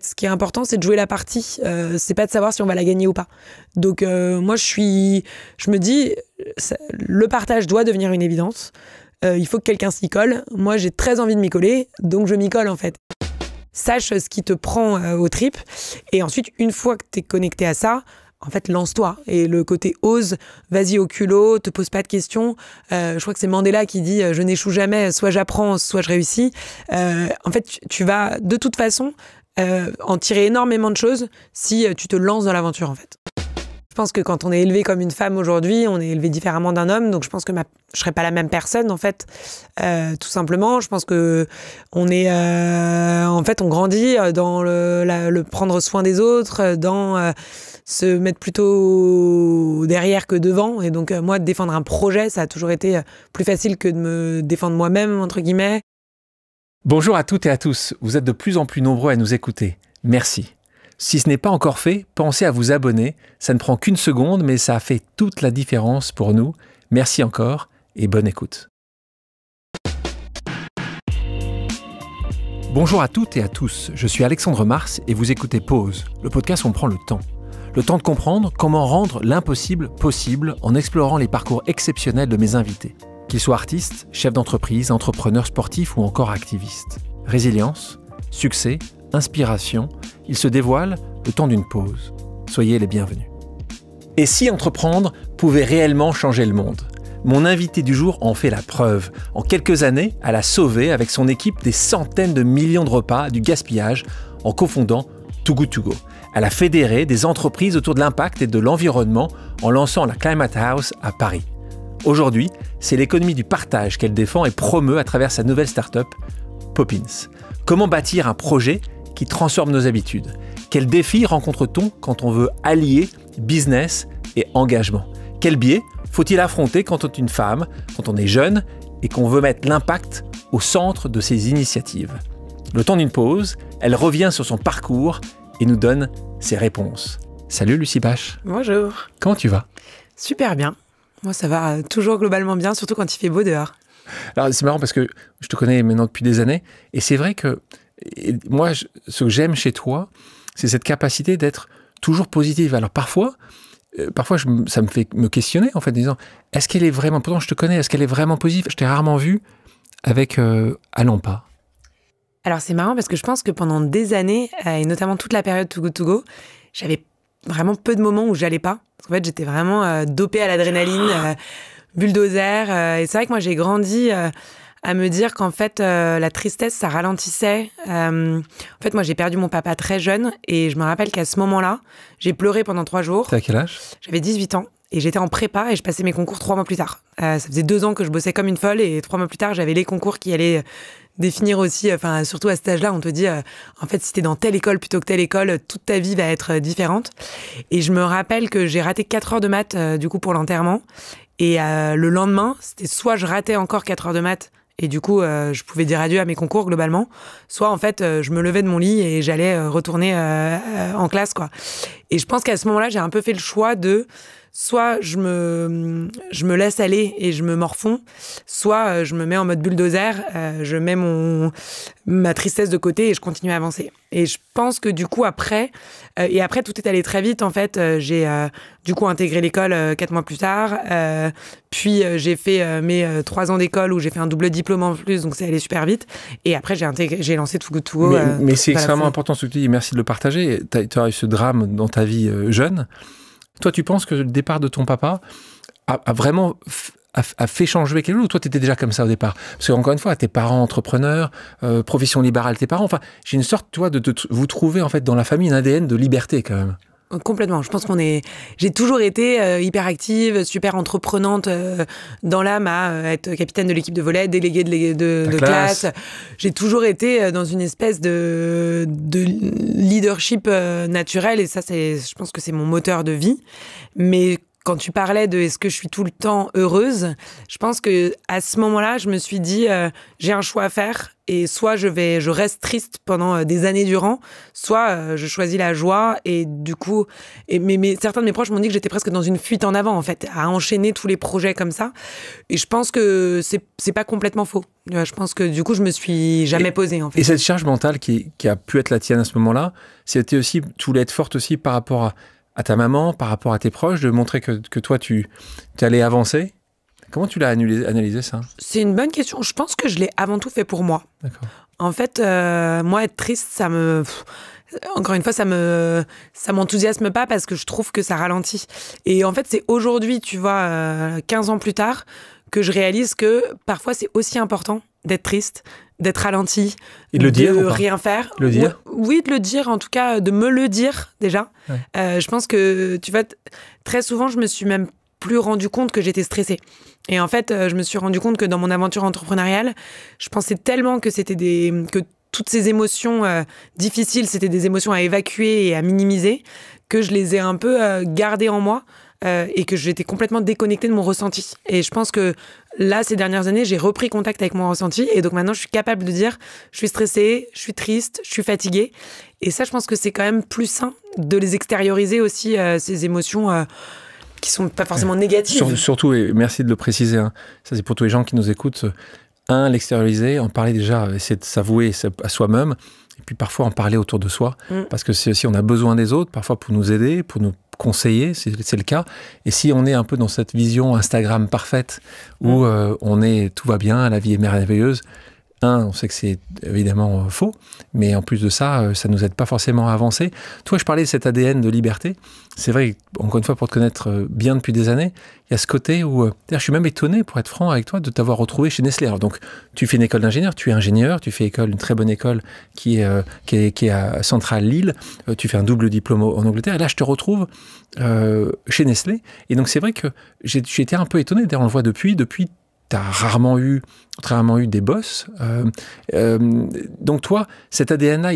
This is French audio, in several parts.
Ce qui est important, c'est de jouer la partie. C'est pas de savoir si on va la gagner ou pas. Donc moi, je me dis, le partage doit devenir une évidence. Il faut que quelqu'un s'y colle. Moi, j'ai très envie de m'y coller, donc je m'y colle en fait. Sache ce qui te prend aux tripes. Et ensuite, une fois que tu es connecté à ça, en fait, lance-toi. Et le côté ose, vas-y au culot, te pose pas de questions. Je crois que c'est Mandela qui dit « Je n'échoue jamais, soit j'apprends, soit je réussis ». En fait, tu vas de toute façon en tirer énormément de choses si tu te lances dans l'aventure, en fait. Je pense que quand on est élevé comme une femme aujourd'hui, on est élevé différemment d'un homme, donc je pense que je serais pas la même personne en fait, tout simplement. Je pense que on est, en fait, on grandit dans le prendre soin des autres, dans se mettre plutôt derrière que devant. Et donc moi, de défendre un projet, ça a toujours été plus facile que de me défendre moi-même entre guillemets. Bonjour à toutes et à tous. Vous êtes de plus en plus nombreux à nous écouter. Merci. Si ce n'est pas encore fait, pensez à vous abonner. Ça ne prend qu'une seconde, mais ça fait toute la différence pour nous. Merci encore et bonne écoute. Bonjour à toutes et à tous. Je suis Alexandre Mars et vous écoutez Pause, le podcast où on prend le temps. Le temps de comprendre comment rendre l'impossible possible en explorant les parcours exceptionnels de mes invités. Qu'ils soient artistes, chefs d'entreprise, entrepreneurs sportifs ou encore activistes. Résilience, succès, inspiration, ils se dévoilent le temps d'une pause. Soyez les bienvenus. Et si entreprendre pouvait réellement changer le monde ? Mon invité du jour en fait la preuve. En quelques années, elle a sauvé avec son équipe des centaines de millions de repas du gaspillage en cofondant Too Good To Go. Elle a fédéré des entreprises autour de l'impact et de l'environnement en lançant la Climate House à Paris. Aujourd'hui, c'est l'économie du partage qu'elle défend et promeut à travers sa nouvelle start-up, Poppins. Comment bâtir un projet qui transforme nos habitudes ? Quels défis rencontre-t-on quand on veut allier business et engagement ? Quels biais faut-il affronter quand on est une femme, quand on est jeune et qu'on veut mettre l'impact au centre de ses initiatives ? Le temps d'une pause, elle revient sur son parcours et nous donne ses réponses. Salut Lucie Bache. Bonjour. Comment tu vas ? Super bien. Moi, ça va toujours globalement bien, surtout quand il fait beau dehors. Alors, c'est marrant parce que je te connais maintenant depuis des années et c'est vrai que moi, ce que j'aime chez toi, c'est cette capacité d'être toujours positive. Alors, parfois ça me fait me questionner, en fait, en disant, est-ce qu'elle est vraiment, pourtant je te connais, est-ce qu'elle est vraiment positive ? Je t'ai rarement vu avec Allons pas. Alors, c'est marrant parce que je pense que pendant des années, et notamment toute la période Too Good To Go, j'avais vraiment peu de moments où j'allais pas. Parce qu'en fait, j'étais vraiment dopée à l'adrénaline, bulldozer. Et c'est vrai que moi, j'ai grandi à me dire qu'en fait, la tristesse, ça ralentissait. En fait, moi, j'ai perdu mon papa très jeune. Et je me rappelle qu'à ce moment-là, j'ai pleuré pendant 3 jours. T'as quel âge ? J'avais 18 ans. Et j'étais en prépa et je passais mes concours 3 mois plus tard. Ça faisait 2 ans que je bossais comme une folle. Et 3 mois plus tard, j'avais les concours qui allaient définir aussi, enfin surtout à cet âge-là, on te dit, en fait, si t'es dans telle école plutôt que telle école, toute ta vie va être différente. Et je me rappelle que j'ai raté 4 heures de maths, du coup, pour l'enterrement. Et le lendemain, c'était soit je ratais encore 4 heures de maths, et du coup, je pouvais dire adieu à mes concours, globalement. Soit, en fait, je me levais de mon lit et j'allais retourner en classe, quoi. Et je pense qu'à ce moment-là, j'ai un peu fait le choix de... Soit je me laisse aller et je me morfonds, soit je me mets en mode bulldozer, je mets ma tristesse de côté et je continue à avancer. Et je pense que du coup après tout est allé très vite en fait. J'ai du coup intégré l'école 4 mois plus tard, puis j'ai fait mes 3 ans d'école où j'ai fait un double diplôme en plus, donc c'est allé super vite. Et après j'ai lancé Too Good To Go. Mais c'est extrêmement important ce que tu dis, merci de le partager. Tu as eu ce drame dans ta vie jeune. Toi, tu penses que le départ de ton papa a vraiment fait changer quelque chose, ou toi, tu étais déjà comme ça au départ ? Parce qu'encore une fois, tes parents entrepreneurs, profession libérale, tes parents, enfin, j'ai une sorte, toi, de vous trouver en fait dans la famille un ADN de liberté quand même. Complètement. Je pense j'ai toujours été hyper active, super entreprenante dans l'âme à être capitaine de l'équipe de volley, déléguée de classe. J'ai toujours été dans une espèce de leadership naturel et ça, je pense que c'est mon moteur de vie. Mais quand tu parlais de est-ce que je suis tout le temps heureuse, je pense que à ce moment-là, je me suis dit j'ai un choix à faire et soit je reste triste pendant des années durant, soit je choisis la joie et du coup mais certains de mes proches m'ont dit que j'étais presque dans une fuite en avant en fait, à enchaîner tous les projets comme ça et je pense que c'est pas complètement faux. Je pense que du coup, je me suis jamais posée en fait. Et cette charge mentale qui a pu être la tienne à ce moment-là, c'était aussi, tu voulais être forte aussi par rapport à ta maman, par rapport à tes proches, de montrer que toi, tu allais avancer. Comment tu l'as analysé ça? C'est une bonne question. Je pense que je l'ai avant tout fait pour moi. D'accord. En fait, moi, être triste, encore une fois, ça m'enthousiasme pas parce que je trouve que ça ralentit. Et en fait, c'est aujourd'hui, tu vois, 15 ans plus tard, que je réalise que parfois, c'est aussi important d'être triste, d'être ralenti, et de rien faire. Le dire. Oui, de le dire, en tout cas, de me le dire déjà. Ouais. Je pense que, tu vois, très souvent, je me suis même plus rendu compte que j'étais stressée. Et en fait, je me suis rendu compte que dans mon aventure entrepreneuriale, je pensais tellement que que toutes ces émotions difficiles, c'était des émotions à évacuer et à minimiser, que je les ai un peu gardées en moi et que j'étais complètement déconnectée de mon ressenti. Et je pense que là, ces dernières années, j'ai repris contact avec mon ressenti et donc maintenant, je suis capable de dire je suis stressée, je suis triste, je suis fatiguée. Et ça, je pense que c'est quand même plus sain de les extérioriser aussi, ces émotions qui sont pas forcément négatives. Surtout, et merci de le préciser, hein, ça c'est pour tous les gens qui nous écoutent, l'extérioriser, en parler déjà, essayer de s'avouer à soi-même, et puis parfois en parler autour de soi, parce que c'est aussi, on a besoin des autres, parfois pour nous aider, pour nous conseiller, c'est le cas, et si on est un peu dans cette vision Instagram parfaite, où tout va bien, la vie est merveilleuse, on sait que c'est évidemment faux, mais en plus de ça, ça ne nous aide pas forcément à avancer. Toi, je parlais de cet ADN de liberté. C'est vrai, encore une fois, pour te connaître bien depuis des années, il y a ce côté où... je suis même étonné, pour être franc avec toi, de t'avoir retrouvé chez Nestlé. Alors, donc, tu fais une école d'ingénieur, tu es ingénieur, tu fais une très bonne école qui est à Centrale Lille, tu fais un double diplôme en Angleterre, et là, je te retrouve chez Nestlé. Et donc, c'est vrai que j'ai été un peu étonné. D'ailleurs, on le voit depuis tu as très rarement eu des boss. Donc toi, cet ADN-là,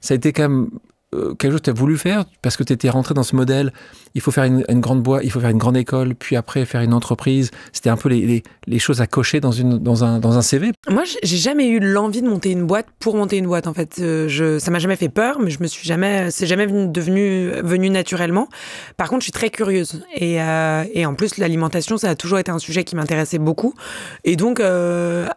ça a été quand même quelque chose que tu as voulu faire parce que tu étais rentré dans ce modèle. Il faut faire une grande boîte, il faut faire une grande école, puis après faire une entreprise. C'était un peu les choses à cocher dans un CV. Moi, j'ai jamais eu l'envie de monter une boîte pour monter une boîte. En fait, ça m'a jamais fait peur, mais c'est jamais venu naturellement. Par contre, je suis très curieuse et en plus, l'alimentation, ça a toujours été un sujet qui m'intéressait beaucoup. Et donc,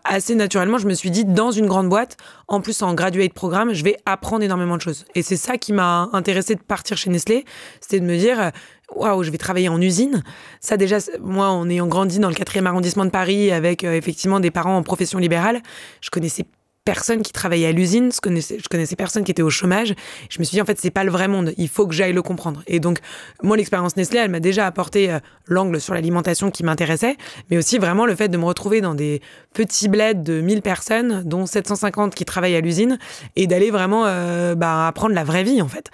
assez naturellement, je me suis dit dans une grande boîte, en plus en graduate programme, je vais apprendre énormément de choses. Et c'est ça qui m'a intéressée de partir chez Nestlé, c'était de me dire waouh, je vais travailler en usine. Ça déjà, moi, en ayant grandi dans le 4e arrondissement de Paris avec effectivement des parents en profession libérale, je connaissais personne qui travaillait à l'usine, je connaissais personne qui était au chômage. Je me suis dit, en fait, c'est pas le vrai monde. Il faut que j'aille le comprendre. Et donc, moi, l'expérience Nestlé, elle m'a déjà apporté l'angle sur l'alimentation qui m'intéressait, mais aussi vraiment le fait de me retrouver dans des petits bleds de 1000 personnes, dont 750 qui travaillent à l'usine, et d'aller vraiment apprendre la vraie vie, en fait.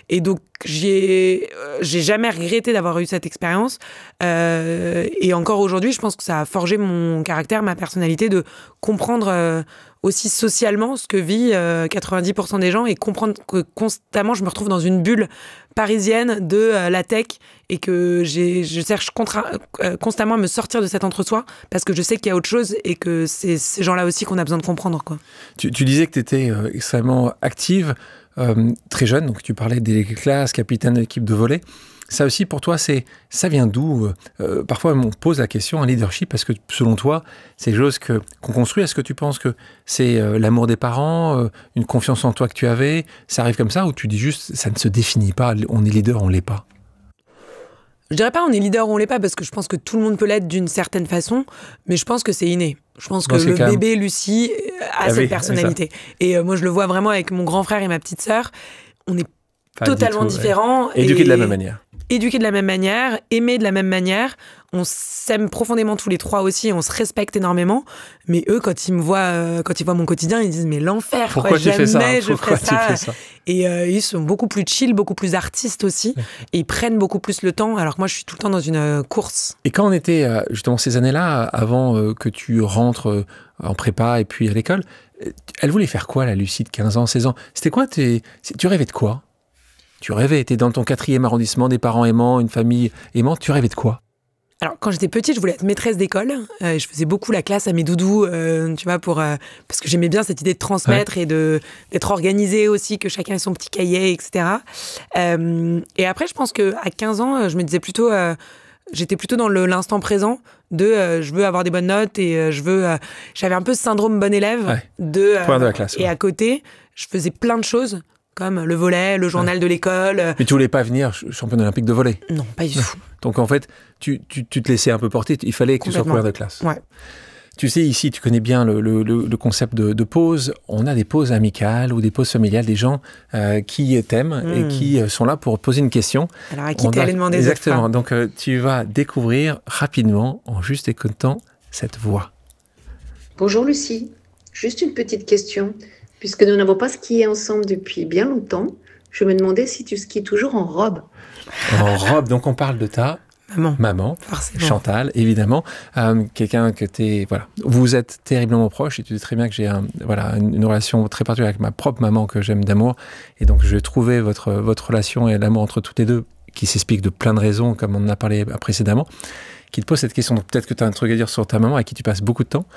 Et donc, j'ai jamais regretté d'avoir eu cette expérience. Et encore aujourd'hui, je pense que ça a forgé mon caractère, ma personnalité, de comprendre aussi socialement ce que vit 90% des gens et comprendre que constamment je me retrouve dans une bulle parisienne de la tech et que je cherche constamment à me sortir de cet entre-soi parce que je sais qu'il y a autre chose et que c'est ces gens-là aussi qu'on a besoin de comprendre, quoi. Tu disais que tu étais extrêmement active, très jeune, donc tu parlais des classes, capitaine d'équipe de volley. Ça aussi, pour toi, ça vient d'où? Parfois, on pose la question, un leadership, parce que selon toi, c'est quelque chose qu'on construit. Est-ce que tu penses que c'est l'amour des parents, une confiance en toi que tu avais? Ça arrive comme ça, ou tu dis juste, ça ne se définit pas, on est leader, on ne l'est pas? Je dirais pas on est leader ou on l'est pas, parce que je pense que tout le monde peut l'être d'une certaine façon, mais je pense que c'est inné. Je pense que le bébé Lucie a cette personnalité. Et moi, je le vois vraiment avec mon grand frère et ma petite sœur. On est totalement différents. Éduqués de la même manière. Éduqués de la même manière, aimés de la même manière. On s'aime profondément tous les trois aussi et on se respecte énormément. Mais eux, quand ils voient mon quotidien, ils disent mais l'enfer. Pourquoi tu fais ça? Pourquoi tu fais ça? Et ils sont beaucoup plus chill, beaucoup plus artistes aussi. Et ils prennent beaucoup plus le temps, alors que moi, je suis tout le temps dans une course. Et quand on était justement ces années-là, avant que tu rentres en prépa et puis à l'école, elle voulait faire quoi, la Lucie de 15 ans, 16 ans? C'était quoi tu rêvais de quoi? Tu rêvais, tu es dans ton 4e arrondissement, des parents aimants, une famille aimante. Tu rêvais de quoi? Alors, quand j'étais petite, je voulais être maîtresse d'école. Je faisais beaucoup la classe à mes doudous, tu vois, parce que j'aimais bien cette idée de transmettre et d'être organisée aussi, que chacun ait son petit cahier, etc. Et après, je pense qu'à 15 ans, je me disais plutôt... j'étais plutôt dans l'instant présent je veux avoir des bonnes notes et j'avais un peu ce syndrome bon élève de la classe. Et à côté, je faisais plein de choses comme le volley, le journal de l'école. Mais tu voulais pas venir championne olympique de volley? Non, pas du tout. Donc en fait, tu te laissais un peu porter, il fallait que tu sois première de classe. Ouais. Tu sais, ici, tu connais bien le concept de pause. On a des pauses amicales ou des pauses familiales, des gens qui t'aiment et qui sont là pour poser une question. Alors à qui t'es allé demander? Exactement. Donc tu vas découvrir rapidement, en juste écoutant cette voix. Bonjour Lucie, juste une petite question. Puisque nous n'avons pas skié ensemble depuis bien longtemps, je me demandais si tu skis toujours en robe. En robe, donc on parle de ta maman, Chantal, évidemment. Quelqu'un que t'es... Voilà. Vous êtes terriblement proche et tu sais très bien que j'ai une relation très particulière avec ma propre maman que j'aime d'amour. Et donc je trouvais votre relation et l'amour entre toutes les deux, qui s'explique de plein de raisons, comme on en a parlé précédemment, qui te pose cette question. Donc peut-être que tu as un truc à dire sur ta maman avec qui tu passes beaucoup de temps.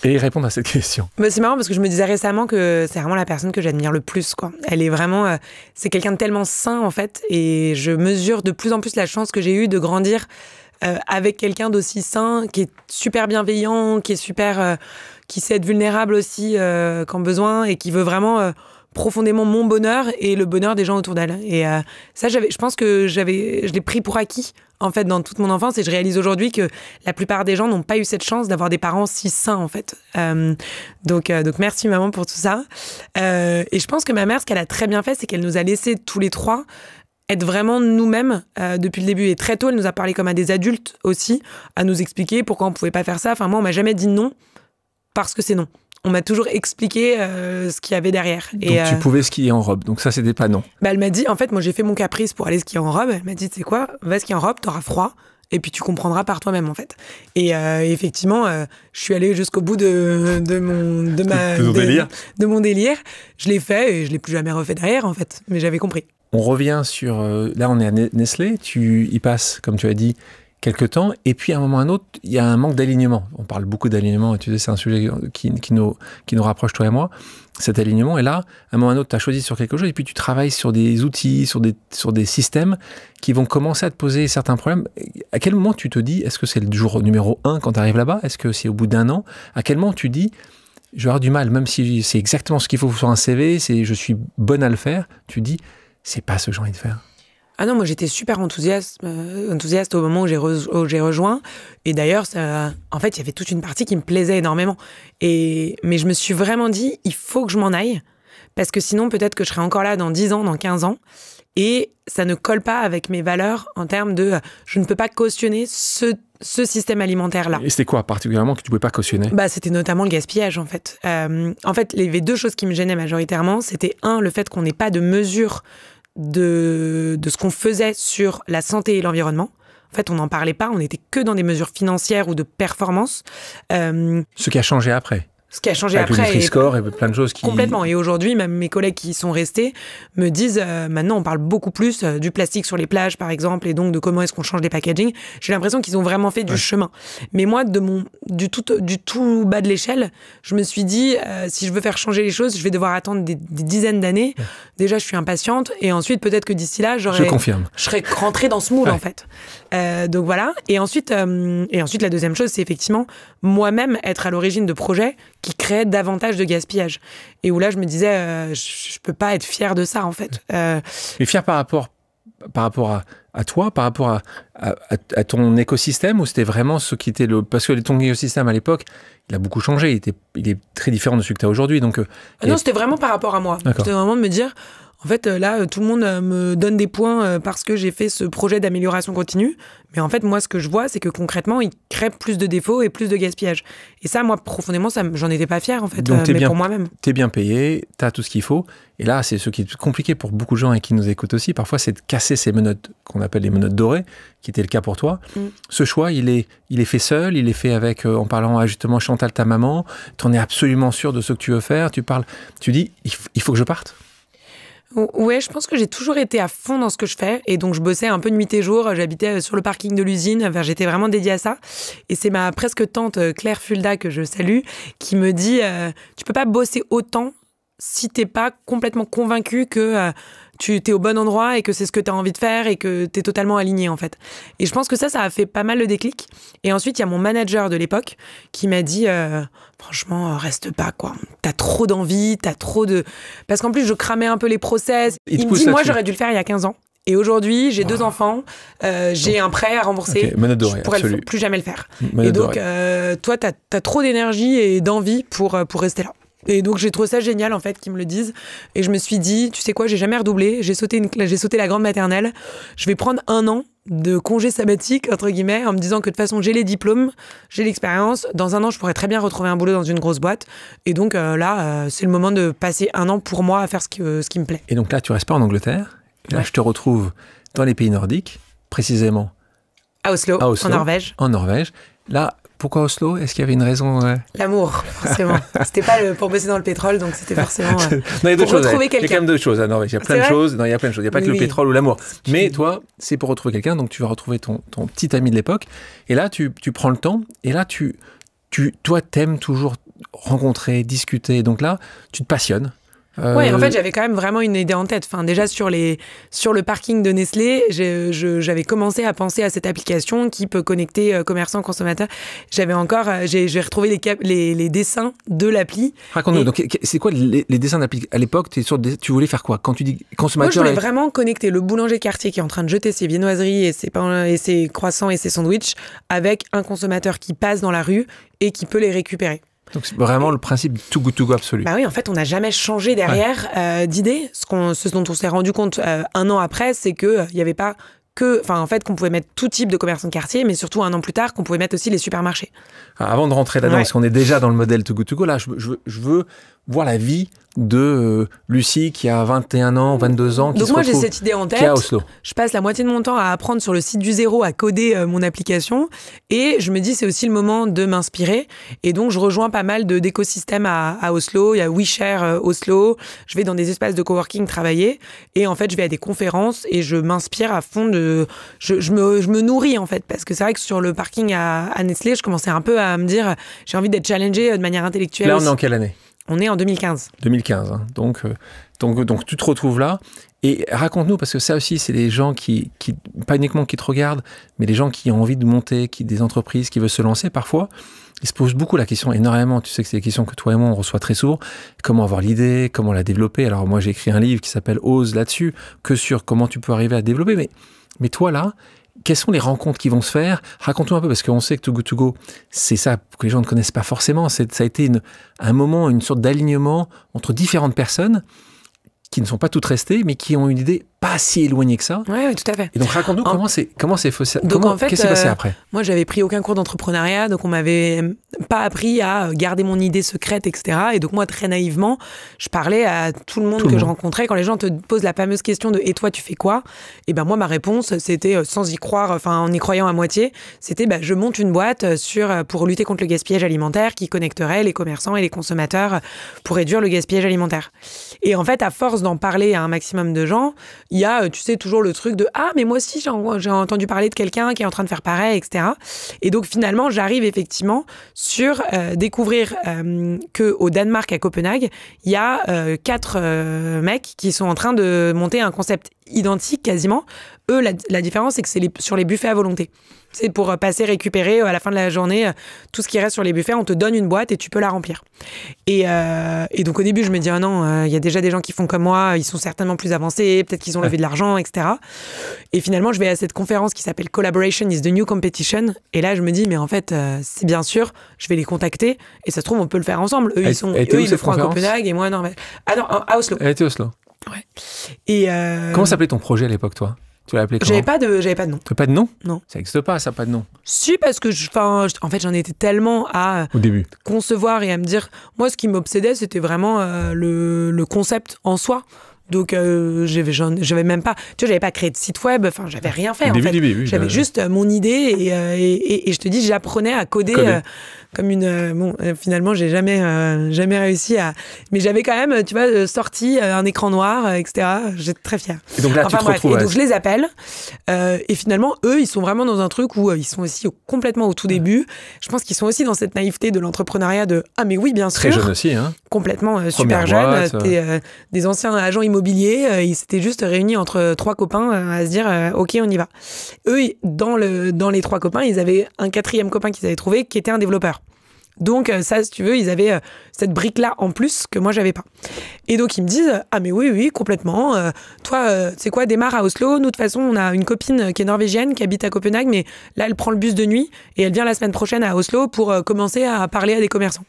Et répondre à cette question. Mais c'est marrant parce que je me disais récemment que c'est vraiment la personne que j'admire le plus, quoi. Elle est vraiment... c'est quelqu'un de tellement sain, en fait. Et je mesure de plus en plus la chance que j'ai eue de grandir avec quelqu'un d'aussi sain, qui est super bienveillant, qui sait être vulnérable aussi quand besoin et qui veut vraiment... profondément mon bonheur et le bonheur des gens autour d'elle. Et ça, je pense que je l'ai pris pour acquis, en fait, dans toute mon enfance. Et je réalise aujourd'hui que la plupart des gens n'ont pas eu cette chance d'avoir des parents si sains, en fait. Donc merci, maman, pour tout ça. Et je pense que ma mère, ce qu'elle a très bien fait, c'est qu'elle nous a laissés tous les trois être vraiment nous-mêmes depuis le début. Et très tôt, elle nous a parlé comme à des adultes aussi, à nous expliquer pourquoi on pouvait pas faire ça. Enfin, moi, on m'a jamais dit non parce que c'est non. On m'a toujours expliqué ce qu'il y avait derrière. Donc tu pouvais skier en robe, donc ça c'était pas non. Bah, elle m'a dit, en fait, moi j'ai fait mon caprice pour aller skier en robe. Elle m'a dit, tu sais quoi, va skier en robe, t'auras froid, et puis tu comprendras par toi-même, en fait. Et effectivement, je suis allée jusqu'au bout de mon délire. Je l'ai fait et je l'ai plus jamais refait derrière, en fait. Mais j'avais compris. On revient sur... là, on est à Nestlé, tu y passes, comme tu as dit, quelque temps, et puis à un moment ou à un autre, il y a un manque d'alignement. On parle beaucoup d'alignement, et tu sais, c'est un sujet qui nous rapproche, toi et moi, cet alignement. Et là, à un moment ou à un autre, tu as choisi sur quelque chose, et puis tu travailles sur des outils, sur des systèmes qui vont commencer à te poser certains problèmes. À quel moment tu te dis, est-ce que c'est le jour numéro 1 quand tu arrives là-bas? Est-ce que c'est au bout d'1 an? À quel moment tu dis, je vais avoir du mal, même si c'est exactement ce qu'il faut sur un CV, je suis bonne à le faire, tu dis, c'est pas ce que j'ai envie de faire? Ah non, moi j'étais super enthousiaste au moment où j'ai rejoint. Et d'ailleurs, en fait, il y avait toute une partie qui me plaisait énormément. Mais je me suis vraiment dit, il faut que je m'en aille. Parce que sinon, peut-être que je serai encore là dans 10 ans, dans 15 ans. Et ça ne colle pas avec mes valeurs en termes de... je ne peux pas cautionner ce système alimentaire-là. Et c'était quoi particulièrement que tu ne pouvais pas cautionner? C'était notamment le gaspillage, en fait. En fait, il y avait deux choses qui me gênaient majoritairement. C'était le fait qu'on n'ait pas de mesure de ce qu'on faisait sur la santé et l'environnement. En fait, on n'en parlait pas, on n'était que dans des mesures financières ou de performance. Ce qui a changé après. Ce qui a changé avec après. Avec le Nutri-Score et plein de choses qui... Complètement. Et aujourd'hui, même mes collègues qui sont restés me disent, maintenant, on parle beaucoup plus du plastique sur les plages, par exemple, et donc de comment est-ce qu'on change les packaging. J'ai l'impression qu'ils ont vraiment fait du chemin. Mais moi, du tout bas de l'échelle, je me suis dit, si je veux faire changer les choses, je vais devoir attendre des dizaines d'années. Déjà, je suis impatiente. Et ensuite, peut-être que d'ici là, je serais rentrée dans ce moule, en fait. Donc voilà. Et ensuite, la deuxième chose, c'est effectivement moi-même être à l'origine de projets qui créaient davantage de gaspillage. Et où là, je me disais, je peux pas être fière de ça, en fait. Mais fière par rapport à toi, par rapport à ton écosystème, ou c'était vraiment ce qui était parce que ton écosystème à l'époque, il a beaucoup changé, il est très différent de celui que tu as aujourd'hui. Donc, non, c'était vraiment par rapport à moi. C'était vraiment de me dire... En fait, là, tout le monde me donne des points parce que j'ai fait ce projet d'amélioration continue. Mais en fait, moi, ce que je vois, c'est que concrètement, il crée plus de défauts et plus de gaspillage. Et ça, moi, profondément, j'en étais pas fière, en fait, mais pour moi-même. T'es bien payé, t'as tout ce qu'il faut. Et là, c'est ce qui est compliqué pour beaucoup de gens et qui nous écoutent aussi. Parfois, c'est de casser ces menottes qu'on appelle les menottes dorées, qui était le cas pour toi. Ce choix, il est fait seul, il est fait avec, en parlant à justement Chantal, ta maman. T'en es absolument sûr de ce que tu veux faire. Tu dis, il faut que je parte. Ouais, je pense que j'ai toujours été à fond dans ce que je fais. Et donc, je bossais un peu nuit et jour. J'habitais sur le parking de l'usine. Enfin, j'étais vraiment dédiée à ça. Et c'est ma presque tante Claire Fulda, que je salue, qui me dit tu peux pas bosser autant si t'es pas complètement convaincu que tu t'es au bon endroit et que c'est ce que t'as envie de faire et que t'es totalement aligné, en fait. Et je pense que ça a fait pas mal le déclic. Et ensuite, il y a mon manager de l'époque qui m'a dit franchement, reste pas, quoi. T'as trop d'envie, t'as trop de... Parce qu'en plus, je cramais un peu les process. Il me dit, moi, j'aurais dû le faire il y a 15 ans. Et aujourd'hui, j'ai 2 enfants, j'ai un prêt à rembourser. Je pourrais plus jamais le faire. Et donc, toi, t'as trop d'énergie et d'envie pour rester là. Et donc, j'ai trouvé ça génial, en fait, qu'ils me le disent. Et je me suis dit, tu sais quoi, j'ai jamais redoublé. J'ai sauté la grande maternelle. Je vais prendre 1 an de congé sabbatique, entre guillemets, en me disant que de toute façon, j'ai les diplômes, j'ai l'expérience. Dans 1 an, je pourrais très bien retrouver un boulot dans une grosse boîte. Et donc, là, c'est le moment de passer 1 an pour moi à faire ce qui me plaît. Et donc là, tu restes pas en Angleterre. Là, je te retrouve dans les pays nordiques, précisément à Oslo, en Norvège. En Norvège. Là, pourquoi Oslo? Est-ce qu'il y avait une raison? L'amour, forcément. C'était pas pour bosser dans le pétrole, donc c'était forcément non, il y a pour retrouver quelqu'un. Il y a quand même d'autres choses à Norvège. Il y a plein de choses. Non, il y a plein de choses. Il n'y a pas que le pétrole ou l'amour. Mais toi, c'est pour retrouver quelqu'un. Donc, tu vas retrouver ton petit ami de l'époque. Et là, tu prends le temps. Et là, toi, t'aimes toujours rencontrer, discuter. Donc là, tu te passionnes. Ouais, en fait, j'avais quand même vraiment une idée en tête. Enfin, déjà, sur le parking de Nestlé, j'avais commencé à penser à cette application qui peut connecter commerçants, consommateurs. J'avais encore, j'ai retrouvé les dessins de l'appli. Raconte-nous, donc, c'est quoi les dessins d'appli? À l'époque, tu voulais faire quoi? Quand tu dis consommateur... Moi, je voulais vraiment connecter le boulanger de quartier qui est en train de jeter ses viennoiseries et ses pains et ses croissants et ses sandwichs avec un consommateur qui passe dans la rue et qui peut les récupérer. Donc c'est vraiment le principe too good to go absolu. Bah oui, en fait, on n'a jamais changé derrière d'idée. Ce dont on s'est rendu compte 1 an après, c'est qu'il n'y avait pas qu'on pouvait mettre tout type de commerçants de quartier, mais surtout 1 an plus tard, qu'on pouvait mettre aussi les supermarchés. Alors, avant de rentrer là-dedans, parce qu'on est déjà dans le modèle too good to go, là, je veux voir la vie de Lucie qui a 21 ans, 22 ans, qui Donc se moi, retrouve, j'ai cette idée en tête. Qui est à Oslo. Je passe la moitié de mon temps à apprendre sur le site du zéro, à coder mon application. Et je me dis, c'est aussi le moment de m'inspirer. Et donc, je rejoins pas mal d'écosystèmes à Oslo. Il y a WeShare Oslo. Je vais dans des espaces de coworking travailler. Et en fait, je vais à des conférences et je m'inspire à fond je me nourris, en fait. Parce que c'est vrai que sur le parking à Nestlé, je commençais un peu à me dire, j'ai envie d'être challengée de manière intellectuelle. Là, on est en quelle année? On est en 2015. 2015, hein. Donc tu te retrouves là. Et raconte-nous, parce que ça aussi, c'est des gens qui, pas uniquement qui te regardent, mais des gens qui ont envie de monter, des entreprises qui veulent se lancer parfois. Ils se posent beaucoup la question, énormément. Tu sais que c'est des questions que toi et moi, on reçoit très souvent. Comment avoir l'idée, comment la développer. Alors moi, j'ai écrit un livre qui s'appelle Ose là-dessus, que sur comment tu peux arriver à développer. Mais toi là, quelles sont les rencontres qui vont se faire? Raconte-nous un peu, parce qu'on sait que Too Good To Go, c'est ça que les gens ne connaissent pas forcément. Ça a été un moment, une sorte d'alignement entre différentes personnes qui ne sont pas toutes restées, mais qui ont une idée pas si éloignée que ça. Oui, tout à fait. Et donc, raconte-nous comment c'est fait. Donc, en fait, qu'est-ce qui s'est passé après? Moi, j'avais pris aucun cours d'entrepreneuriat, donc on m'avait pas appris à garder mon idée secrète, etc. Et donc, moi, très naïvement, je parlais à tout le monde je rencontrais. Quand les gens te posent la fameuse question de « Et toi, tu fais quoi ?» Et ben moi, ma réponse, c'était, sans y croire, enfin, en y croyant à moitié, c'était je monte une boîte pour lutter contre le gaspillage alimentaire qui connecterait les commerçants et les consommateurs pour réduire le gaspillage alimentaire. Et en fait, à force d'en parler à un maximum de gens, il y a, tu sais, toujours le truc de « Ah, mais moi aussi, j'ai entendu parler de quelqu'un qui est en train de faire pareil, etc. » Et donc, finalement, j'arrive effectivement sur découvrir qu'au Danemark, à Copenhague, il y a 4 mecs qui sont en train de monter un concept identique quasiment. Eux, la différence, c'est que c'est sur les buffets à volonté. C'est pour passer récupérer à la fin de la journée tout ce qui reste sur les buffets. On te donne une boîte et tu peux la remplir. Et donc au début, je me dis, ah non, il y a déjà des gens qui font comme moi, ils sont certainement plus avancés, peut-être qu'ils ont levé de l'argent, etc. Et finalement, je vais à cette conférence qui s'appelle Collaboration is the New Competition. Et là, je me dis, mais en fait, c'est bien sûr, je vais les contacter et ça se trouve, on peut le faire ensemble. Eux, ils le font à Copenhague et moi, non. Ah non, à Oslo. Elle était Oslo. Ouais. Et comment s'appelait ton projet à l'époque, toi? Tu l'as appelé comment? J'avais pas de nom. Tu n'as pas de nom? Non. Ça n'existe pas, ça, pas de nom. Si, parce que en fait, j'en étais tellement à au début concevoir et à me dire, moi, ce qui m'obsédait, c'était vraiment le concept en soi. Donc, j'avais même pas, tu vois, j'avais pas créé de site web, enfin, j'avais rien fait, en fait. J'avais juste mon idée et je te dis, j'apprenais à coder. Comme une finalement j'ai jamais réussi à, mais j'avais quand même, tu vois, sorti un écran noir, etc. J'étais très fière. Et donc là tu te retrouves, et donc je les appelle et finalement eux ils sont vraiment dans un truc où ils sont aussi complètement au tout début. Je pense qu'ils sont aussi dans cette naïveté de l'entrepreneuriat de mais oui bien sûr, très jeune aussi complètement super jeune, des anciens agents immobiliers, ils s'étaient juste réunis entre 3 copains à se dire ok on y va. Eux dans les 3 copains ils avaient un 4e copain qu'ils avaient trouvé qui était un développeur. Donc ça, si tu veux, ils avaient cette brique-là en plus que moi, j'avais pas. Et donc, ils me disent « Ah mais oui, complètement. Toi, tu sais quoi, démarre à Oslo. Nous, de toute façon, on a une copine qui est norvégienne, qui habite à Copenhague, mais là, elle prend le bus de nuit et elle vient la semaine prochaine à Oslo pour commencer à parler à des commerçants. »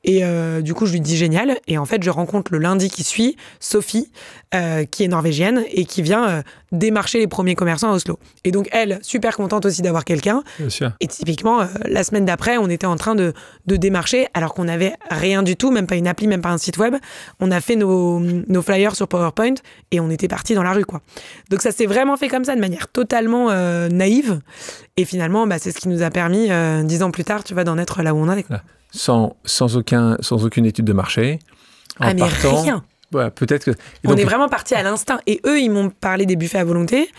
Et du coup, je lui dis génial. Et en fait, je rencontre le lundi qui suit Sophie, qui est norvégienne et qui vient démarcher les premiers commerçants à Oslo. Et donc, elle, super contente aussi d'avoir quelqu'un. Bien sûr. Et typiquement, la semaine d'après, on était en train de démarcher, alors qu'on n'avait rien du tout, même pas une appli, même pas un site web. On a fait nos flyers sur PowerPoint et on était partis dans la rue, quoi. Donc, ça s'est vraiment fait comme ça, de manière totalement naïve. Et finalement, c'est ce qui nous a permis, 10 ans plus tard, tu vois, d'en être là où on en est, quoi. Sans aucune étude de marché. Mais rien. Ouais, peut-être que... On est vraiment parti à l'instinct. Et eux, ils m'ont parlé des buffets à volonté.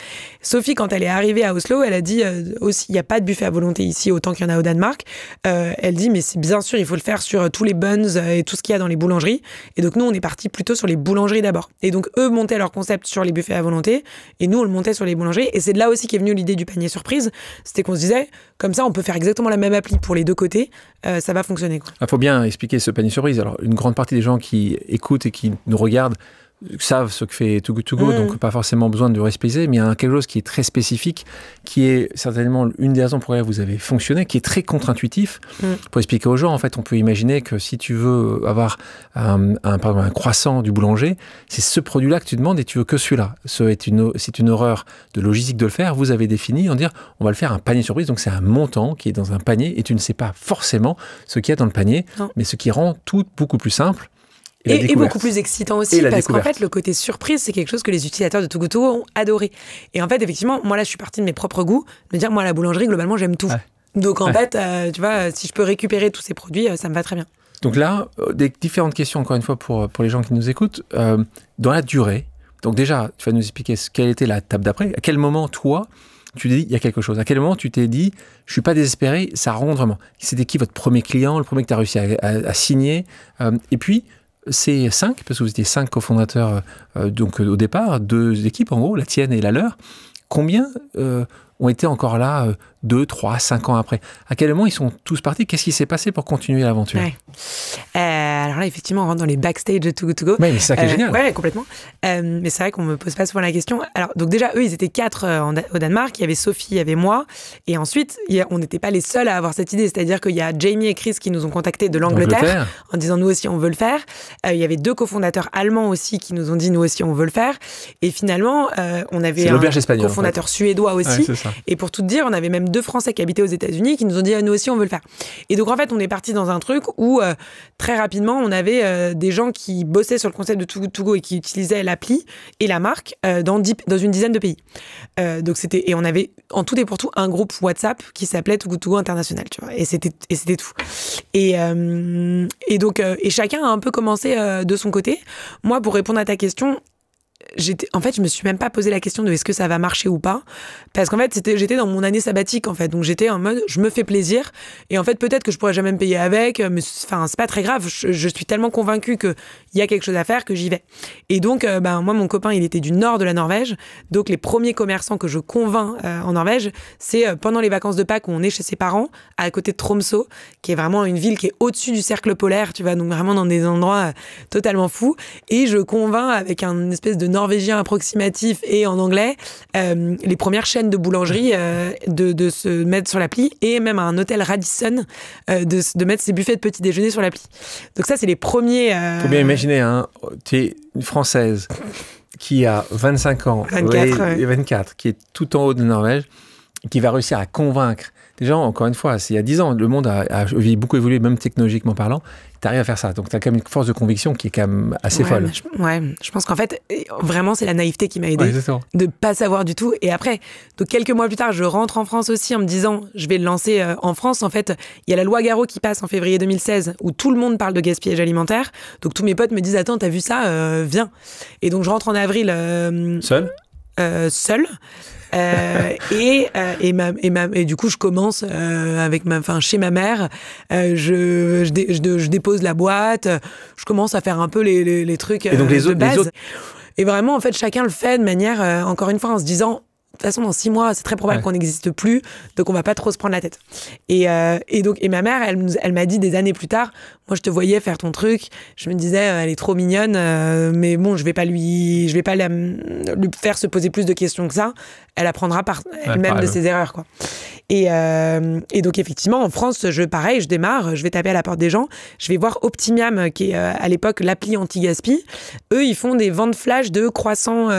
Sophie, quand elle est arrivée à Oslo, elle a dit aussi, il n'y a pas de buffet à volonté ici autant qu'il y en a au Danemark. Elle dit, mais c'est bien sûr, il faut le faire sur tous les buns et tout ce qu'il y a dans les boulangeries. Et donc, nous, on est parti plutôt sur les boulangeries d'abord. Et donc, eux montaient leur concept sur les buffets à volonté. Et nous, on le montait sur les boulangeries. Et c'est de là aussi qu'est venue l'idée du panier surprise. C'était qu'on se disait, comme ça, on peut faire exactement la même appli pour les deux côtés. Ça va fonctionner, quoi. Il faut bien expliquer ce panier surprise. Alors, une grande partie des gens qui écoutent et qui nous regardent savent ce que fait Too Good To Go, donc pas forcément besoin de le expliquer, mais il y a quelque chose qui est très spécifique, qui est certainement une des raisons pour lesquelles vous avez fonctionné, qui est très contre-intuitif. Pour expliquer aux gens, en fait, on peut imaginer que si tu veux avoir un croissant du boulanger, c'est ce produit-là que tu demandes et tu veux que celui-là. C'est une erreur de logistique de le faire. Vous avez défini en dire, on va le faire un panier surprise, donc c'est un montant qui est dans un panier et tu ne sais pas forcément ce qu'il y a dans le panier, mais ce qui rend tout beaucoup plus simple. Et beaucoup plus excitant aussi, parce qu'en fait, le côté surprise, c'est quelque chose que les utilisateurs de Too Good To Go ont adoré. Et en fait, effectivement, moi là, je suis partie de mes propres goûts, de me dire, moi, la boulangerie, globalement, j'aime tout. Donc en fait, tu vois, si je peux récupérer tous ces produits, ça me va très bien. Donc là, des différentes questions, encore une fois, pour les gens qui nous écoutent. Dans la durée, donc déjà, tu vas nous expliquer quelle était la table d'après. À quel moment, toi, tu t'es dit, il y a quelque chose. À quel moment tu t'es dit, je ne suis pas désespéré, ça rentre vraiment. C'était qui votre premier client, le premier que tu as réussi à signer et puis, ces 5, parce que vous étiez 5 cofondateurs donc au départ, 2 équipes en gros, la tienne et la leur, combien ont été encore là 2, 3, 5 ans après? À quel moment ils sont tous partis? Qu'est-ce qui s'est passé pour continuer l'aventure? Alors là, effectivement, on rentre dans les backstage de Too Good To Go. Mais c'est ça qui est génial. Ouais, complètement. Mais c'est vrai qu'on me pose pas souvent la question. Alors, donc déjà, eux, ils étaient 4 au Danemark. Il y avait Sophie, il y avait moi. Et ensuite, on n'était pas les seuls à avoir cette idée. C'est-à-dire qu'il y a Jamie et Chris qui nous ont contactés de l'Angleterre en disant, nous aussi, on veut le faire. Il y avait 2 cofondateurs allemands aussi qui nous ont dit, nous aussi, on veut le faire. Et finalement, on avait un cofondateur suédois aussi. Ouais, et pour tout te dire, on avait même 2 Français qui habitaient aux États-Unis qui nous ont dit, nous aussi, on veut le faire. Et donc, en fait, on est parti dans un truc où très rapidement, on avait des gens qui bossaient sur le concept de Too Good To Go et qui utilisaient l'appli et la marque dans une dizaine de pays. Donc et on avait en tout et pour tout un groupe WhatsApp qui s'appelait Too Good To Go International, tu vois. Et c'était tout. Et donc chacun a un peu commencé de son côté. Moi, pour répondre à ta question, en fait, je me suis même pas posé la question de est-ce que ça va marcher ou pas, parce qu'en fait, j'étais dans mon année sabbatique, en fait, donc j'étais en mode, je me fais plaisir, et en fait, peut-être que je pourrais jamais me payer avec, mais enfin, c'est pas très grave, je suis tellement convaincue qu'il y a quelque chose à faire que j'y vais. Et donc, moi, mon copain, il était du nord de la Norvège, donc les premiers commerçants que je convainc en Norvège, c'est pendant les vacances de Pâques où on est chez ses parents, à côté de Tromsø, qui est vraiment une ville qui est au-dessus du cercle polaire, tu vois, donc vraiment dans des endroits totalement fous, et je convainc avec un espèce de norvégien approximatif et en anglais les premières chaînes de boulangerie de se mettre sur l'appli, et même un hôtel Radisson de mettre ses buffets de petit déjeuner sur l'appli. Donc ça, c'est les premiers... Faut bien imaginer, hein, tu es une Française qui a 25 ans, 24, qui est tout en haut de Norvège, qui va réussir à convaincre déjà, encore une fois, c'est il y a 10 ans, le monde a beaucoup évolué, même technologiquement parlant. Tu arrives à faire ça. Donc, tu as quand même une force de conviction qui est quand même assez folle. Je pense qu'en fait, vraiment, c'est la naïveté qui m'a aidée de pas savoir du tout. Et après, donc quelques mois plus tard, je rentre en France aussi en me disant, je vais le lancer en France. En fait, il y a la loi Garot qui passe en février 2016 où tout le monde parle de gaspillage alimentaire. Donc, tous mes potes me disent, attends, t'as vu ça, viens. Et donc, je rentre en avril. Seul et du coup je commence chez ma mère, je dépose la boîte, je commence à faire un peu les trucs et donc de base. Et vraiment en fait chacun le fait de manière encore une fois en se disant de toute façon, dans 6 mois, c'est très probable qu'on n'existe plus, donc on va pas trop se prendre la tête. Et ma mère, elle m'a dit des années plus tard, moi je te voyais faire ton truc, je me disais, elle est trop mignonne, mais bon, je vais pas lui faire se poser plus de questions que ça. Elle apprendra par elle-même de ses erreurs, quoi. Et donc effectivement, en France, je démarre, je vais taper à la porte des gens, je vais voir Optimiam, qui est à l'époque l'appli anti-gaspi. Eux, ils font des ventes flash de croissants,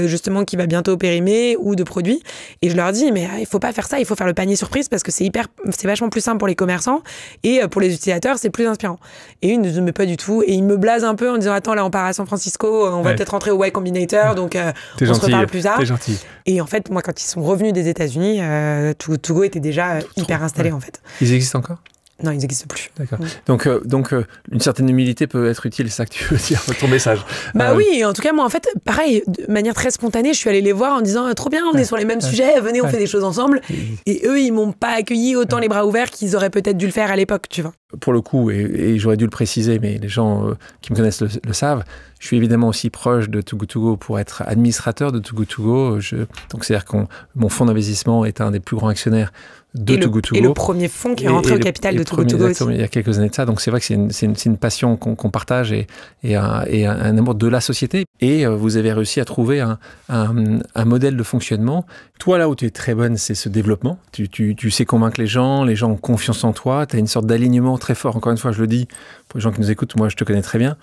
justement, qui va bientôt périmer, ou de produits. Et je leur dis, mais il faut pas faire ça, il faut faire le panier surprise parce que c'est vachement plus simple pour les commerçants et pour les utilisateurs, c'est plus inspirant. Et ils ne disent, mais pas du tout. Et ils me blasent un peu en disant, attends, là, on part à San Francisco, on va peut-être rentrer au Y Combinator, donc on se reparle plus tard. T'es gentil. Et en fait, moi, quand ils sont revenus des États-Unis, Too Good To Go était déjà hyper installé, en fait. Ils existent encore ? Non, ils n'existent plus. D'accord. Donc, une certaine humilité peut être utile, c'est ça que tu veux dire, ton message. Oui, en tout cas, moi, en fait, pareil, de manière très spontanée, je suis allée les voir en disant, trop bien, on est sur les mêmes sujets, venez, on fait des choses ensemble. Et eux, ils m'ont pas accueilli autant les bras ouverts qu'ils auraient peut-être dû le faire à l'époque, tu vois. Pour le coup, et j'aurais dû le préciser, mais les gens qui me connaissent le savent, je suis évidemment aussi proche de Too Good To Go pour être administrateur de Too Good To Go. Donc, c'est-à-dire que mon fonds d'investissement est un des plus grands actionnaires de Too Good To Go. Et le premier fonds qui est rentré au capital de Too Good To Go aussi. Il y a quelques années de ça. Donc, c'est vrai que c'est une passion qu'on partage et un amour de la société. Et vous avez réussi à trouver un modèle de fonctionnement. Toi, là où tu es très bonne, c'est ce développement. Tu sais convaincre les gens ont confiance en toi. Tu as une sorte d'alignement très fort. Encore une fois, je le dis, pour les gens qui nous écoutent, moi, je te connais très bien.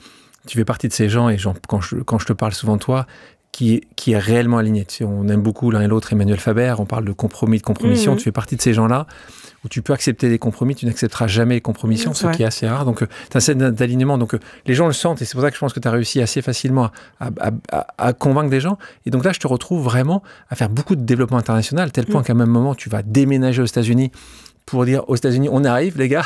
Tu fais partie de ces gens, et quand je te parle souvent de toi, qui est réellement aligné. Tu sais, on aime beaucoup l'un et l'autre Emmanuel Faber, on parle de compromis, de compromission. Tu fais partie de ces gens-là où tu peux accepter des compromis, tu n'accepteras jamais les compromissions, ce qui est assez rare. Donc, tu as cet alignement. Donc, les gens le sentent, et c'est pour ça que je pense que tu as réussi assez facilement à convaincre des gens. Et donc là, je te retrouve vraiment à faire beaucoup de développement international, à tel point qu'à un même moment, tu vas déménager aux États-Unis pour dire aux États-Unis, on arrive, les gars,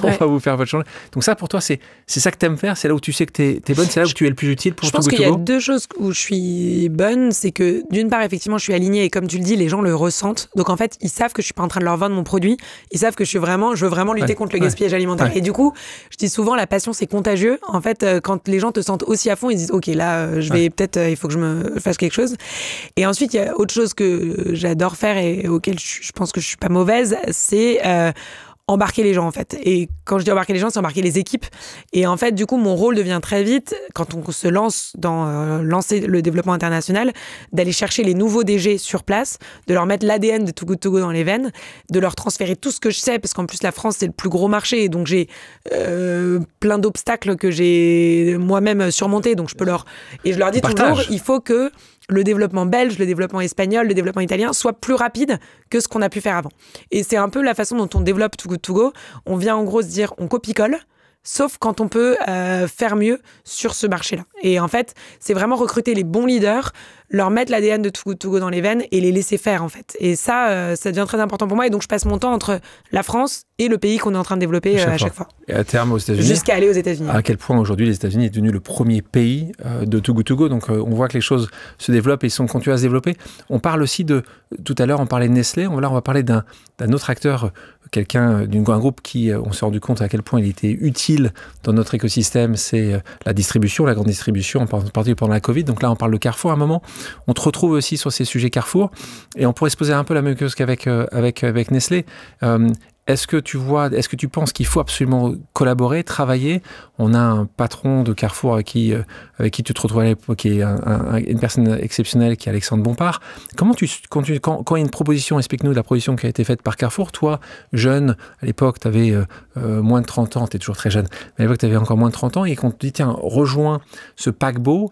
on va vous faire votre changement. Donc ça, pour toi, c'est ça que tu aimes faire, c'est là où tu sais que tu es bonne, c'est là où tu es le plus utile pour Too Good To Go. Je pense qu'il y a 2 choses où je suis bonne, c'est que d'une part, effectivement, je suis alignée et comme tu le dis, les gens le ressentent. Donc en fait, ils savent que je suis pas en train de leur vendre mon produit, ils savent que je veux vraiment lutter contre le gaspillage alimentaire. Et du coup, je dis souvent, la passion, c'est contagieux. En fait, quand les gens te sentent aussi à fond, ils disent, ok, là, je vais peut-être, il faut que je me fasse quelque chose. Et ensuite, il y a autre chose que j'adore faire et auquel je pense que je suis pas mauvaise, c'est embarquer les gens en fait. Et quand je dis embarquer les gens, c'est embarquer les équipes. Et en fait, du coup, mon rôle devient très vite, quand on se lance dans lancer le développement international, d'aller chercher les nouveaux DG sur place, de leur mettre l'ADN de Too Good To Go dans les veines, de leur transférer tout ce que je sais, parce qu'en plus la France c'est le plus gros marché, et donc j'ai plein d'obstacles que j'ai moi-même surmontés, donc je peux et je leur dis toujours, il faut que le développement belge, le développement espagnol, le développement italien soit plus rapide que ce qu'on a pu faire avant. Et c'est un peu la façon dont on développe Too Good To Go. On vient en gros se dire, on copie-colle, sauf quand on peut faire mieux sur ce marché-là. Et en fait, c'est vraiment recruter les bons leaders, leur mettre l'ADN de Too Good To Go dans les veines et les laisser faire en fait. Et ça devient très important pour moi. Et donc je passe mon temps entre la France et le pays qu'on est en train de développer à chaque fois. Et à terme aux États-Unis. Jusqu'à aller aux États-Unis. À quel point aujourd'hui les États-Unis est devenu le premier pays de Too Good To Go. Donc on voit que les choses se développent et continuent à se développer. On parle aussi tout à l'heure on parlait de Nestlé. Là on va parler d'un autre acteur, quelqu'un d'un groupe qui, on s'est rendu compte à quel point il était utile dans notre écosystème. C'est la distribution, la grande distribution, en particulier pendant la Covid. Donc là on parle de Carrefour à un moment. On te retrouve aussi sur ces sujets Carrefour et on pourrait se poser un peu la même chose qu'avec Nestlé. Est-ce que tu penses qu'il faut absolument collaborer, travailler? On a un patron de Carrefour avec qui tu te retrouves à l'époque, qui est une personne exceptionnelle, qui est Alexandre Bompard. Quand il y a une proposition, explique-nous la proposition qui a été faite par Carrefour. Toi, jeune, à l'époque, tu avais moins de 30 ans, tu es toujours très jeune, mais à l'époque, tu avais encore moins de 30 ans, et qu'on te dit, tiens, rejoins ce paquebot.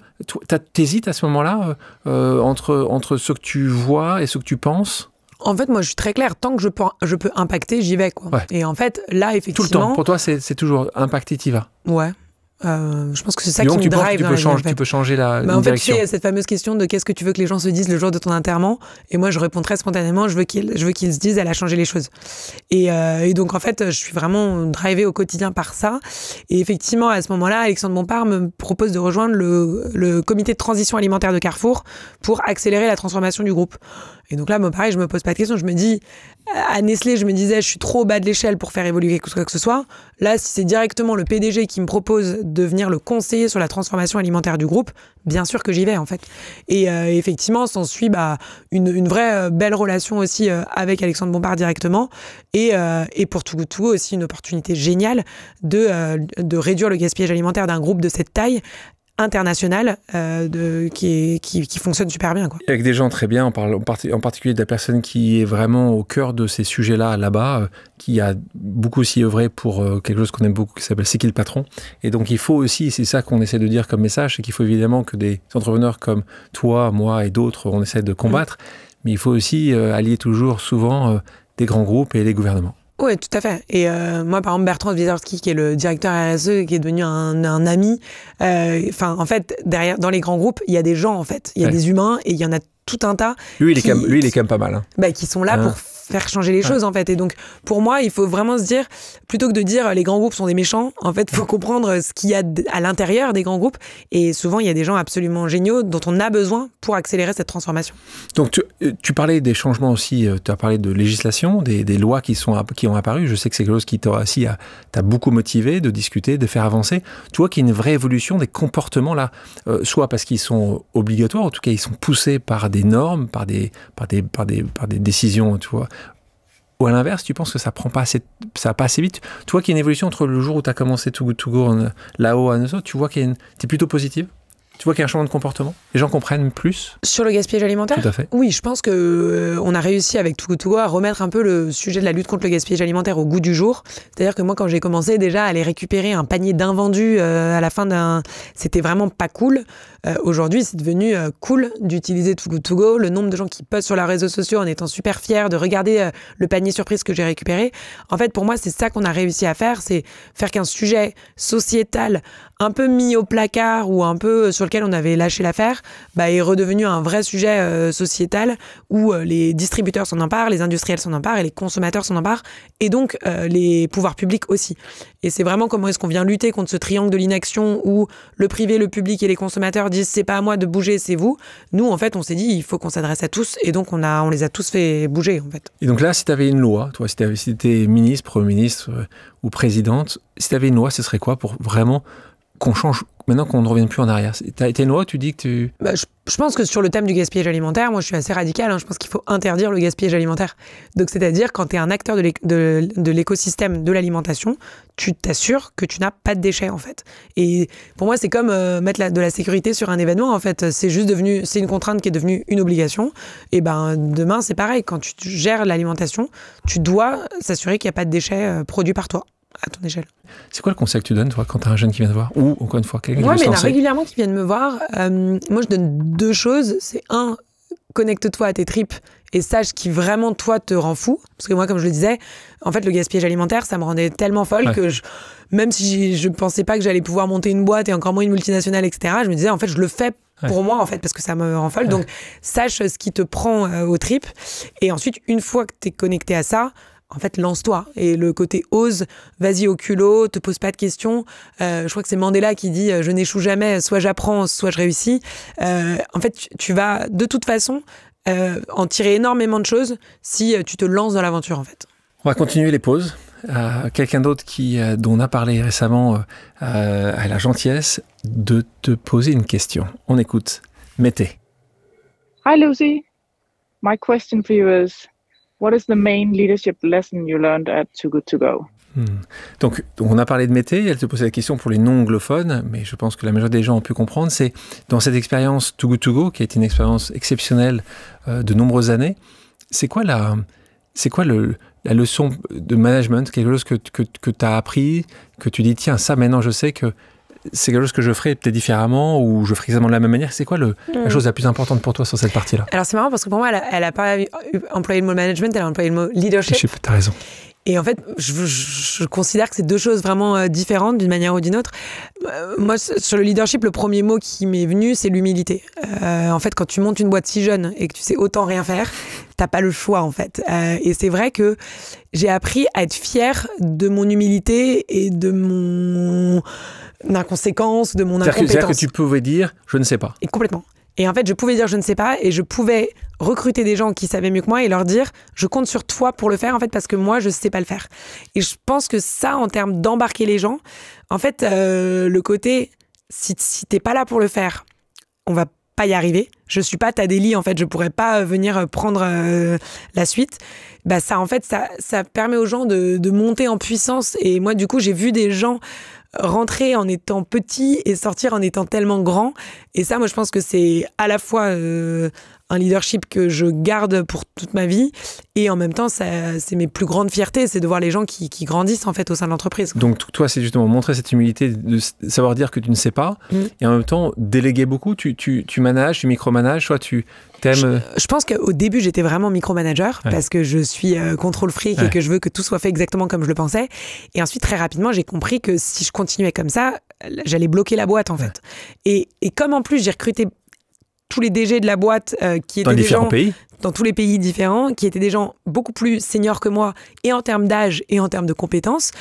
T'hésites à ce moment-là entre ce que tu vois et ce que tu penses? En fait, moi, je suis très claire. Tant que je peux impacter, j'y vais, quoi. Ouais. Et en fait, là, effectivement... Tout le temps. Pour toi, c'est toujours impacté, t'y vas. Ouais. Je pense que c'est ça donc, qui me drive. Tu peux changer la en fait, direction. tu sais, cette fameuse question de qu'est-ce que tu veux que les gens se disent le jour de ton enterrement. Et moi, je réponds très spontanément, je veux qu'ils se disent, elle a changé les choses. Et donc, en fait, je suis vraiment drivée au quotidien par ça. Et effectivement, à ce moment-là, Alexandre Bompard me propose de rejoindre le comité de transition alimentaire de Carrefour pour accélérer la transformation du groupe. Et donc là, moi, pareil, je me pose pas de questions. Je me dis, à Nestlé, je me disais, je suis trop au bas de l'échelle pour faire évoluer quoi que ce soit. Là, si c'est directement le PDG qui me propose de venir le conseiller sur la transformation alimentaire du groupe, bien sûr que j'y vais, en fait. Et effectivement, s'ensuit une vraie belle relation aussi avec Alexandre Bompard directement. Et pour Too Good To Go aussi, une opportunité géniale de réduire le gaspillage alimentaire d'un groupe de cette taille international qui fonctionne super bien, quoi. Avec des gens très bien, on parle en particulier de la personne qui est vraiment au cœur de ces sujets-là là-bas, qui a beaucoup aussi œuvré pour quelque chose qu'on aime beaucoup, qui s'appelle C'est qui le patron. Et donc il faut aussi, c'est ça qu'on essaie de dire comme message, c'est qu'il faut évidemment que des entrepreneurs comme toi, moi et d'autres, on essaie de combattre, mais il faut aussi allier toujours souvent des grands groupes et les gouvernements. Oui, tout à fait. Et moi, par exemple, Bertrand Wizarski, qui est le directeur RSE, qui est devenu un ami. En fait, derrière, dans les grands groupes, il y a des gens, en fait. Il y a des humains et il y en a tout un tas. Lui, il est quand même pas mal. Hein. Qui sont là pour faire changer les choses, en fait. Et donc, pour moi, il faut vraiment se dire, plutôt que de dire les grands groupes sont des méchants, en fait, il faut comprendre ce qu'il y a à l'intérieur des grands groupes. Et souvent, il y a des gens absolument géniaux dont on a besoin pour accélérer cette transformation. Donc, tu parlais des changements aussi, tu as parlé de législation, des lois qui ont apparu. Je sais que c'est quelque chose qui t'a beaucoup motivé de discuter, de faire avancer. Tu vois qu'il y a une vraie évolution des comportements là, soit parce qu'ils sont obligatoires, en tout cas, ils sont poussés par des normes, par des décisions, tu vois. Ou à l'inverse, tu penses que ça va pas assez vite? Tu vois qu'il y a une évolution entre le jour où tu as commencé Too Good To Go là-haut à Neuso, tu vois qu'il t'es plutôt positive? Tu vois qu'il y a un changement de comportement? Les gens comprennent plus? Sur le gaspillage alimentaire? Tout à fait. Oui, je pense qu'on a réussi avec Too Good To Go à remettre un peu le sujet de la lutte contre le gaspillage alimentaire au goût du jour. C'est-à-dire que moi, quand j'ai commencé déjà à aller récupérer un panier d'invendus à la fin c'était vraiment pas cool. Aujourd'hui, c'est devenu cool d'utiliser Too Good To Go. Le nombre de gens qui postent sur les réseaux sociaux en étant super fiers de regarder le panier surprise que j'ai récupéré. En fait, pour moi, c'est ça qu'on a réussi à faire, c'est faire qu'un sujet sociétal un peu mis au placard ou un peu sur lequel on avait lâché l'affaire, est redevenu un vrai sujet sociétal où les distributeurs s'en emparent, les industriels s'en emparent et les consommateurs s'en emparent et donc les pouvoirs publics aussi. Et c'est vraiment comment est-ce qu'on vient lutter contre ce triangle de l'inaction où le privé, le public et les consommateurs disent c'est pas à moi de bouger, c'est vous. Nous, en fait, on s'est dit il faut qu'on s'adresse à tous et donc on les a tous fait bouger, en fait. Et donc là, si tu avais une loi, toi, si tu étais ministre, Premier ministre ou présidente, si tu avais une loi, ce serait quoi pour vraiment qu'on change, maintenant qu'on ne revienne plus en arrière? T'as été une loi, tu dis que tu... Je pense que sur le thème du gaspillage alimentaire, moi je suis assez radicale, je pense qu'il faut interdire le gaspillage alimentaire. Donc c'est-à-dire quand tu es un acteur de l'écosystème de l'alimentation, tu t'assures que tu n'as pas de déchets en fait. Et pour moi c'est comme mettre de la sécurité sur un événement en fait, c'est une contrainte qui est devenue une obligation. Et demain c'est pareil, quand tu gères l'alimentation, tu dois s'assurer qu'il n'y a pas de déchets produits par toi. À ton échelle. C'est quoi le conseil que tu donnes, toi, quand tu as un jeune qui vient te voir? Ou, encore une fois, quelqu'un qui veut se lancer? Moi, mais il y en a régulièrement qui viennent me voir. Moi, je donne 2 choses. C'est 1, connecte-toi à tes tripes et sache qui vraiment, toi, te rend fou. Parce que moi, comme je le disais, en fait, le gaspillage alimentaire, ça me rendait tellement folle que même si je pensais pas que j'allais pouvoir monter une boîte et encore moins une multinationale, etc., je me disais, en fait, je le fais pour moi, en fait, parce que ça me rend folle. Donc, sache ce qui te prend aux tripes. Et ensuite, une fois que tu es connecté à ça, en fait, lance-toi. Et le côté ose, vas-y au culot, te pose pas de questions. Je crois que c'est Mandela qui dit « Je n'échoue jamais, soit j'apprends, soit je réussis ». En fait, tu vas de toute façon en tirer énormément de choses si tu te lances dans l'aventure, en fait. On va continuer les pauses. Quelqu'un d'autre dont on a parlé récemment a la gentillesse de te poser une question. On écoute. Mété. Hi Lucy. My question for you is... What is the main leadership lesson you learned at Too Good To Go? Donc, on a parlé de Mété, elle te posait la question pour les non-anglophones, mais je pense que la majorité des gens ont pu comprendre. C'est dans cette expérience Too Good To Go, qui a été une expérience exceptionnelle de nombreuses années, c'est quoi la leçon de management, quelque chose que tu as appris, que tu dis, tiens, ça maintenant je sais que c'est quelque chose que je ferais peut-être différemment ou je ferais exactement de la même manière. C'est quoi la chose la plus importante pour toi sur cette partie-là? Alors c'est marrant parce que pour moi, elle a pas employé le mot management, elle a employé le mot leadership. T'as raison. Et en fait, je considère que c'est deux choses vraiment différentes d'une manière ou d'une autre. Moi, sur le leadership, le premier mot qui m'est venu, c'est l'humilité. En fait, quand tu montes une boîte si jeune et que tu sais autant rien faire, t'as pas le choix, en fait. Et c'est vrai que j'ai appris à être fière de mon humilité et de mon inconséquence, de mon incompétence. C'est-à-dire que tu pouvais dire « je ne sais pas ». Et complètement. Et en fait, je pouvais dire je ne sais pas et je pouvais recruter des gens qui savaient mieux que moi et leur dire je compte sur toi pour le faire en fait parce que moi je sais pas le faire. Et je pense que ça, en termes d'embarquer les gens, en fait, le côté si t'es pas là pour le faire, on va pas y arriver. Je suis pas Tadeli, en fait, je pourrais pas venir prendre la suite. Bah ça, en fait, ça permet aux gens de monter en puissance. Et moi, du coup, j'ai vu des gens rentrer en étant petits et sortir en étant tellement grands. Et ça, moi, je pense que c'est à la fois un leadership que je garde pour toute ma vie et en même temps, c'est mes plus grandes fiertés, c'est de voir les gens qui grandissent en fait au sein de l'entreprise. Donc toi, c'est justement montrer cette humilité, de savoir dire que tu ne sais pas et en même temps déléguer beaucoup. Tu manages, tu micromanages, soit tu t'aimes... Je pense qu'au début, j'étais vraiment micromanager parce que je suis contrôle fric et que je veux que tout soit fait exactement comme je le pensais. Et ensuite, très rapidement, j'ai compris que si je continuais comme ça, j'allais bloquer la boîte en fait. Et comme en plus, j'ai recruté tous les DG de la boîte qui étaient dans différents pays, dans tous les pays différents, qui étaient des gens beaucoup plus seniors que moi, et en termes d'âge et en termes de compétences,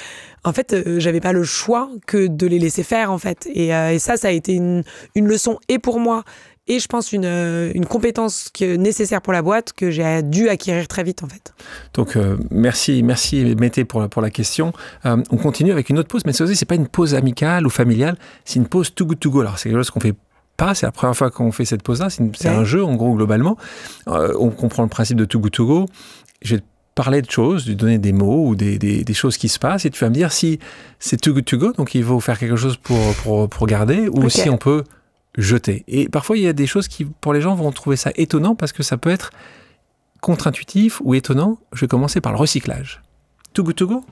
en fait, j'avais pas le choix que de les laisser faire, en fait. Et ça a été une leçon et pour moi, et je pense une compétence nécessaire pour la boîte que j'ai dû acquérir très vite, en fait. Donc, merci Mété pour la question. On continue avec une autre pause, mais ça aussi, c'est pas une pause amicale ou familiale, c'est une pause too good to go. Alors, c'est quelque chose qu'on fait pas, c'est la première fois qu'on fait cette pause-là, c'est un jeu en gros globalement. On comprend le principe de too good to go. Je vais te parler de choses, lui donner des mots ou des choses qui se passent et tu vas me dire si c'est too good to go, donc il faut faire quelque chose pour garder ou si on peut jeter. Et parfois il y a des choses qui pour les gens vont trouver ça étonnant parce que ça peut être contre-intuitif ou étonnant. Je vais commencer par le recyclage. Too good to go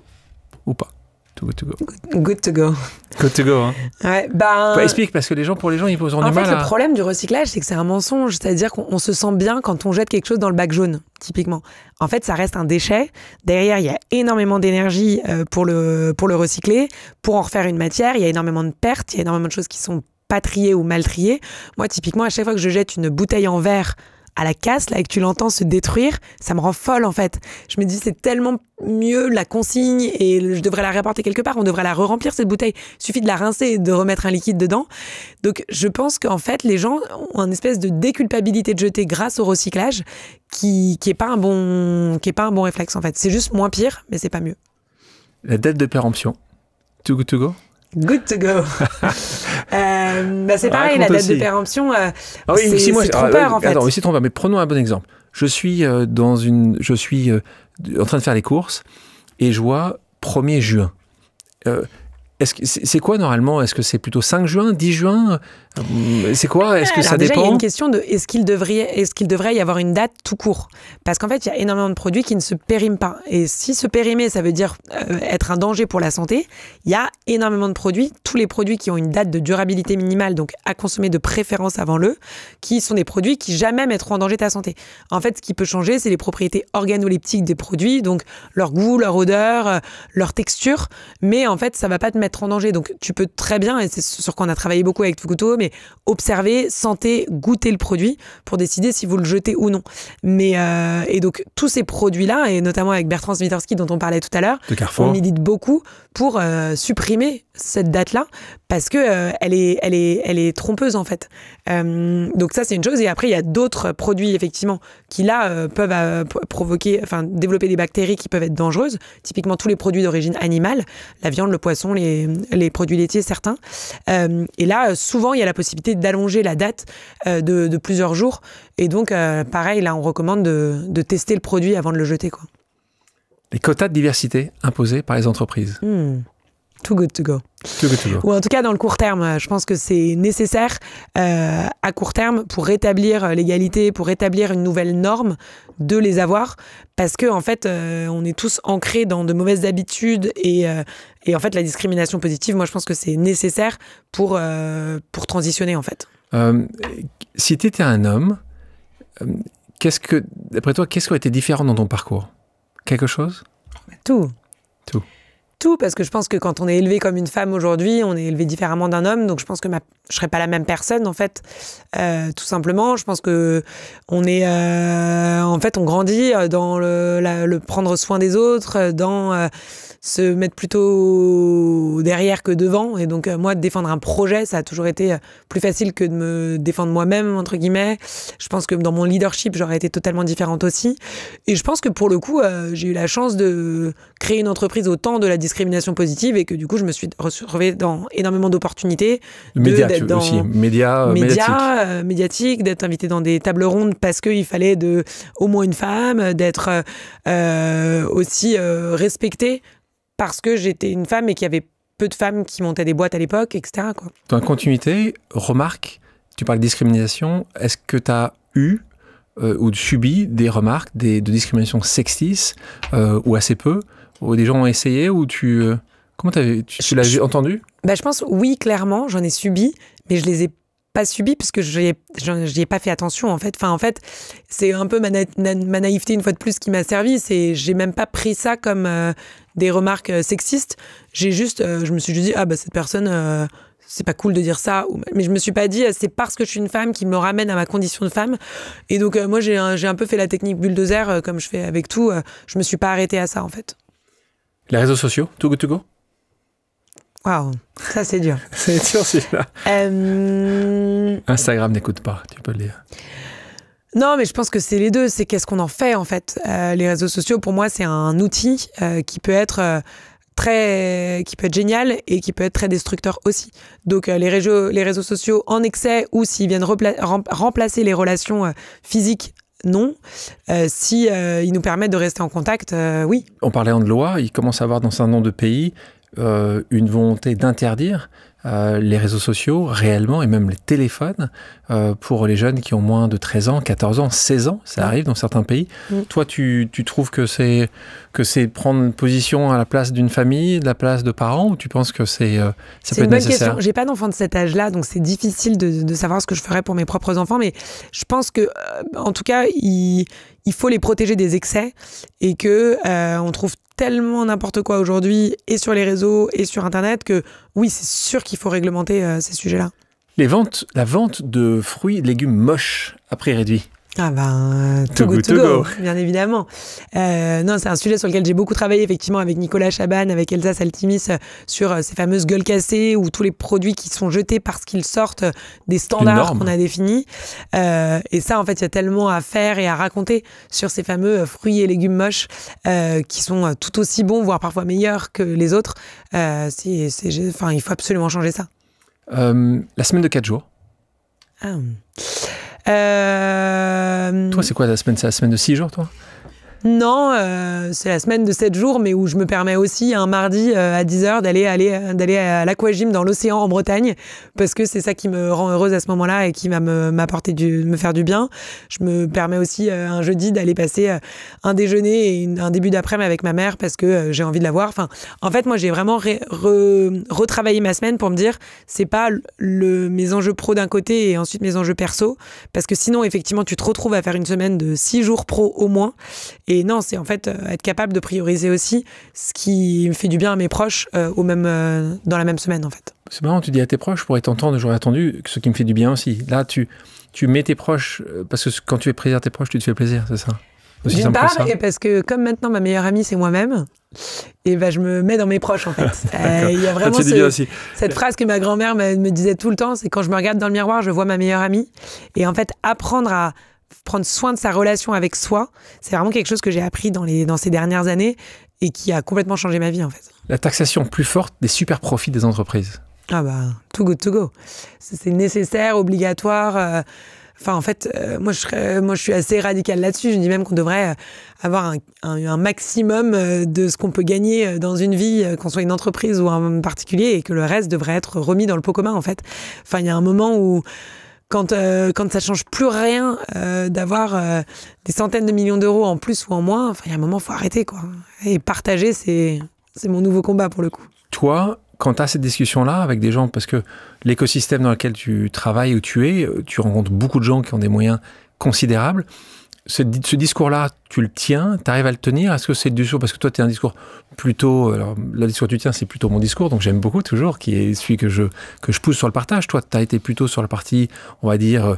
ou pas? Too good to go. Good to go. Good to go, hein. Ouais, explique, parce que pour les gens, ils posent du mal. En fait, le problème du recyclage, c'est que c'est un mensonge. C'est-à-dire qu'on se sent bien quand on jette quelque chose dans le bac jaune, typiquement. En fait, ça reste un déchet. Derrière, il y a énormément d'énergie pour le recycler, pour en refaire une matière. Il y a énormément de pertes, il y a énormément de choses qui sont pas triées ou mal triées. Moi, typiquement, à chaque fois que je jette une bouteille en verre à la casse, là, et que tu l'entends se détruire, ça me rend folle, en fait. Je me dis, c'est tellement mieux la consigne et je devrais la réapporter quelque part. On devrait la re-remplir, cette bouteille. Il suffit de la rincer et de remettre un liquide dedans. Donc, je pense qu'en fait, les gens ont une espèce de déculpabilité de jeter grâce au recyclage qui est pas un bon réflexe, en fait. C'est juste moins pire, mais c'est pas mieux. La date de péremption. Too good to go? Good to go. C'est pareil, la date de péremption, c'est trompeur en fait. Attends, c'est trompeur, mais prenons un bon exemple. Je suis en train de faire les courses et je vois 1er juin. C'est quoi normalement? Est-ce que c'est plutôt 5 juin, 10 juin? C'est quoi? Est-ce que ça dépend? Il y a une question de est-ce qu'il devrait y avoir une date tout court? Parce qu'en fait, il y a énormément de produits qui ne se périment pas. Et si se périmer, ça veut dire être un danger pour la santé, il y a énormément de produits, tous les produits qui ont une date de durabilité minimale, donc à consommer de préférence avant qui sont des produits qui jamais mettront en danger ta santé. En fait, ce qui peut changer, c'est les propriétés organoleptiques des produits, donc leur goût, leur odeur, leur texture. Mais en fait, ça va pas te mettre en danger. Donc, tu peux très bien, et c'est sur quoi on a travaillé beaucoup avec Too Good To Go, mais observer, sentir, goûter le produit pour décider si vous le jetez ou non. Et donc, tous ces produits-là, et notamment avec Bertrand Swiderski, dont on parlait tout à l'heure, on milite beaucoup pour supprimer cette date-là parce que elle est trompeuse, en fait. Donc, ça, c'est une chose. Et après, il y a d'autres produits, effectivement, qui, là, peuvent développer des bactéries qui peuvent être dangereuses. Typiquement, tous les produits d'origine animale, la viande, le poisson, les produits laitiers, certains. Et là, souvent, il y a la possibilité d'allonger la date de plusieurs jours. Et donc, pareil, là, on recommande de tester le produit avant de le jeter, quoi. Les quotas de diversité imposés par les entreprises. Too good to go. Too good to go. Ou en tout cas, dans le court terme, je pense que c'est nécessaire à court terme pour rétablir l'égalité, pour rétablir une nouvelle norme, de les avoir. Parce que en fait, on est tous ancrés dans de mauvaises habitudes et en fait, la discrimination positive, moi, je pense que c'est nécessaire pour transitionner, en fait. Si tu étais un homme, d'après toi, qu'est-ce qui aurait été différent dans ton parcours? Quelque chose? Tout. Tout. Tout, parce que je pense que quand on est élevé comme une femme aujourd'hui, on est élevé différemment d'un homme, donc je pense que je serais pas la même personne en fait, tout simplement. Je pense que on est, en fait, on grandit dans le prendre soin des autres, dans se mettre plutôt derrière que devant, et donc moi, de défendre un projet, ça a toujours été plus facile que de me défendre moi-même, entre guillemets. Je pense que dans mon leadership, j'aurais été totalement différente aussi, et je pense que pour le coup, j'ai eu la chance de créer une entreprise au temps de la discrimination positive, et que du coup, je me suis retrouvée dans énormément d'opportunités. Médiatique aussi, médiatique, d'être invitée dans des tables rondes parce qu'il fallait au moins une femme, d'être aussi respectée parce que j'étais une femme et qu'il y avait peu de femmes qui montaient des boîtes à l'époque, etc., quoi. Dans la continuité, remarque, tu parles de discrimination, est-ce que tu as eu ou subi des remarques de discrimination sexiste ou assez peu, ou des gens ont essayé, ou comment tu l'as entendu? Je pense, oui, clairement, j'en ai subi, mais je les ai pas subis parce que j'y ai pas fait attention, en fait. Enfin, en fait, c'est un peu ma naïveté, une fois de plus, qui m'a servi. J'ai même pas pris ça comme des remarques sexistes. J'ai juste, je me suis dit, cette personne, c'est pas cool de dire ça. Mais je me suis pas dit, c'est parce que je suis une femme qui me ramène à ma condition de femme. Et donc, moi, j'ai un peu fait la technique bulldozer, comme je fais avec tout. Je me suis pas arrêtée à ça, en fait. Les réseaux sociaux, Too Good To Go? Waouh, ça c'est dur. C'est dur, celui-là. Instagram n'écoute pas, tu peux le dire. Non, mais je pense que c'est les deux. C'est qu'est-ce qu'on en fait, en fait. Les réseaux sociaux, pour moi, c'est un outil qui peut être génial et qui peut être très destructeur aussi. Donc, les réseaux sociaux en excès, ou s'ils viennent remplacer les relations physiques, non. Si ils nous permettent de rester en contact, oui. En parlant de loi, il commence à avoir dans un certain nombre de pays une volonté d'interdire les réseaux sociaux réellement, et même les téléphones pour les jeunes qui ont moins de 13 ans, 14 ans, 16 ans, ça arrive dans certains pays. Toi, tu trouves que c'est prendre une position à la place d'une famille, de la place de parents, ou tu penses que ça peut être nécessaire? C'est une bonne question. J'ai pas d'enfant de cet âge-là, donc c'est difficile de savoir ce que je ferais pour mes propres enfants, mais je pense que, en tout cas, il faut les protéger des excès, et que on trouve tellement n'importe quoi aujourd'hui, et sur les réseaux et sur Internet, que oui, c'est sûr qu'il faut réglementer ces sujets-là. La vente de fruits et de légumes moches à prix réduit. Too good to go, bien évidemment. Non, c'est un sujet sur lequel j'ai beaucoup travaillé, effectivement, avec Nicolas Chaban, avec Elsa Saltimis, sur ces fameuses gueules cassées, ou tous les produits qui sont jetés parce qu'ils sortent des standards qu'on a définis. Et ça, en fait, il y a tellement à faire et à raconter sur ces fameux fruits et légumes moches qui sont tout aussi bons, voire parfois meilleurs que les autres. Il faut absolument changer ça. La semaine de 4 jours. Toi, c'est quoi la semaine? C'est la semaine de 6 jours, toi? Non, c'est la semaine de 7 jours, mais où je me permets aussi un mardi à 10h d'aller à l'aquagym dans l'océan en Bretagne, parce que c'est ça qui me rend heureuse à ce moment-là et qui va me faire du bien. Je me permets aussi un jeudi d'aller passer un déjeuner et un début d'après-midi avec ma mère, parce que j'ai envie de la voir. Enfin, en fait, moi, j'ai vraiment retravaillé ma semaine pour me dire, c'est pas mes enjeux pro d'un côté et ensuite mes enjeux perso, parce que sinon, effectivement, tu te retrouves à faire une semaine de 6 jours pro au moins. Et non, c'est en fait être capable de prioriser aussi ce qui me fait du bien à mes proches dans la même semaine, en fait. C'est marrant, tu dis à tes proches, pour t'entendre, j'aurais attendu ce qui me fait du bien aussi. Là, tu mets tes proches, parce que quand tu fais plaisir à tes proches, tu te fais plaisir, c'est ça? D'une part, et parce que comme maintenant ma meilleure amie c'est moi-même, et je me mets dans mes proches, en fait. Il y a vraiment cette phrase que ma grand-mère me disait tout le temps, c'est quand je me regarde dans le miroir, je vois ma meilleure amie. Et en fait, apprendre à prendre soin de sa relation avec soi, c'est vraiment quelque chose que j'ai appris dans ces dernières années et qui a complètement changé ma vie, en fait. La taxation plus forte des super profits des entreprises. Too good to go. C'est nécessaire, obligatoire. Enfin, en fait, moi, je suis assez radicale là-dessus. Je dis même qu'on devrait avoir un maximum de ce qu'on peut gagner dans une vie, qu'on soit une entreprise ou un particulier, et que le reste devrait être remis dans le pot commun, en fait. Enfin, il y a un moment où, quand ça change plus rien d'avoir des centaines de millions d'euros en plus ou en moins, enfin, il y a un moment, il faut arrêter, quoi. Et partager, c'est mon nouveau combat, pour le coup. Toi, quand tu as cette discussion-là avec des gens, parce que l'écosystème dans lequel tu travailles, où tu es, tu rencontres beaucoup de gens qui ont des moyens considérables. Ce discours-là, tu le tiens, tu arrives à le tenir? Est-ce que c'est du discours, parce que toi, tu as un discours plutôt... Alors, le discours que tu tiens, c'est plutôt mon discours, donc j'aime beaucoup toujours, qui est celui que je pousse sur le partage. Toi, tu as été plutôt sur la partie, on va dire,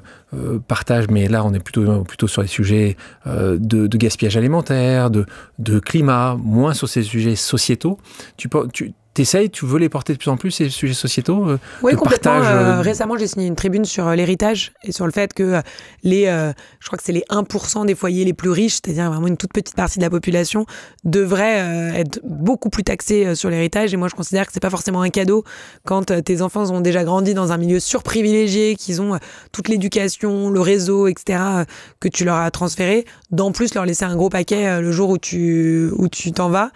partage, mais là, on est plutôt sur les sujets de gaspillage alimentaire, de climat, moins sur ces sujets sociétaux. Tu veux les porter de plus en plus, ces sujets sociétaux? Oui, complètement. Récemment, j'ai signé une tribune sur l'héritage et sur le fait que je crois que c'est les 1% des foyers les plus riches, c'est-à-dire vraiment une toute petite partie de la population, devraient être beaucoup plus taxés sur l'héritage. Et moi, je considère que c'est pas forcément un cadeau quand tes enfants ont déjà grandi dans un milieu surprivilégié, qu'ils ont toute l'éducation, le réseau, etc., que tu leur as transféré, d'en plus leur laisser un gros paquet le jour où tu t'en vas.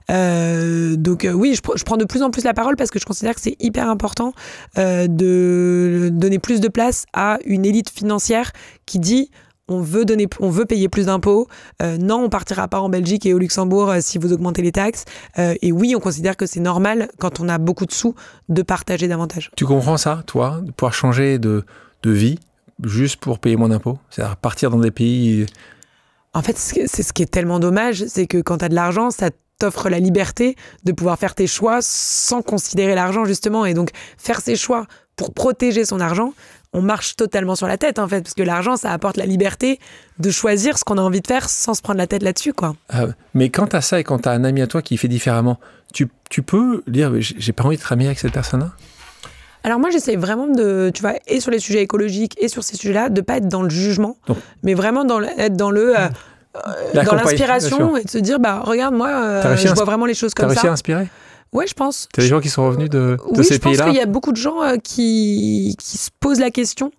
Donc oui, je prends de plus en plus la parole parce que je considère que c'est hyper important de donner plus de place à une élite financière qui dit on veut payer plus d'impôts, non, on partira pas en Belgique et au Luxembourg si vous augmentez les taxes, et oui, on considère que c'est normal quand on a beaucoup de sous de partager davantage. Tu comprends ça, toi, de pouvoir changer de vie juste pour payer moins d'impôts? C'est-à-dire partir dans des pays... En fait, c'est ce qui est tellement dommage, c'est que quand tu as de l'argent, ça t'offre la liberté de pouvoir faire tes choix sans considérer l'argent, justement. Et donc, faire ses choix pour protéger son argent, on marche totalement sur la tête, en fait, parce que l'argent, ça apporte la liberté de choisir ce qu'on a envie de faire sans se prendre la tête là-dessus, quoi. Mais quand t'as ça et quand t'as un ami à toi qui fait différemment, tu peux dire, j'ai pas envie de travailler avec cette personne-là? Alors moi, j'essaie vraiment tu vois, et sur les sujets écologiques et sur ces sujets-là, de pas être dans le jugement, mais vraiment être dans dans l'inspiration et de se dire, regarde, moi, je vois vraiment les choses comme ça. T'as réussi à inspirer? Ouais, je pense. T'as des gens qui sont revenus de oui, ces pays-là? Oui, je pense qu'il y a beaucoup de gens qui se posent la question.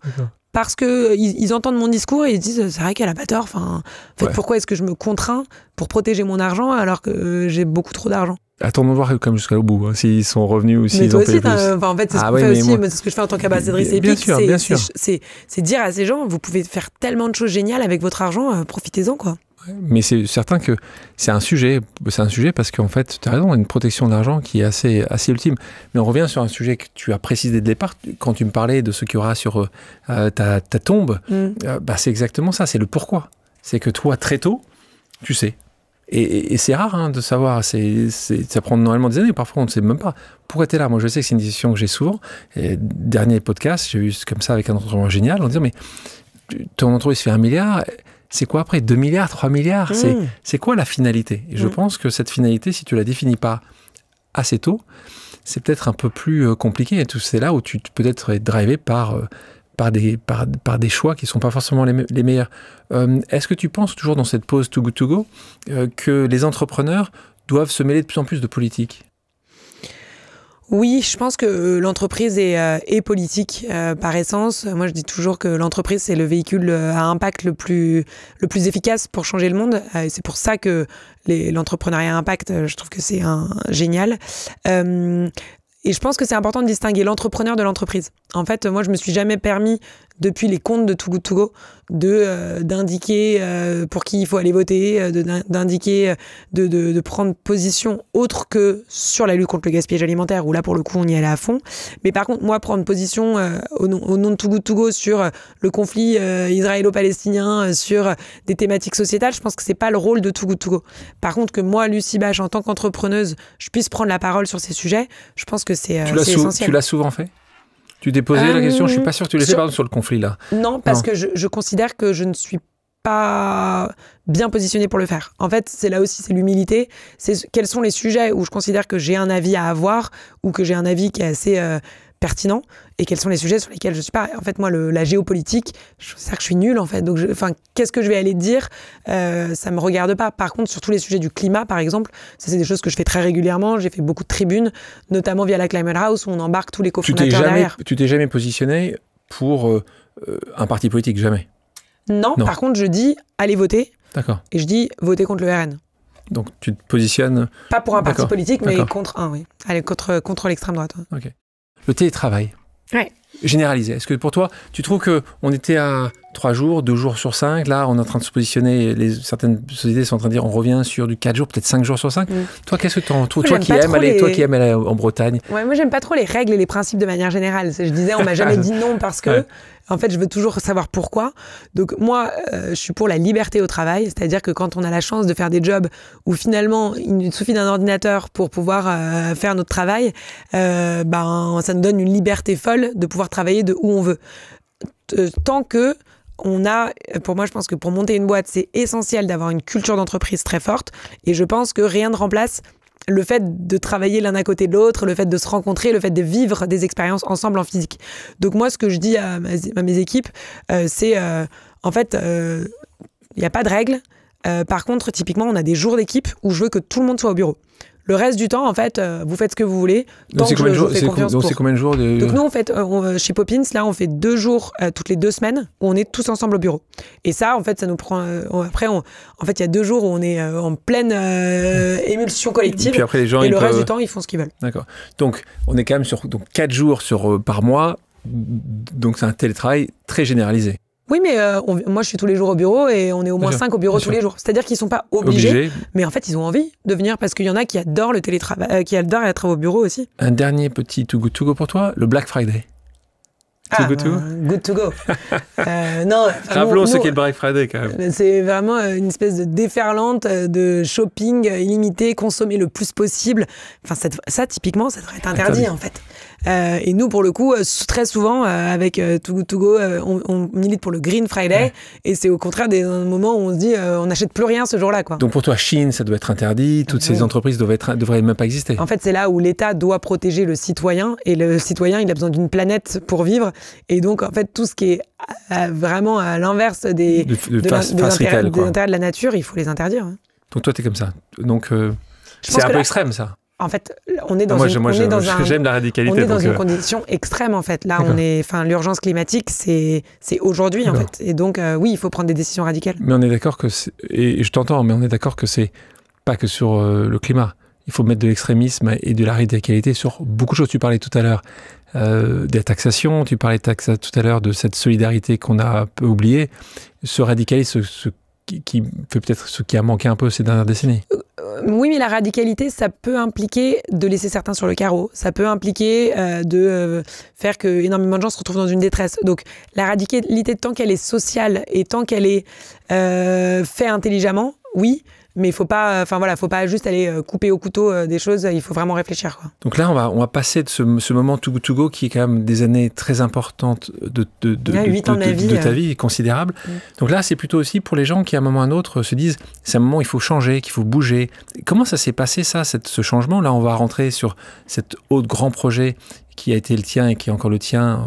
Parce qu'ils entendent mon discours et ils se disent c'est vrai qu'elle a pas tort. Enfin, en fait, pourquoi est-ce que je me contrains pour protéger mon argent alors que j'ai beaucoup trop d'argent? Attendons de voir comme jusqu'au bout, hein, s'ils sont revenus ou s'ils ont payé plus. En fait, c'est ce qu'on fait aussi, c'est ce que je fais en tant qu'ambassadrice EPIC. Bien sûr. C'est dire à ces gens, vous pouvez faire tellement de choses géniales avec votre argent, profitez-en, quoi. Mais c'est certain que c'est un sujet parce qu'en fait, tu as raison, une protection de l'argent qui est assez ultime. Mais on revient sur un sujet que tu as précisé dès le départ, quand tu me parlais de ce qu'il y aura sur ta tombe. C'est exactement ça, c'est le pourquoi. C'est que toi, très tôt, tu sais. Et c'est rare de savoir, ça prend normalement des années, parfois on ne sait même pas. Pourquoi tu es là? Moi, je sais que c'est une décision que j'ai souvent. Et dernier podcast, j'ai eu comme ça avec un entrepreneur génial, on disait, mais ton entreprise fait 1 milliard, c'est quoi après 2 milliards, 3 milliards? C'est quoi la finalité? Et je pense que cette finalité, si tu la définis pas assez tôt, c'est peut-être un peu plus compliqué. Et c'est là où tu peux être drivé par des choix qui ne sont pas forcément les meilleurs. Est-ce que tu penses toujours dans cette pause Too Good To Go que les entrepreneurs doivent se mêler de plus en plus de politique? Oui, je pense que l'entreprise est politique par essence. Moi, je dis toujours que l'entreprise, c'est le véhicule à impact le plus efficace pour changer le monde. C'est pour ça que l'entrepreneuriat à impact, je trouve que c'est génial. Et je pense que c'est important de distinguer l'entrepreneur de l'entreprise. En fait, moi, je me suis jamais permis, depuis les comptes de Too Good To Go, d'indiquer pour qui il faut aller voter, d'indiquer, de prendre position autre que sur la lutte contre le gaspillage alimentaire, où là, pour le coup, on y allait à fond. Mais par contre, moi, prendre position au nom de Too Good To Go sur le conflit israélo-palestinien, sur des thématiques sociétales, je pense que c'est pas le rôle de Too Good To Go. Par contre, que moi, Lucie Bache, en tant qu'entrepreneuse, je puisse prendre la parole sur ces sujets, je pense que c'est essentiel. Tu l'as souvent fait? Tu t'es posé la question? Je suis pas sûr que tu l'aies fait, par exemple, sur le conflit, là. Non, parce que je considère que je ne suis pas bien positionnée pour le faire. En fait, c'est là aussi, c'est l'humilité. C'est quels sont les sujets où je considère que j'ai un avis à avoir ou que j'ai un avis qui est assez pertinent, et quels sont les sujets sur lesquels je suis pas. En fait, moi, la géopolitique, je considère que je suis nulle, en fait. Donc, qu'est-ce que je vais aller dire? Ça me regarde pas. Par contre, sur tous les sujets du climat, par exemple, ça, c'est des choses que je fais très régulièrement. J'ai fait beaucoup de tribunes, notamment via la Climate House, où on embarque tous les cofondateurs derrière. Tu t'es jamais positionné pour un parti politique, jamais. Non, par contre, je dis allez voter. D'accord. Et je dis votez contre le RN. Donc tu te positionnes... Pas pour un parti politique, mais contre un, oui. Allez, contre l'extrême droite. Ouais. Ok. Le télétravail. Ouais. Généralisé. Est-ce que pour toi, tu trouves qu'on était à 3 jours, 2 jours sur 5, là on est en train de se positionner, certaines sociétés sont en train de dire on revient sur du 4 jours, peut-être 5 jours sur 5. Toi, qu'est-ce que toi qui aimes aller en Bretagne? Ouais, moi j'aime pas trop les règles et les principes de manière générale. Je disais, on m'a jamais dit non parce que en fait je veux toujours savoir pourquoi. Donc moi je suis pour la liberté au travail, c'est-à-dire que quand on a la chance de faire des jobs où finalement il nous suffit d'un ordinateur pour pouvoir faire notre travail, ça nous donne une liberté folle de pouvoir travailler de où on veut. Tant que pour moi, je pense que pour monter une boîte, c'est essentiel d'avoir une culture d'entreprise très forte. Et je pense que rien ne remplace le fait de travailler l'un à côté de l'autre, le fait de se rencontrer, le fait de vivre des expériences ensemble en physique. Donc moi, ce que je dis à mes équipes, c'est en fait, il n'y a pas de règles. Par contre, typiquement, on a des jours d'équipe où je veux que tout le monde soit au bureau. Le reste du temps, en fait, vous faites ce que vous voulez. Donc c'est combien de jours Donc nous, on fait, chez Poppins, là, on fait 2 jours toutes les 2 semaines où on est tous ensemble au bureau. Et ça, en fait, ça nous prend... après, en fait, il y a 2 jours où on est en pleine émulsion collective. Et puis après, les gens, le reste du temps, ils font ce qu'ils veulent. D'accord. Donc, on est quand même sur 4 jours par mois. Donc, c'est un télétravail très généralisé. Oui, mais moi, je suis tous les jours au bureau et on est au moins 5 au bureau tous les jours. C'est-à-dire qu'ils ne sont pas obligés, mais en fait, ils ont envie de venir parce qu'il y en a qui adorent le télétravail, qui adorent être au bureau aussi. Un dernier petit Too Good To Go pour toi, le Black Friday. Good to go. Non, rappelons ce qu'est le Black Friday quand même. C'est vraiment une espèce de déferlante de shopping illimité, consommer le plus possible. Enfin, ça typiquement, ça devrait être interdit en fait. Et nous, pour le coup, très souvent, avec Too Good To Go, on milite pour le Green Friday. Et c'est au contraire des moments où on se dit on n'achète plus rien ce jour-là, quoi. Donc pour toi, Chine, ça doit être interdit. Toutes ces entreprises devraient même pas exister. En fait, c'est là où l'État doit protéger le citoyen. Et le citoyen, il a besoin d'une planète pour vivre. Et donc, en fait, tout ce qui est vraiment à l'inverse des intérêts de la nature, il faut les interdire. Donc toi, t'es comme ça. Donc c'est un peu extrême, ça. En fait, on est dans j'aime la radicalité. On est dans une condition extrême, en fait. Là, l'urgence climatique, c'est aujourd'hui, en fait. Et donc, oui, il faut prendre des décisions radicales. Mais on est d'accord et je t'entends, mais on est d'accord que c'est pas que sur le climat. Il faut mettre de l'extrémisme et de la radicalité sur beaucoup de choses. Tu parlais tout à l'heure des taxations, tu parlais tout à l'heure de cette solidarité qu'on a un peu oubliée. Ce radicalisme, qui fait peut-être ce qui a manqué un peu ces dernières décennies. Oui, mais la radicalité, ça peut impliquer de laisser certains sur le carreau. Ça peut impliquer de faire que énormément de gens se retrouvent dans une détresse. Donc, la radicalité, tant qu'elle est sociale et tant qu'elle est faite intelligemment, oui. Mais il faut pas, faut pas juste aller couper au couteau des choses. Il faut vraiment réfléchir, quoi. Donc là, on va passer de ce moment Too Good To Go qui est quand même des années très importantes de ta vie, considérable. Donc là, c'est plutôt aussi pour les gens qui, à un moment ou à un autre, se disent c'est un moment où il faut changer, qu'il faut bouger. Comment ça s'est passé, ce changement? Là, on va rentrer sur cet autre grand projet qui a été le tien et qui est encore le tien,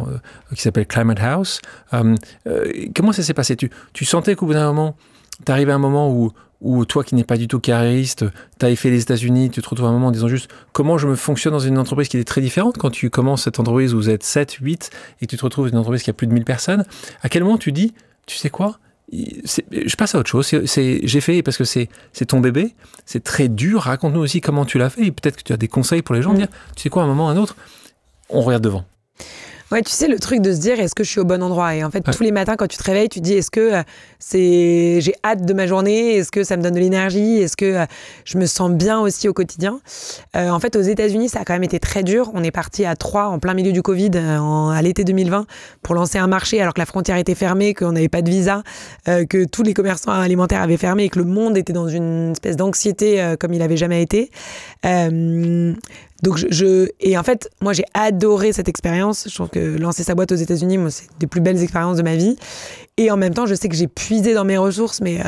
qui s'appelle Climate House. Comment ça s'est passé? Tu sentais qu'au bout d'un moment, t'arrivais à un moment où toi qui n'es pas du tout carriériste, tu avais fait les États-Unis, tu te retrouves à un moment en disant juste comment je me fonctionne dans une entreprise qui est très différente quand tu commences cette entreprise où vous êtes 7, 8 et que tu te retrouves dans une entreprise qui a plus de 1000 personnes. À quel moment tu dis, tu sais quoi, je passe à autre chose, j'ai fait parce que c'est ton bébé, c'est très dur, raconte-nous aussi comment tu l'as fait et peut-être que tu as des conseils pour les gens, dire, tu sais quoi, à un moment ou à un autre, on regarde devant. Ouais, tu sais, le truc de se dire, est-ce que je suis au bon endroit? Et en fait, tous les matins, quand tu te réveilles, tu te dis, est-ce que j'ai hâte de ma journée? Est-ce que ça me donne de l'énergie? Est-ce que je me sens bien aussi au quotidien? En fait, aux États-Unis, ça a quand même été très dur. On est parti à 3 en plein milieu du Covid, à l'été 2020, pour lancer un marché alors que la frontière était fermée, qu'on n'avait pas de visa, que tous les commerçants alimentaires avaient fermé et que le monde était dans une espèce d'anxiété comme il n'avait jamais été. Donc et en fait, moi j'ai adoré cette expérience. Je trouve que lancer sa boîte aux États-Unis, moi, c'est des plus belles expériences de ma vie. Et en même temps, je sais que j'ai puisé dans mes ressources, mais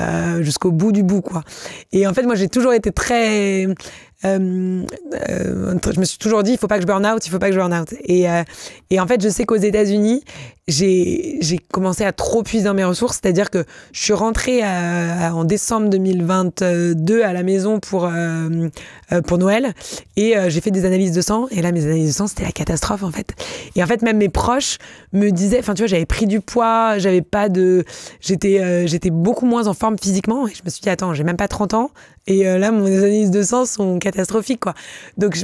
jusqu'au bout du bout, quoi. Et en fait, moi j'ai toujours été très... je me suis toujours dit, il faut pas que je burn out. Et en fait, je sais qu'aux États-Unis, j'ai commencé à trop puiser dans mes ressources, c'est-à-dire que je suis rentrée en décembre 2022 à la maison pour Noël et j'ai fait des analyses de sang et là mes analyses de sang c'était la catastrophe en fait. Et en fait même mes proches me disaient, enfin tu vois, j'avais pris du poids, j'étais beaucoup moins en forme physiquement et je me suis dit attends, j'ai même pas 30 ans et là mes analyses de sang sont catastrophiques quoi. Donc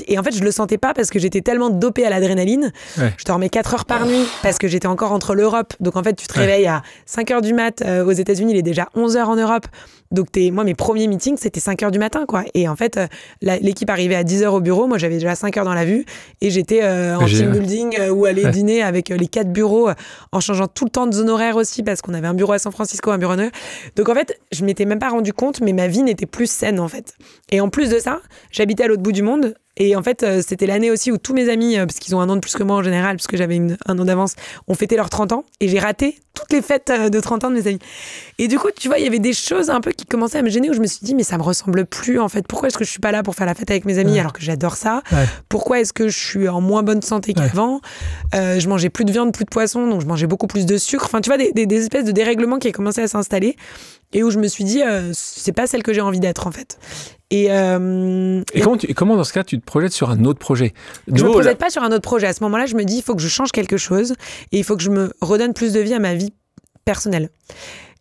et en fait je le sentais pas parce que j'étais tellement dopée à l'adrénaline. Ouais. Je dormais 4 heures par nuit parce que j'étais encore entre l'Europe. Donc en fait tu te réveilles à 5h du mat aux États-Unis, il est déjà 11h en Europe. Donc moi mes premiers meetings c'était 5h du matin quoi. Et en fait l'équipe arrivait à 10h au bureau, moi j'avais déjà 5h dans la vue et j'étais en team building ou aller dîner avec les 4 bureaux en changeant tout le temps de zone horaire aussi parce qu'on avait un bureau à San Francisco, un bureau à New York. Donc en fait je m'étais même pas rendu compte mais ma vie n'était plus saine en fait. Et en plus de ça j'habitais à l'autre bout du monde. Et en fait, c'était l'année aussi où tous mes amis, parce qu'ils ont un an de plus que moi en général, parce que j'avais un an d'avance, ont fêté leurs 30 ans. Et j'ai raté toutes les fêtes de 30 ans de mes amis. Et du coup, tu vois, il y avait des choses un peu qui commençaient à me gêner où je me suis dit, mais ça me ressemble plus en fait. Pourquoi est-ce que je suis pas là pour faire la fête avec mes amis alors que j'adore ça ? Pourquoi est-ce que je suis en moins bonne santé qu'avant ? Je mangeais plus de viande, plus de poisson, donc je mangeais beaucoup plus de sucre. Enfin, tu vois, des espèces de dérèglements qui commençaient à s'installer. Et où je me suis dit, c'est pas celle que j'ai envie d'être en fait. Et comment dans ce cas tu te projettes sur un autre projet ? Je me projette pas sur un autre projet. À ce moment-là, je me dis il faut que je change quelque chose et il faut que je me redonne plus de vie à ma vie personnelle.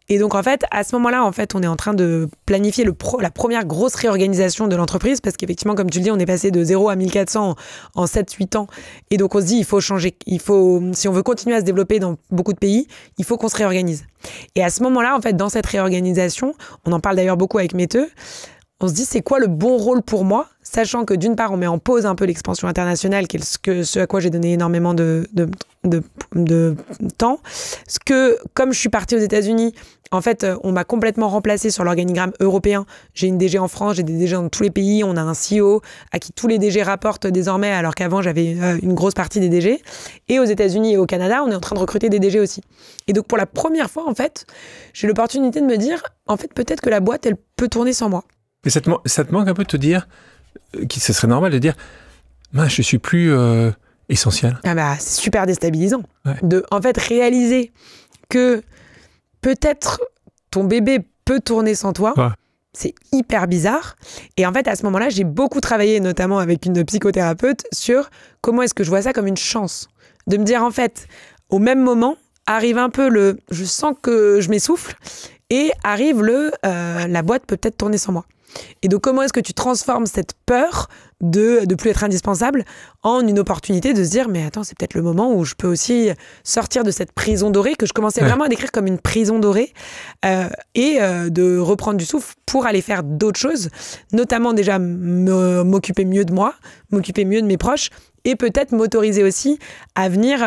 Et donc en fait, à ce moment-là, en fait, on est en train de planifier la première grosse réorganisation de l'entreprise parce qu'effectivement, comme tu le dis, on est passé de 0 à 1400 en 7-8 ans. Et donc on se dit il faut changer. Si on veut continuer à se développer dans beaucoup de pays, il faut qu'on se réorganise. Et à ce moment-là, en fait, dans cette réorganisation, on en parle d'ailleurs beaucoup avec Mette, on se dit c'est quoi le bon rôle pour moi, sachant que d'une part on met en pause un peu l'expansion internationale, qui est ce à quoi j'ai donné énormément de temps. Parce que comme je suis partie aux États-Unis, en fait on m'a complètement remplacée sur l'organigramme européen. J'ai une DG en France, j'ai des DG dans tous les pays, on a un CEO à qui tous les DG rapportent désormais, alors qu'avant j'avais une grosse partie des DG. Et aux États-Unis et au Canada, on est en train de recruter des DG aussi. Et donc pour la première fois en fait, j'ai l'opportunité de me dire en fait peut-être que la boîte elle peut tourner sans moi. Mais ça te manque un peu de te dire, ce serait normal de dire, je suis plus essentiel. Ah bah, c'est super déstabilisant. Ouais. De, en fait, réaliser que peut-être ton bébé peut tourner sans toi, c'est hyper bizarre. Et en fait, à ce moment-là, j'ai beaucoup travaillé, notamment avec une psychothérapeute, sur comment est-ce que je vois ça comme une chance. De me dire, en fait, au même moment, arrive un peu je sens que je m'essouffle, et arrive la boîte peut peut-être tourner sans moi. Et donc, comment est-ce que tu transformes cette peur de plus être indispensable en une opportunité de se dire, mais attends, c'est peut-être le moment où je peux aussi sortir de cette prison dorée que je commençais vraiment à décrire comme une prison dorée et de reprendre du souffle pour aller faire d'autres choses, notamment déjà m'occuper mieux de moi, m'occuper mieux de mes proches et peut-être m'autoriser aussi à venir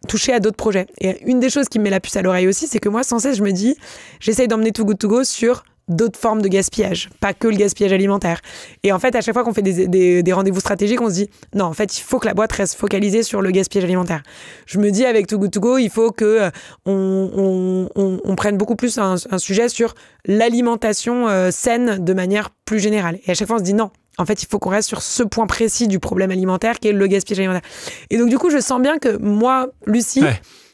toucher à d'autres projets. Et une des choses qui me met la puce à l'oreille aussi, c'est que moi, sans cesse, je me dis, j'essaye d'emmener Too Good To Go sur d'autres formes de gaspillage, pas que le gaspillage alimentaire. Et en fait, à chaque fois qu'on fait des rendez-vous stratégiques, on se dit non, en fait, il faut que la boîte reste focalisée sur le gaspillage alimentaire. Je me dis avec Too Good To Go, il faut que on prenne beaucoup plus un sujet sur l'alimentation saine de manière plus générale. Et à chaque fois, on se dit non. En fait, il faut qu'on reste sur ce point précis du problème alimentaire qui est le gaspillage alimentaire. Et donc, du coup, je sens bien que moi, Lucie,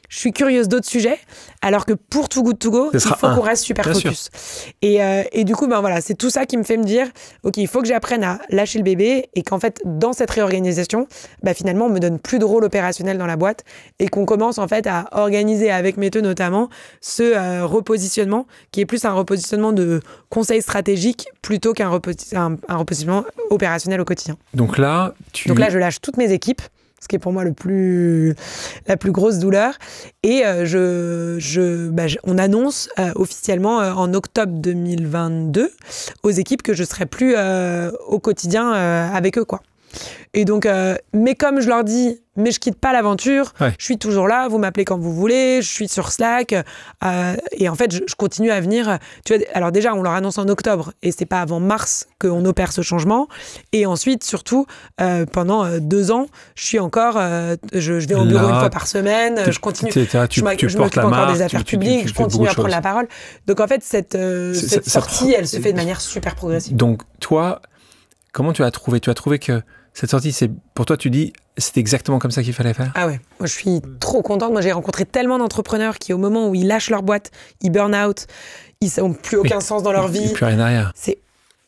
je suis curieuse d'autres sujets, alors que pour Too Good To Go, il faut qu'on reste super focus. Et du coup, voilà, c'est tout ça qui me fait me dire, ok, il faut que j'apprenne à lâcher le bébé et qu'en fait, dans cette réorganisation, finalement, on me donne plus de rôle opérationnel dans la boîte et qu'on commence en fait à organiser avec Mette notamment ce repositionnement qui est plus un repositionnement de conseil stratégique plutôt qu'un repositionnement opérationnel au quotidien. Donc là, je lâche toutes mes équipes, ce qui est pour moi la plus grosse douleur. Et on annonce officiellement en octobre 2022 aux équipes que je ne serai plus au quotidien avec eux, quoi. Et donc, mais comme je leur dis, mais je quitte pas l'aventure, je suis toujours là, vous m'appelez quand vous voulez, je suis sur Slack, et en fait, je continue à venir. Tu vois, alors déjà, on leur annonce en octobre, et c'est pas avant mars qu'on opère ce changement. Et ensuite, surtout, pendant 2 ans, je suis encore, je vais au bureau 1 fois par semaine, je continue, je m'occupe encore des affaires publiques, je continue à prendre la parole. Donc en fait, cette sortie, elle se fait de manière super progressive. Donc toi, comment tu as trouvé que Cette sortie, pour toi, tu dis, c'est exactement comme ça qu'il fallait faire? Ah ouais, moi je suis trop contente. Moi j'ai rencontré tellement d'entrepreneurs qui au moment où ils lâchent leur boîte, ils burn out, ils n'ont plus aucun sens dans leur vie. Il n'y a plus rien derrière. C'est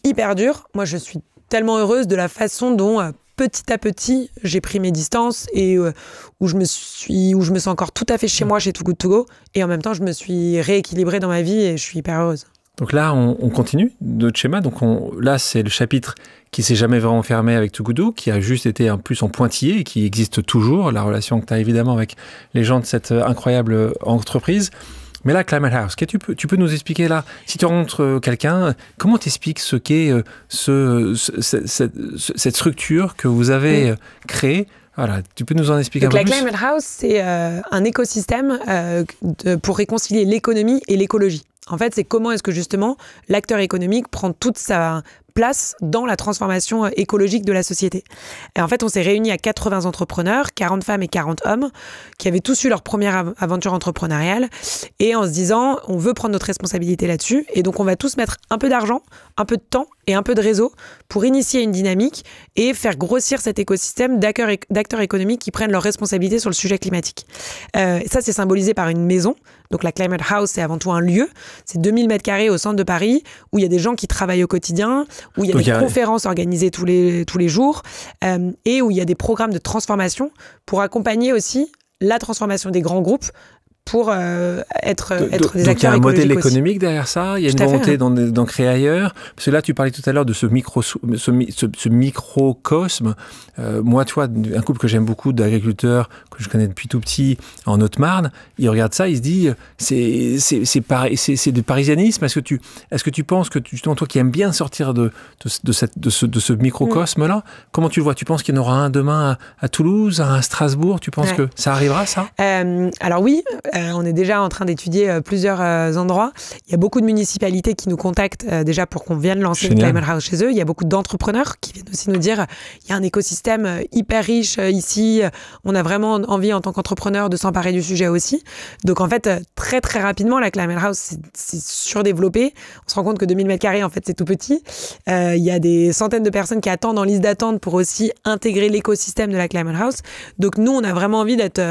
hyper dur. Moi je suis tellement heureuse de la façon dont petit à petit j'ai pris mes distances et où je me sens encore tout à fait chez moi, chez Too Good To Go, et en même temps je me suis rééquilibrée dans ma vie et je suis hyper heureuse. Donc là, on continue notre schéma. Donc là, c'est le chapitre qui s'est jamais vraiment fermé avec Too Good To Go, qui a juste été en plus en pointillé et qui existe toujours, la relation que tu as évidemment avec les gens de cette incroyable entreprise. Mais là, Climate House, tu peux nous expliquer là, si tu rencontres quelqu'un, comment t'expliques ce qu'est cette structure que vous avez créée? Voilà, tu peux nous en expliquer un peu plus? La Climate House, c'est un écosystème pour réconcilier l'économie et l'écologie. En fait, c'est comment est-ce que justement l'acteur économique prend toute sa place dans la transformation écologique de la société. Et en fait, on s'est réunis à 80 entrepreneurs, 40 femmes et 40 hommes, qui avaient tous eu leur première aventure entrepreneuriale, et en se disant, on veut prendre notre responsabilité là-dessus, et donc on va tous mettre un peu d'argent, un peu de temps et un peu de réseau pour initier une dynamique et faire grossir cet écosystème d'acteurs économiques qui prennent leurs responsabilités sur le sujet climatique. Ça, c'est symbolisé par une maison. Donc la Climate House, c'est avant tout un lieu. C'est 2000 m² au centre de Paris, où il y a des gens qui travaillent au quotidien, où il y a des conférences organisées tous les jours, et où il y a des programmes de transformation pour accompagner aussi la transformation des grands groupes pour être des acteurs écoliques. Donc il y a un modèle économique derrière ça, il y a une volonté d'en créer ailleurs. Parce que là, tu parlais tout à l'heure de ce microcosme. Moi, tu vois, un couple que j'aime beaucoup d'agriculteurs, que je connais depuis tout petit, en Haute-Marne, ils regardent ça, ils se disent, c'est du parisianisme. Est-ce que tu penses que, justement, toi qui aimes bien sortir de ce microcosme-là, comment tu le vois? Tu penses qu'il y en aura un demain à Toulouse, à Strasbourg? Tu penses que ça arrivera, ça? Alors oui, on est déjà en train d'étudier plusieurs endroits. Il y a beaucoup de municipalités qui nous contactent déjà pour qu'on vienne lancer une Climate House chez eux. Il y a beaucoup d'entrepreneurs qui viennent aussi nous dire il y a un écosystème hyper riche ici. On a vraiment envie en tant qu'entrepreneur de s'emparer du sujet aussi. Donc en fait, très très rapidement, la Climate House c'est surdéveloppé. On se rend compte que 2000 m² en fait c'est tout petit. Il y a des centaines de personnes qui attendent en liste d'attente pour aussi intégrer l'écosystème de la Climate House. Donc nous, on a vraiment envie d'être...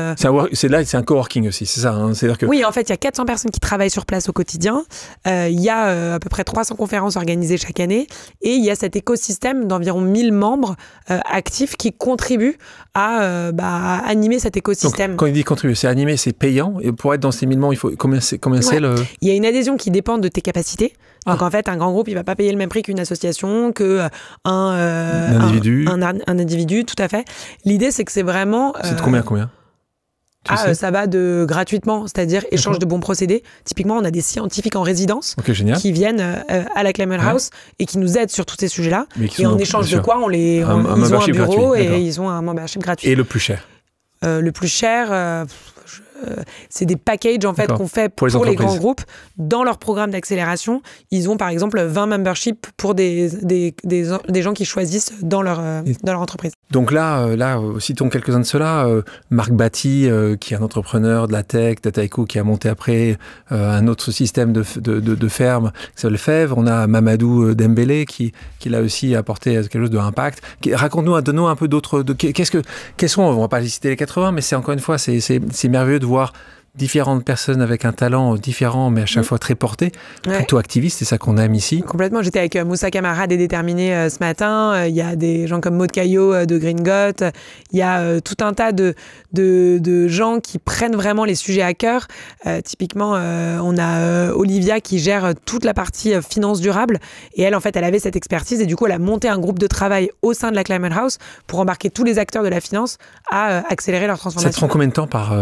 C'est un coworking aussi, c'est ça, hein? C'est-à-dire que... Oui, en fait, il y a 400 personnes qui travaillent sur place au quotidien. Il y a à peu près 300 conférences organisées chaque année. Et il y a cet écosystème d'environ 1000 membres actifs qui contribuent à animer cet écosystème. Donc, quand il dit contribuer, c'est animer, c'est payant. Et pour être dans ces 1000 membres, il faut combien c'est le... Il y a une adhésion qui dépend de tes capacités. Donc en fait, un grand groupe, il va pas payer le même prix qu'une association, un individu, tout à fait. L'idée, c'est que c'est vraiment... C'est de combien ça va de gratuitement, c'est-à-dire échange de bons procédés. Typiquement, on a des scientifiques en résidence qui viennent à la Climate House et qui nous aident sur tous ces sujets-là. Et en échange de quoi, ils ont un bureau et ils ont un membership gratuit. Et le plus cher? Le plus cher... c'est des packages en fait qu'on fait pour les grands groupes dans leur programme d'accélération. Ils ont par exemple 20 memberships pour des gens qui choisissent dans leur entreprise. Donc là, citons quelques-uns de ceux-là. Marc Batty, qui est un entrepreneur de la tech, Dataiku, qui a monté après un autre système de ferme qui s'appelle Fèvre. On a Mamadou Dembélé qui là aussi a apporté quelque chose de impact. Raconte-nous, donne-nous un peu d'autres... Quels sont, on va pas les citer les 80, mais c'est encore une fois, c'est merveilleux de voir différentes personnes avec un talent différent, mais à chaque fois très porté, plutôt activiste, c'est ça qu'on aime ici. Complètement, j'étais avec Moussa Camara des Déterminés ce matin, il y a des gens comme Maud Caillot de Green Got, il y a tout un tas de gens qui prennent vraiment les sujets à cœur. Typiquement, on a Olivia qui gère toute la partie finance durable, et elle, en fait, elle avait cette expertise, et du coup, elle a monté un groupe de travail au sein de la Climate House pour embarquer tous les acteurs de la finance à accélérer leur transformation. Ça te prend combien de temps par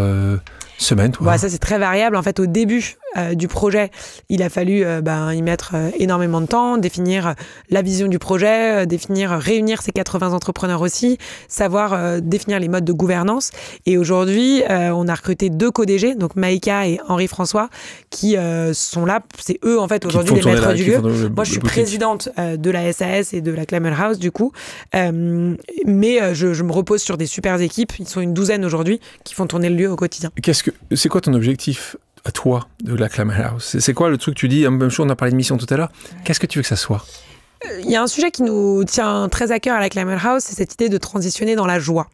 semaine, toi? Ça, c'est très variable. En fait, au début du projet, il a fallu y mettre énormément de temps, définir la vision du projet, réunir ces 80 entrepreneurs aussi, savoir définir les modes de gouvernance. Et aujourd'hui, on a recruté 2 co-DG, donc Maïka et Henri-François, qui sont là. C'est eux, en fait, aujourd'hui, les maîtres du lieu. Moi, je suis présidente de la SAS et de la Climate House, du coup. Mais je me repose sur des super équipes. Ils sont une douzaine aujourd'hui qui font tourner le lieu au quotidien. C'est quoi ton objectif à toi de la Climate House? C'est quoi le truc que tu dis? Même chose, on a parlé de mission tout à l'heure. Qu'est-ce que tu veux que ça soit? Il y a un sujet qui nous tient très à cœur à la Climate House, c'est cette idée de transitionner dans la joie.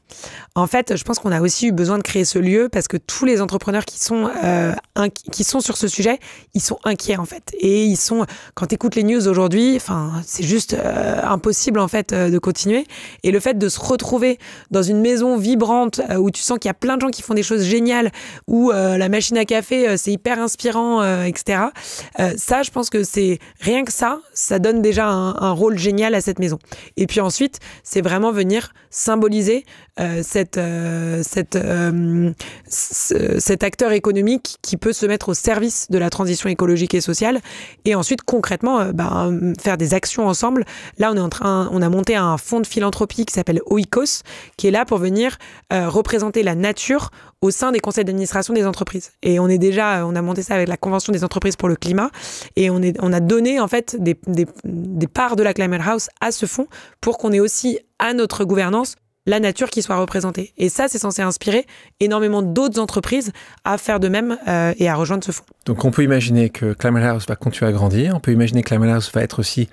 En fait, je pense qu'on a aussi eu besoin de créer ce lieu parce que tous les entrepreneurs qui sont sur ce sujet, ils sont inquiets en fait. Et ils sont, quand tu écoutes les news aujourd'hui, c'est juste impossible en fait de continuer. Et le fait de se retrouver dans une maison vibrante où tu sens qu'il y a plein de gens qui font des choses géniales, où la machine à café, c'est hyper inspirant, etc. Ça, je pense que c'est rien que ça donne déjà un rôle génial à cette maison. Et puis ensuite, c'est vraiment venir symboliser cet acteur économique qui peut se mettre au service de la transition écologique et sociale. Et ensuite, concrètement, faire des actions ensemble. Là, on a monté un fonds de philanthropie qui s'appelle Oikos, qui est là pour venir représenter la nature au sein des conseils d'administration des entreprises. Et on a monté ça avec la Convention des entreprises pour le climat. Et on a donné, en fait, des parts de la Climate House à ce fonds pour qu'on ait aussi à notre gouvernance la nature qui soit représentée. Et ça, c'est censé inspirer énormément d'autres entreprises à faire de même et à rejoindre ce fonds. Donc on peut imaginer que Climate House va continuer à grandir. On peut imaginer que Climate House va être aussi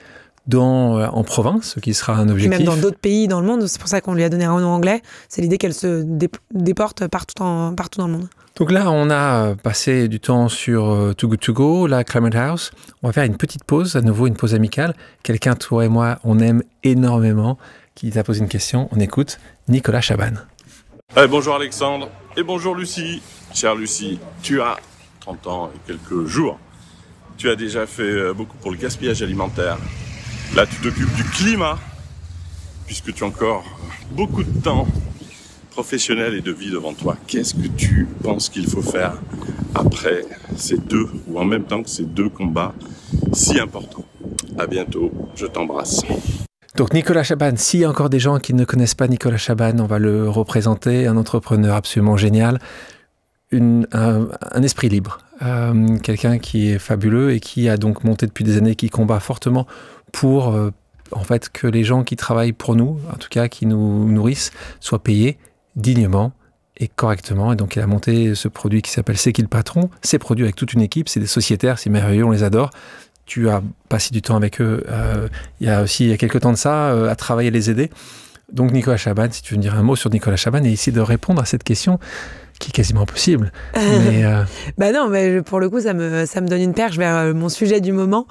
en province, ce qui sera un objectif. Et même dans d'autres pays dans le monde. C'est pour ça qu'on lui a donné un nom anglais. C'est l'idée qu'elle se déporte partout dans le monde. Donc là, on a passé du temps sur Too Good To Go, la Climate House. On va faire une petite pause, à nouveau une pause amicale. Quelqu'un, toi et moi, on aime énormément, qui t'a posé une question. On écoute Nicolas Chaban. Bonjour Alexandre et bonjour Lucie. Chère Lucie, tu as 30 ans et quelques jours. Tu as déjà fait beaucoup pour le gaspillage alimentaire. Là, tu t'occupes du climat, puisque tu as encore beaucoup de temps professionnel et de vie devant toi. Qu'est-ce que tu penses qu'il faut faire après ces deux, ou en même temps que ces deux combats si importants? À bientôt, je t'embrasse. Donc Nicolas Chaban, s'il y a encore des gens qui ne connaissent pas Nicolas Chaban, on va le représenter, un entrepreneur absolument génial, un esprit libre, quelqu'un qui est fabuleux et qui a donc monté depuis des années, qui combat fortement pour en fait que les gens qui travaillent pour nous, en tout cas qui nous nourrissent, soient payés dignement et correctement. Et donc il a monté ce produit qui s'appelle C'est qui le patron. C'est produit avec toute une équipe, c'est des sociétaires, c'est merveilleux, on les adore. Tu as passé du temps avec eux il y a quelques temps de ça, à travailler et les aider. Donc Nicolas Chaban, si tu veux me dire un mot sur Nicolas Chaban et essayer de répondre à cette question qui est quasiment impossible. Mais non, mais pour le coup, ça me donne une perche vers mon sujet du moment,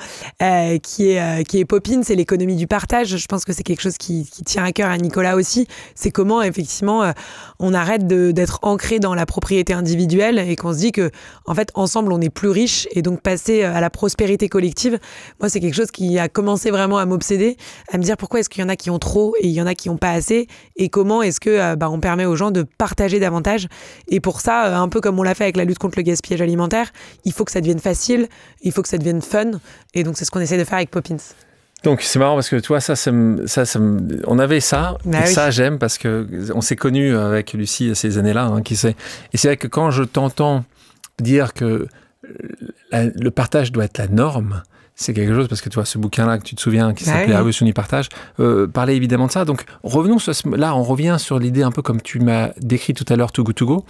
qui est Poppin, c'est l'économie du partage. Je pense que c'est quelque chose qui tient à cœur à Nicolas aussi. C'est comment, effectivement, on arrête d'être ancré dans la propriété individuelle et qu'on se dit que, en fait, ensemble, on est plus riche et donc passer à la prospérité collective. Moi, c'est quelque chose qui a commencé vraiment à m'obséder, à me dire pourquoi est-ce qu'il y en a qui ont trop et il y en a qui n'ont pas assez et comment est-ce que on permet aux gens de partager davantage. Et pour ça, un peu comme on l'a fait avec la lutte contre le gaspillage alimentaire, il faut que ça devienne facile, il faut que ça devienne fun. Et donc, c'est ce qu'on essaie de faire avec Poppins. Donc, c'est marrant parce que, tu vois, on avait ça. Et oui. Ça, j'aime parce qu'on s'est connus avec Lucie ces années-là. Et c'est vrai que quand je t'entends dire que le partage doit être la norme, c'est quelque chose, parce que tu vois, ce bouquin-là que tu te souviens, qui s'appelait La Révolution du partage, parlait évidemment de ça. Donc, là, on revient sur l'idée un peu comme tu m'as décrit tout à l'heure, Too Good To Go.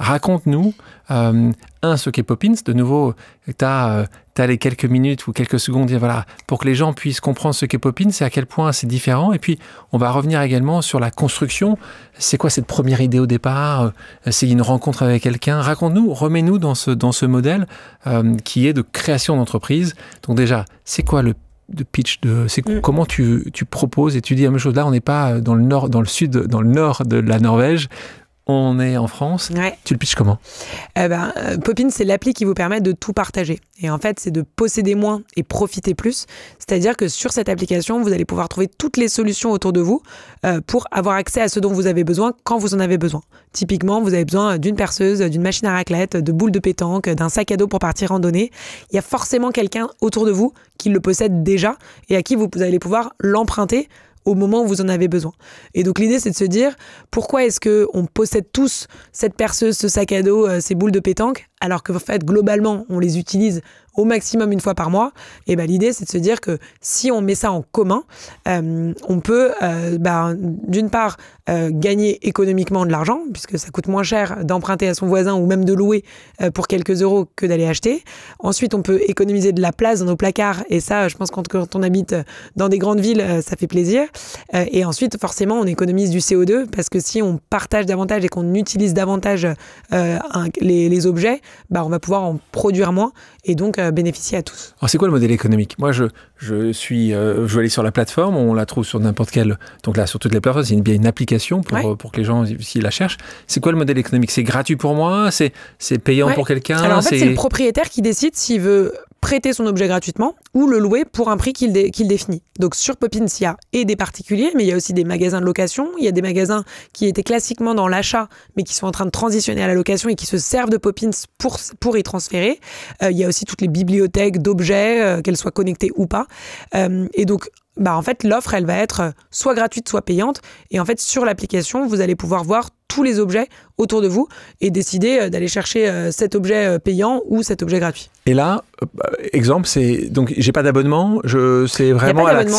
Raconte-nous, ce qu'est Poppins. De nouveau, tu as les quelques minutes ou quelques secondes, voilà, pour que les gens puissent comprendre ce qu'est Poppins et à quel point c'est différent. Et puis, on va revenir également sur la construction. C'est quoi cette première idée au départ? C'est une rencontre avec quelqu'un? Raconte-nous, remets-nous dans ce modèle qui est de création d'entreprise. Donc déjà, c'est quoi le pitch comment tu proposes et tu dis la même chose? Là, on n'est pas dans le nord, dans le sud, dans le nord de la Norvège. On est en France. Ouais. Tu le pitches comment? Poppin, c'est l'appli qui vous permet de tout partager. Et en fait, c'est de posséder moins et profiter plus. C'est-à-dire que sur cette application, vous allez pouvoir trouver toutes les solutions autour de vous pour avoir accès à ce dont vous avez besoin quand vous en avez besoin. Typiquement, vous avez besoin d'une perceuse, d'une machine à raclette, de boules de pétanque, d'un sac à dos pour partir randonner. Il y a forcément quelqu'un autour de vous qui le possède déjà et à qui vous allez pouvoir l'emprunter au moment où vous en avez besoin. Et donc l'idée, c'est de se dire, pourquoi est-ce qu'on possède tous cette perceuse, ce sac à dos, ces boules de pétanque, alors que en fait, globalement, on les utilise au maximum une fois par mois, et ben, l'idée, c'est de se dire que si on met ça en commun, on peut, d'une part, gagner économiquement de l'argent, puisque ça coûte moins cher d'emprunter à son voisin ou même de louer pour quelques euros que d'aller acheter. Ensuite, on peut économiser de la place dans nos placards, et ça, je pense que quand on habite dans des grandes villes, ça fait plaisir. Et ensuite, forcément, on économise du CO2, parce que si on partage davantage et qu'on utilise davantage les objets, on va pouvoir en produire moins, et donc bénéficier à tous. Alors c'est quoi le modèle économique? Moi, je vais aller sur la plateforme, on la trouve sur n'importe quelle. Donc là, sur toutes les plateformes, c'est bien une application pour que les gens, s'ils la cherchent. C'est quoi le modèle économique? C'est gratuit pour moi? C'est payant pour quelqu'un? Alors en fait, c'est le propriétaire qui décide s'il veut prêter son objet gratuitement ou le louer pour un prix qu'il définit. Donc sur Poppins, il y a des particuliers, mais il y a aussi des magasins de location. Il y a des magasins qui étaient classiquement dans l'achat, mais qui sont en train de transitionner à la location et qui se servent de Poppins pour y transférer. Il y a aussi toutes les bibliothèques d'objets, qu'elles soient connectées ou pas. Et donc, en fait, l'offre, elle va être soit gratuite, soit payante. Et en fait, sur l'application, vous allez pouvoir voir tous les objets autour de vous et décider d'aller chercher cet objet payant ou cet objet gratuit. Et là, exemple, donc j'ai pas d'abonnement, c'est vraiment à l'acte.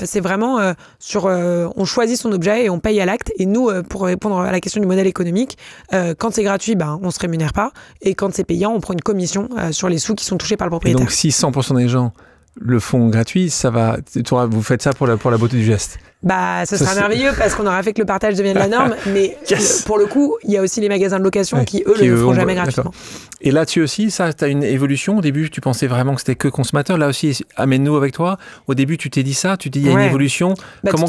C'est vraiment on choisit son objet et on paye à l'acte. Et nous, pour répondre à la question du modèle économique, quand c'est gratuit, on se rémunère pas. Et quand c'est payant, on prend une commission sur les sous qui sont touchés par le propriétaire. Et donc si 100% des gens le font gratuit, vous faites ça pour la beauté du geste. Ce sera merveilleux parce qu'on aura fait que le partage devienne la norme, mais pour le coup, il y a aussi les magasins de location qui ne le feront jamais gratuitement. Et là-dessus aussi, tu as une évolution. Au début, tu pensais vraiment que c'était que consommateur. Là aussi, amène-nous avec toi. Au début, tu t'es dit ça, il y a une évolution. Comment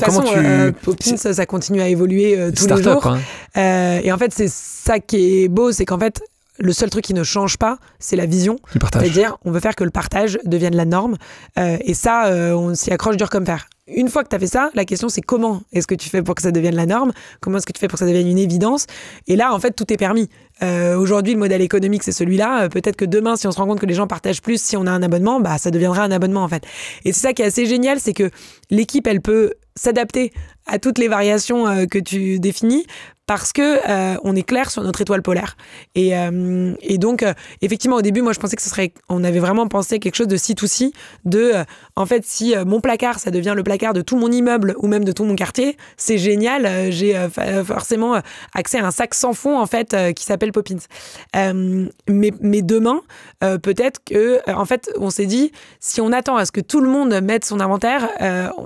Poppins, ça continue à évoluer tous les jours. Et en fait, c'est ça qui est beau, c'est qu'en fait, le seul truc qui ne change pas, c'est la vision. C'est-à-dire, on veut faire que le partage devienne la norme. Et ça, on s'y accroche dur comme fer. Une fois que tu as fait ça, la question, c'est comment est-ce que tu fais pour que ça devienne la norme? Comment est-ce que tu fais pour que ça devienne une évidence? Et là, en fait, tout est permis. Aujourd'hui, le modèle économique, c'est celui-là. Peut-être que demain, si on se rend compte que les gens partagent plus, si on a un abonnement, ça deviendra un abonnement, en fait. Et c'est ça qui est assez génial, c'est que l'équipe, elle peut s'adapter à toutes les variations que tu définis, parce que on est clair sur notre étoile polaire. Et donc, effectivement, au début, moi, je pensais que on avait vraiment pensé quelque chose de C2C, en fait, si mon placard, ça devient le placard de tout mon immeuble ou même de tout mon quartier, c'est génial. J'ai forcément accès à un sac sans fond, en fait, qui s'appelle Poppins. Mais demain, peut-être que, en fait, on s'est dit, si on attend à ce que tout le monde mette son inventaire,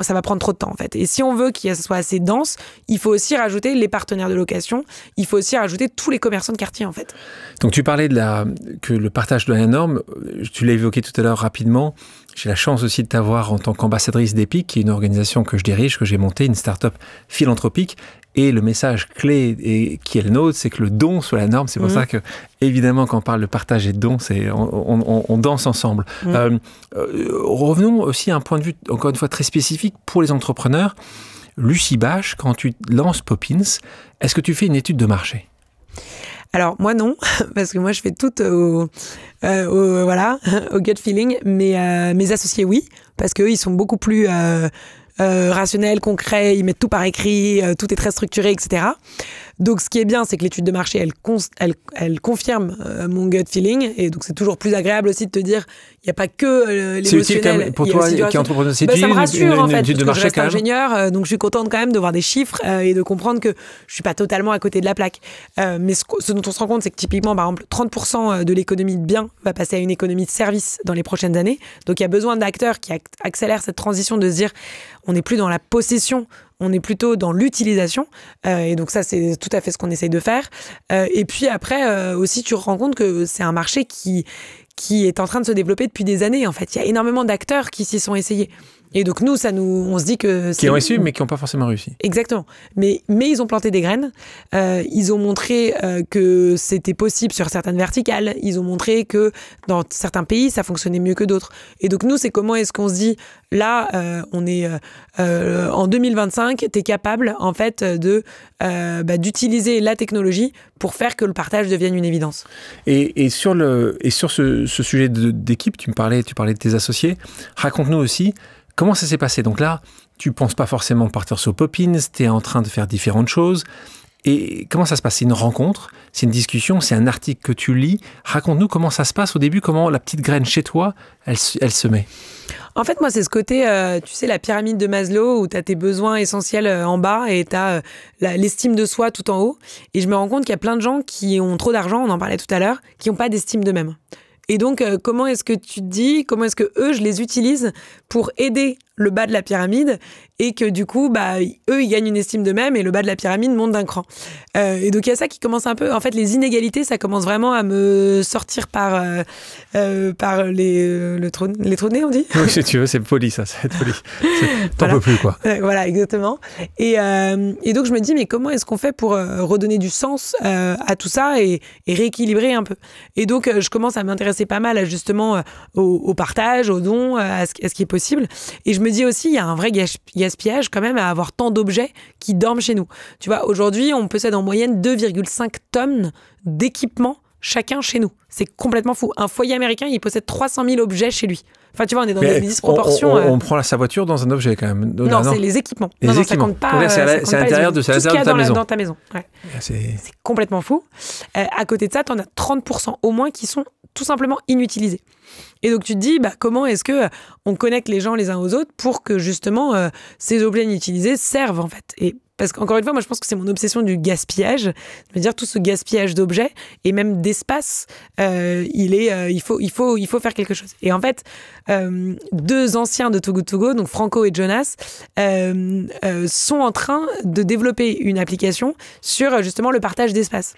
ça va prendre trop de temps, en fait. Et si on veut que ça soit assez dense, il faut aussi rajouter les partenaires de location, il faut aussi rajouter tous les commerçants de quartier, en fait. Donc tu parlais que le partage de la norme, tu l'as évoqué tout à l'heure rapidement. J'ai la chance aussi de t'avoir en tant qu'ambassadrice d'EPIC, qui est une organisation que je dirige, que j'ai montée, une start-up philanthropique. Et le message clé qui est le nôtre, c'est que le don soit la norme. C'est pour ça que, évidemment, quand on parle de partage et de don, on danse ensemble. Revenons aussi à un point de vue, encore une fois, très spécifique pour les entrepreneurs. Lucie Bache, quand tu lances Poppins, est-ce que tu fais une étude de marché? Alors moi non, parce que moi je fais tout au gut feeling, mais mes associés oui, parce qu'eux ils sont beaucoup plus rationnels, concrets, ils mettent tout par écrit, tout est très structuré, etc. Donc ce qui est bien, c'est que l'étude de marché, elle confirme mon gut feeling, et donc c'est toujours plus agréable aussi de te dire, il n'y a pas que l'émotionnel. C'est pour toi qui est entrepreneur, c'est ça me rassure en fait, étude de marché parce que je reste ingénieur, donc je suis contente quand même de voir des chiffres et de comprendre que je suis pas totalement à côté de la plaque. Mais ce dont on se rend compte, c'est que typiquement, par exemple, 30% de l'économie de biens va passer à une économie de services dans les prochaines années. Donc il y a besoin d'acteurs qui accélèrent cette transition, de se dire, on n'est plus dans la possession, on est plutôt dans l'utilisation. Et donc ça, c'est tout à fait ce qu'on essaye de faire. Et puis après, aussi, tu te rends compte que c'est un marché qui est en train de se développer depuis des années. En fait, il y a énormément d'acteurs qui s'y sont essayés. Et donc nous, on se dit que... Qui ont essayé, mais qui n'ont pas forcément réussi. Exactement. Mais ils ont planté des graines. Ils ont montré que c'était possible sur certaines verticales. Ils ont montré que dans certains pays, ça fonctionnait mieux que d'autres. Et donc nous, c'est comment est-ce qu'on se dit, là, on est en 2025, t'es capable, en fait, d'utiliser la technologie pour faire que le partage devienne une évidence. Et sur ce sujet d'équipe, tu parlais de tes associés. Raconte-nous aussi comment ça s'est passé. Donc là, tu ne penses pas forcément partir sur Poppins, tu es en train de faire différentes choses. Et comment ça se passe? C'est une rencontre, c'est une discussion, c'est un article que tu lis. Raconte-nous comment ça se passe au début, comment la petite graine chez toi, elle se met. En fait, moi, c'est ce côté, tu sais, la pyramide de Maslow où tu as tes besoins essentiels en bas et tu as l'estime de soi tout en haut. Et je me rends compte qu'il y a plein de gens qui ont trop d'argent, on en parlait tout à l'heure, qui n'ont pas d'estime d'eux-mêmes. Et donc, comment est-ce que tu te dis, comment est-ce que eux, je les utilise pour aider le bas de la pyramide et que du coup, eux, ils gagnent une estime d'eux-mêmes et le bas de la pyramide monte d'un cran. Et donc, il y a ça qui commence un peu... En fait, les inégalités, ça commence vraiment à me sortir par les trous de nez, on dit? Oui, si tu veux, c'est poli, ça va être poli. T'en peux plus, quoi. Voilà, exactement. Et donc, je me dis, mais comment est-ce qu'on fait pour redonner du sens à tout ça et rééquilibrer un peu? Et donc, je commence à m'intéresser pas mal, justement, au partage, aux dons, à ce qui est possible. Et je me dis aussi, il y a un vrai gaspillage quand même à avoir tant d'objets qui dorment chez nous. Tu vois, aujourd'hui, on possède en moyenne 2,5 tonnes d'équipements chacun chez nous. C'est complètement fou. Un foyer américain, il possède 300 000 objets chez lui. Enfin, tu vois, on est dans des disproportions. On prend sa voiture dans un objet quand même. Non, c'est les équipements. Les équipements. Ça compte pas. C'est à l'intérieur de ta maison. Dans ta maison. Ouais. C'est complètement fou. À côté de ça, tu en as 30% au moins qui sont tout simplement inutilisés. Et donc tu te dis, comment est-ce que on connecte les gens les uns aux autres pour que justement ces objets inutilisés servent en fait. Et parce qu'encore une fois, moi je pense que c'est mon obsession du gaspillage, de me dire tout ce gaspillage d'objets et même d'espace, il faut faire quelque chose. Et en fait, deux anciens de Too Good To Go, donc Franco et Jonas, sont en train de développer une application sur justement le partage d'espace.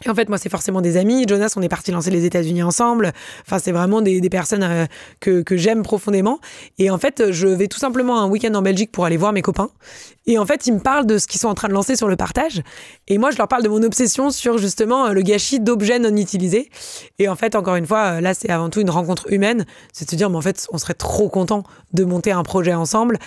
Et en fait, moi, c'est forcément des amis. Jonas, on est parti lancer les États-Unis ensemble. Enfin, c'est vraiment des personnes que j'aime profondément. Et en fait, je vais tout simplement un week-end en Belgique pour aller voir mes copains. Et en fait, ils me parlent de ce qu'ils sont en train de lancer sur le partage. Et moi, je leur parle de mon obsession sur justement le gâchis d'objets non utilisés. Et en fait, encore une fois, là, c'est avant tout une rencontre humaine. C'est de se dire, mais en fait, on serait trop content de monter un projet ensemble.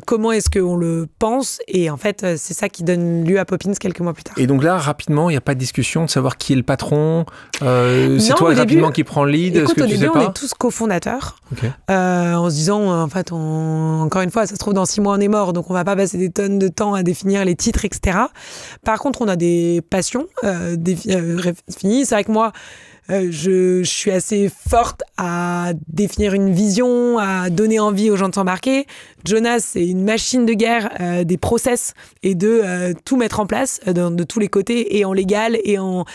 Comment est-ce qu'on le pense? Et en fait, c'est ça qui donne lieu à Poppins quelques mois plus tard. Et donc là, rapidement, il n'y a pas de discussion de savoir qui est le patron. C'est toi rapidement qui prend le lead. Écoute, au début, on est tous cofondateurs. Okay. En se disant, en fait, encore une fois, ça se trouve dans 6 mois on est mort, donc on va pas passer des tonnes de temps à définir les titres, etc. Par contre, on a des passions définies. C'est vrai que moi, je suis assez forte à définir une vision, à donner envie aux gens de s'embarquer. Jonas, c'est une machine de guerre des process et de tout mettre en place de tous les côtés, et en légal, et en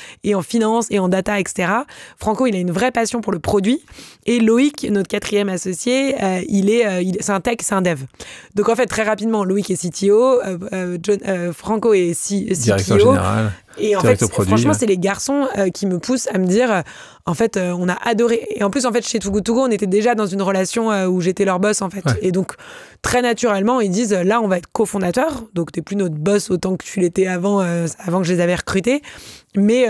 finance, et en data, etc. Franco, il a une vraie passion pour le produit. Et Loïc, notre 4e associé, c'est un tech, c'est un dev. Donc en fait, très rapidement, Loïc est CTO, Franco est CTO. Directeur général. Et en fait, franchement, c'est les garçons qui me poussent à me dire, en fait, on a adoré. Et en plus, en fait, chez Too Good To Go, on était déjà dans une relation où j'étais leur boss, en fait. Ouais. Et donc, très naturellement, ils disent, là, on va être cofondateur. Donc, t'es plus notre boss autant que tu l'étais avant que je les avais recrutés. Mais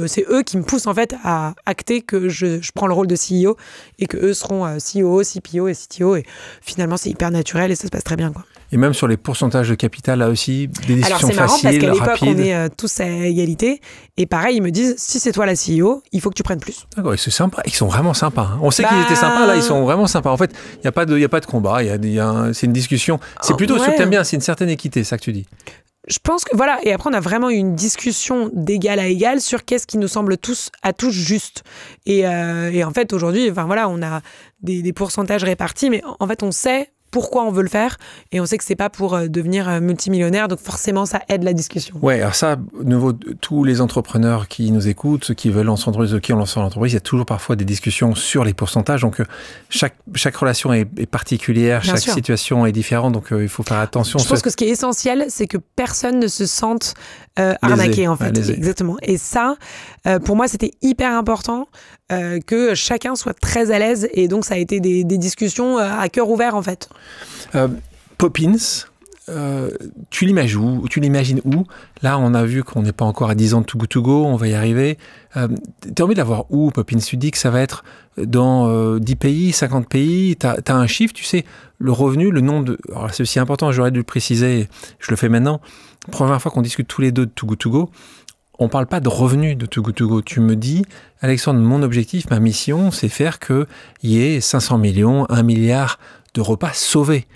c'est eux qui me poussent, en fait, à acter que je prends le rôle de CEO et que eux seront CEO, CPO et CTO. Et finalement, c'est hyper naturel et ça se passe très bien, quoi. Et même sur les pourcentages de capital, là aussi, des décisions faciles, rapides. Alors, c'est marrant parce qu'à l'époque, on est tous à égalité. Et pareil, ils me disent, si c'est toi la CEO, il faut que tu prennes plus. D'accord, et c'est sympa. Ils sont vraiment sympas. Hein. On sait qu'ils étaient sympas, là, ils sont vraiment sympas. En fait, il n'y a pas de combat, c'est une discussion. C'est plutôt ce que tu aimes bien, c'est une certaine équité, c'est ça que tu dis. Je pense que voilà, et après on a vraiment eu une discussion d'égal à égal sur qu'est-ce qui nous semble à tous juste. Et en fait aujourd'hui, enfin voilà, on a des pourcentages répartis, mais en fait on sait pourquoi on veut le faire, et on sait que c'est pas pour devenir multimillionnaire, donc forcément ça aide la discussion. Ouais, alors ça, de nouveau, tous les entrepreneurs qui nous écoutent, ceux qui veulent lancer une entreprise, ceux qui ont lancé une entreprise, il y a toujours parfois des discussions sur les pourcentages, donc chaque relation est particulière, bien chaque sûr. Situation est différente, donc il faut faire attention. Je pense que ce qui est essentiel, c'est que personne ne se sente arnaqué, en fait. Lésé. Exactement. Et ça, pour moi, c'était hyper important que chacun soit très à l'aise, et donc ça a été des discussions à cœur ouvert, en fait. Poppins, tu l'imagines où? Là, on a vu qu'on n'est pas encore à 10 ans de Too Good To Go, on va y arriver. Tu as envie de l'avoir où, Poppins? Tu dis que ça va être dans 10 pays, 50 pays, tu as un chiffre, tu sais, le revenu, le nombre de... Alors, c'est aussi important, j'aurais dû le préciser, je le fais maintenant. Première fois qu'on discute tous les deux de Too Good To Go, on ne parle pas de revenus de Too Good To Go. Tu me dis, Alexandre, mon objectif, ma mission, c'est faire qu'il y ait 500 millions, 1 milliard de repas sauvés.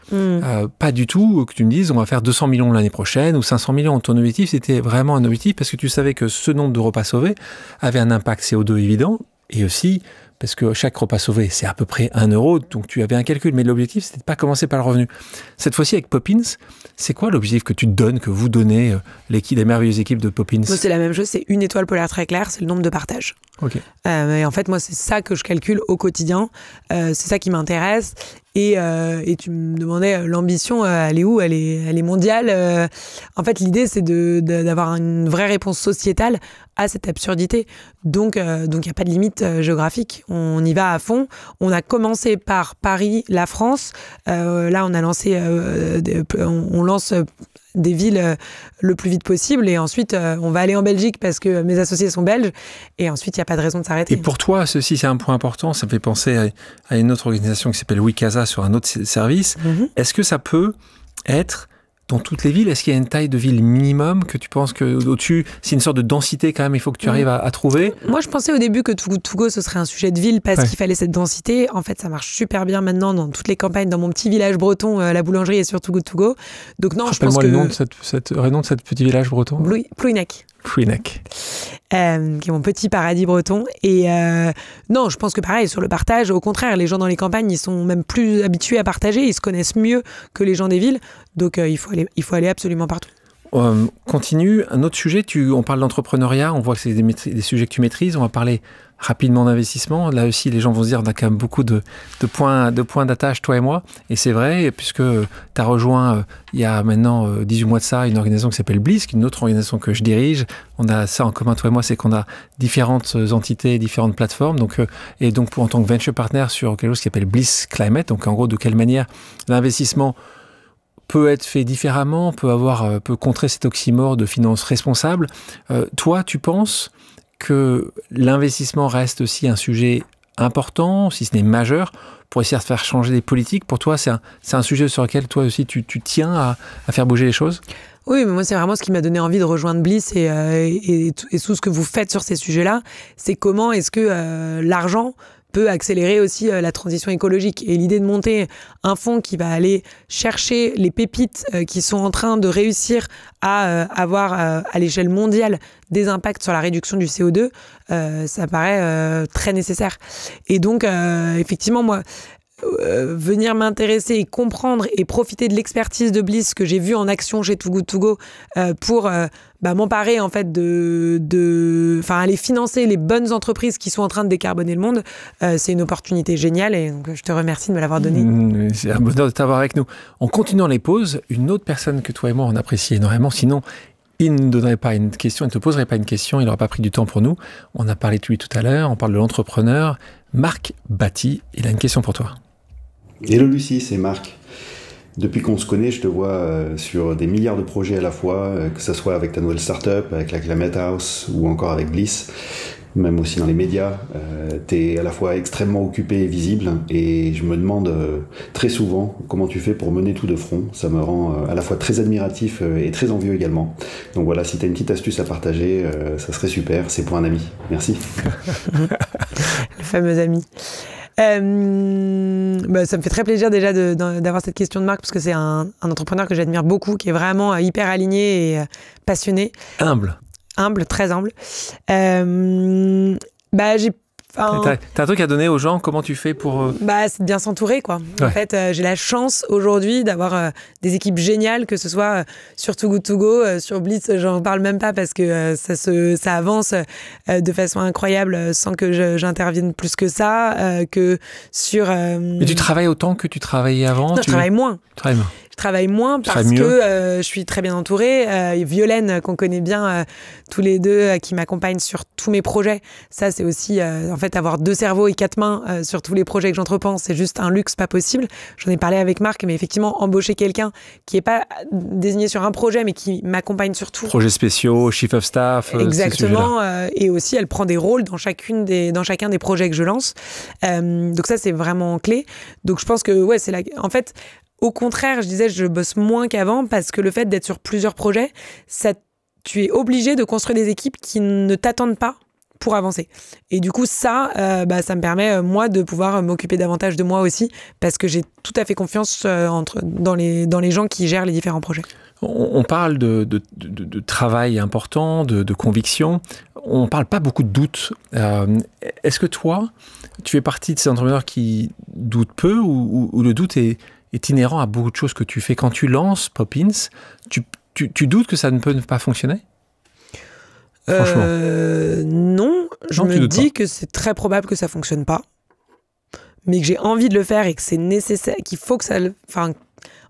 Pas du tout que tu me dises on va faire 200 millions l'année prochaine ou 500 millions. Ton objectif, c'était vraiment un objectif parce que tu savais que ce nombre de repas sauvés avait un impact CO2 évident et aussi parce que chaque repas sauvé, c'est à peu près 1 euro, donc tu avais un calcul. Mais l'objectif, c'était de pas commencer par le revenu. Cette fois-ci, avec Poppins, c'est quoi l'objectif que tu te donnes, que vous donnez, les merveilleuses équipes de Poppins? Moi, c'est la même chose, c'est une étoile polaire très claire, c'est le nombre de partages. Ok. Et en fait, moi, c'est ça que je calcule au quotidien. C'est ça qui m'intéresse. Et tu me demandais, l'ambition, elle est où? Elle est mondiale. En fait, l'idée, c'est d'avoir une vraie réponse sociétale à cette absurdité. Donc, il n'y a pas de limite géographique. On y va à fond. On a commencé par Paris, la France. Là, on a lancé, on lance des villes le plus vite possible. Et ensuite, on va aller en Belgique parce que mes associés sont belges. Et ensuite, il n'y a pas de raison de s'arrêter. Et pour toi, ceci, c'est un point important. Ça me fait penser à une autre organisation qui s'appelle Wikasa sur un autre service. Est-ce que ça peut être dans toutes les villes? Est-ce qu'il y a une taille de ville minimum que tu penses qu'au-dessus, c'est une sorte de densité quand même, il faut que tu arrives à trouver? Moi, je pensais au début que Too Good To Go, ce serait un sujet de ville parce qu'il fallait cette densité. En fait, ça marche super bien maintenant dans toutes les campagnes. Dans mon petit village breton, la boulangerie est sur Too Good To Go. Donc non, je pense que... Rappelle-moi le nom de cette petit village breton. Plouinec. Plouinec. Qui est mon petit paradis breton. Et non, je pense que pareil, sur le partage, au contraire, les gens dans les campagnes, ils sont même plus habitués à partager, ils se connaissent mieux que les gens des villes. Donc il faut aller absolument partout. Continue. Un autre sujet, on parle d'entrepreneuriat, on voit que c'est des sujets que tu maîtrises. On va parler rapidement d'investissement. Là aussi, les gens vont se dire, on a quand même beaucoup de points d'attache, toi et moi. Et c'est vrai, puisque tu as rejoint, il y a maintenant 18 mois de ça, une organisation qui s'appelle Bliss, une autre organisation que je dirige. On a ça en commun, toi et moi, c'est qu'on a différentes entités, différentes plateformes. Et donc, en tant que venture partner sur quelque chose qui s'appelle Bliss Climate, donc en gros, de quelle manière l'investissement peut être fait différemment, peut contrer cet oxymore de finances responsables. Toi, tu penses que l'investissement reste aussi un sujet important, si ce n'est majeur, pour essayer de faire changer les politiques? Pour toi, c'est un sujet sur lequel toi aussi tu tiens à faire bouger les choses? Oui, mais moi, c'est vraiment ce qui m'a donné envie de rejoindre Bliss et tout ce que vous faites sur ces sujets-là. C'est comment est-ce que l'argent peut accélérer aussi la transition écologique. Et l'idée de monter un fonds qui va aller chercher les pépites qui sont en train de réussir à avoir à l'échelle mondiale des impacts sur la réduction du CO2, ça paraît très nécessaire. Et donc, effectivement, moi, venir m'intéresser et comprendre et profiter de l'expertise de Bliss que j'ai vue en action chez Too Good To Go pour m'emparer en fait aller financer les bonnes entreprises qui sont en train de décarboner le monde, c'est une opportunité géniale et donc je te remercie de me l'avoir donnée. C'est un bonheur de t'avoir avec nous. En continuant les pauses, une autre personne que toi et moi on apprécie énormément, sinon il ne donnerait pas une question, il ne te poserait pas une question, il n'aurait pas pris du temps pour nous. On a parlé de lui tout à l'heure, on parle de l'entrepreneur Marc Batty. Il a une question pour toi. Hello Lucie, c'est Marc. Depuis qu'on se connaît, je te vois sur des milliards de projets à la fois, que ce soit avec ta nouvelle start-up, avec la Climate House ou encore avec Bliss, même aussi dans les médias. T'es à la fois extrêmement occupé et visible et je me demande très souvent comment tu fais pour mener tout de front. Ça me rend à la fois très admiratif et très envieux également. Donc voilà, si t'as une petite astuce à partager, ça serait super. C'est pour un ami. Merci. Le fameux ami. Ça me fait très plaisir déjà d'avoir cette question de Marc parce que c'est un entrepreneur que j'admire beaucoup, qui est vraiment hyper aligné et passionné. Humble, très humble. T'as un truc à donner aux gens, comment tu fais pour... c'est de bien s'entourer, quoi. Ouais. En fait, j'ai la chance aujourd'hui d'avoir des équipes géniales, que ce soit sur Too Good To Go, sur Bliss, j'en parle même pas parce que ça avance de façon incroyable sans que j'intervienne plus que ça, que sur... Mais tu travailles autant que tu travaillais avant? Non, je travaille moins. Je travaille moins parce que je suis très bien entourée. Violaine, qu'on connaît bien tous les deux, qui m'accompagne sur tous mes projets. Ça, c'est aussi, en fait, avoir 2 cerveaux et 4 mains sur tous les projets que j'entreprends, c'est juste un luxe pas possible. J'en ai parlé avec Marc, mais effectivement, embaucher quelqu'un qui n'est pas désigné sur un projet, mais qui m'accompagne sur tout. Projets spéciaux, chief of staff. Exactement. Et aussi, elle prend des rôles dans chacun des projets que je lance. Donc ça, c'est vraiment clé. Donc je pense que, en fait, au contraire, je disais, je bosse moins qu'avant parce que le fait d'être sur plusieurs projets, tu es obligé de construire des équipes qui ne t'attendent pas pour avancer. Et du coup, ça me permet, moi, de pouvoir m'occuper davantage de moi aussi, parce que j'ai tout à fait confiance dans les gens qui gèrent les différents projets. On parle de travail important, de conviction. On ne parle pas beaucoup de doute. Est-ce que toi, tu fais partie de ces entrepreneurs qui doutent peu ou le doute est inhérent à beaucoup de choses que tu fais? Quand tu lances Poppins, tu doutes que ça ne peut pas fonctionner? Franchement. Non, je me dis que c'est très probable que ça ne fonctionne pas, mais que j'ai envie de le faire et que c'est nécessaire, qu'il faut que ça...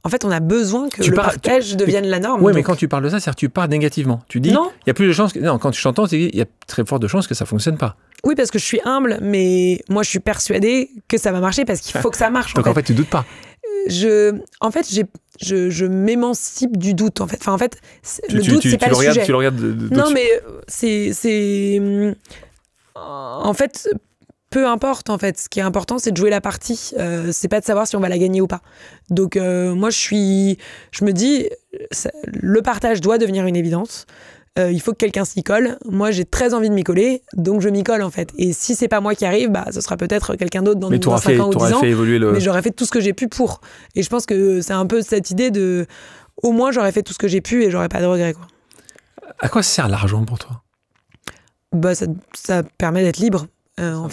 En fait, on a besoin que le partage devienne la norme. Oui, mais quand tu parles de ça, c'est-à-dire que tu pars négativement. Tu dis, il y a plus de chances que... Non, quand tu t'entends, il y a très forte de chances que ça ne fonctionne pas. Oui, parce que je suis humble, mais moi, je suis persuadée que ça va marcher parce qu'il faut que ça marche. Donc, en fait, tu ne doutes pas. Je m'émancipe du doute, en fait. Enfin, en fait, le doute, c'est pas le sujet. Tu le regardes non, mais c'est... En fait... Peu importe, en fait. Ce qui est important, c'est de jouer la partie. C'est pas de savoir si on va la gagner ou pas. Donc, moi, je me dis, le partage doit devenir une évidence. Il faut que quelqu'un s'y colle. Moi, j'ai très envie de m'y coller, donc je m'y colle, en fait. Et si c'est pas moi qui arrive, ce sera peut-être quelqu'un d'autre dans 5 ans ou 10 ans. Mais j'aurais fait tout ce que j'ai pu pour. Et je pense que c'est un peu cette idée de... Au moins, j'aurais fait tout ce que j'ai pu et j'aurais pas de regrets, quoi. À quoi sert l'argent pour toi? Ça permet d'être libre. Avoir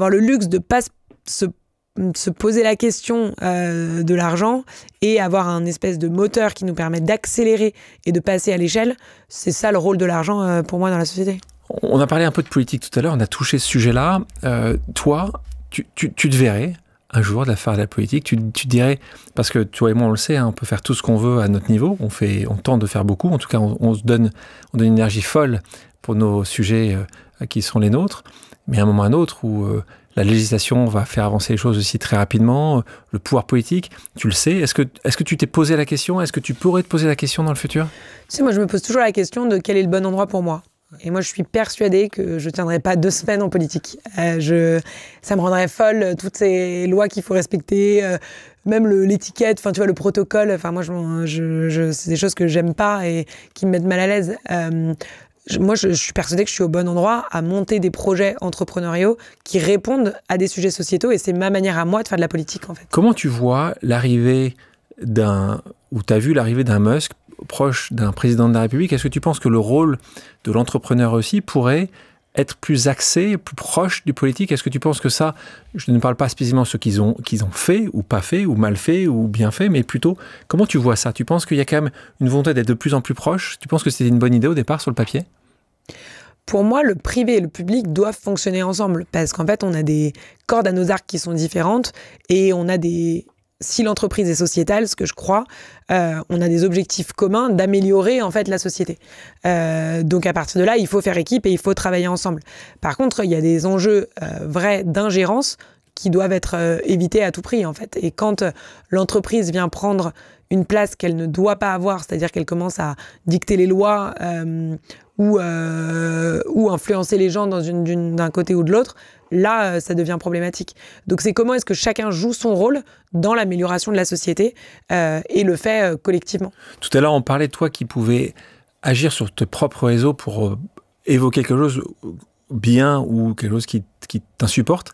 le luxe de pas se poser la question de l'argent et avoir un espèce de moteur qui nous permet d'accélérer et de passer à l'échelle, c'est ça le rôle de l'argent pour moi dans la société. On a parlé un peu de politique tout à l'heure, on a touché ce sujet-là. Toi, tu te verrais un jour de faire de la politique, tu dirais, parce que toi et moi on le sait, hein, on peut faire tout ce qu'on veut à notre niveau, on tente de faire beaucoup, en tout cas on donne une énergie folle pour nos sujets qui sont les nôtres, mais à un moment ou à un autre où la législation va faire avancer les choses aussi très rapidement, le pouvoir politique, tu le sais, est-ce que tu t'es posé la question, est-ce que tu pourrais te poser la question dans le futur? Tu sais, moi je me pose toujours la question de quel est le bon endroit pour moi. Et moi, je suis persuadée que je ne tiendrai pas 2 semaines en politique. Ça me rendrait folle, toutes ces lois qu'il faut respecter, même l'étiquette, enfin, tu vois, le protocole. Enfin, moi, c'est des choses que j'aime pas et qui me mettent mal à l'aise. Moi, je suis persuadée que je suis au bon endroit à monter des projets entrepreneuriaux qui répondent à des sujets sociétaux. Et c'est ma manière à moi de faire de la politique, en fait. Comment tu vois l'arrivée ou tu as vu l'arrivée d'un Musk proche d'un président de la République? Est-ce que tu penses que le rôle de l'entrepreneur aussi pourrait être plus axé, plus proche du politique? Est-ce que tu penses que ça, je ne parle pas spécifiquement de ce qu'ils ont fait ou pas fait, ou mal fait, ou bien fait, mais plutôt, comment tu vois ça? Tu penses qu'il y a quand même une volonté d'être de plus en plus proche? Tu penses que c'était une bonne idée au départ sur le papier? Pour moi, le privé et le public doivent fonctionner ensemble, parce qu'en fait, on a des cordes à nos arcs qui sont différentes, et on a si l'entreprise est sociétale, ce que je crois, on a des objectifs communs d'améliorer en fait la société. Donc à partir de là, il faut faire équipe et il faut travailler ensemble. Par contre, il y a des enjeux vrais d'ingérence qui doivent être évités à tout prix en fait. Et quand l'entreprise vient prendre une place qu'elle ne doit pas avoir, c'est-à-dire qu'elle commence à dicter les lois ou influencer les gens d'un côté ou de l'autre, là, ça devient problématique. Donc, c'est comment est-ce que chacun joue son rôle dans l'amélioration de la société et le fait collectivement. Tout à l'heure, on parlait de toi qui pouvais agir sur tes propres réseaux pour évoquer quelque chose bien ou quelque chose qui t'insupporte.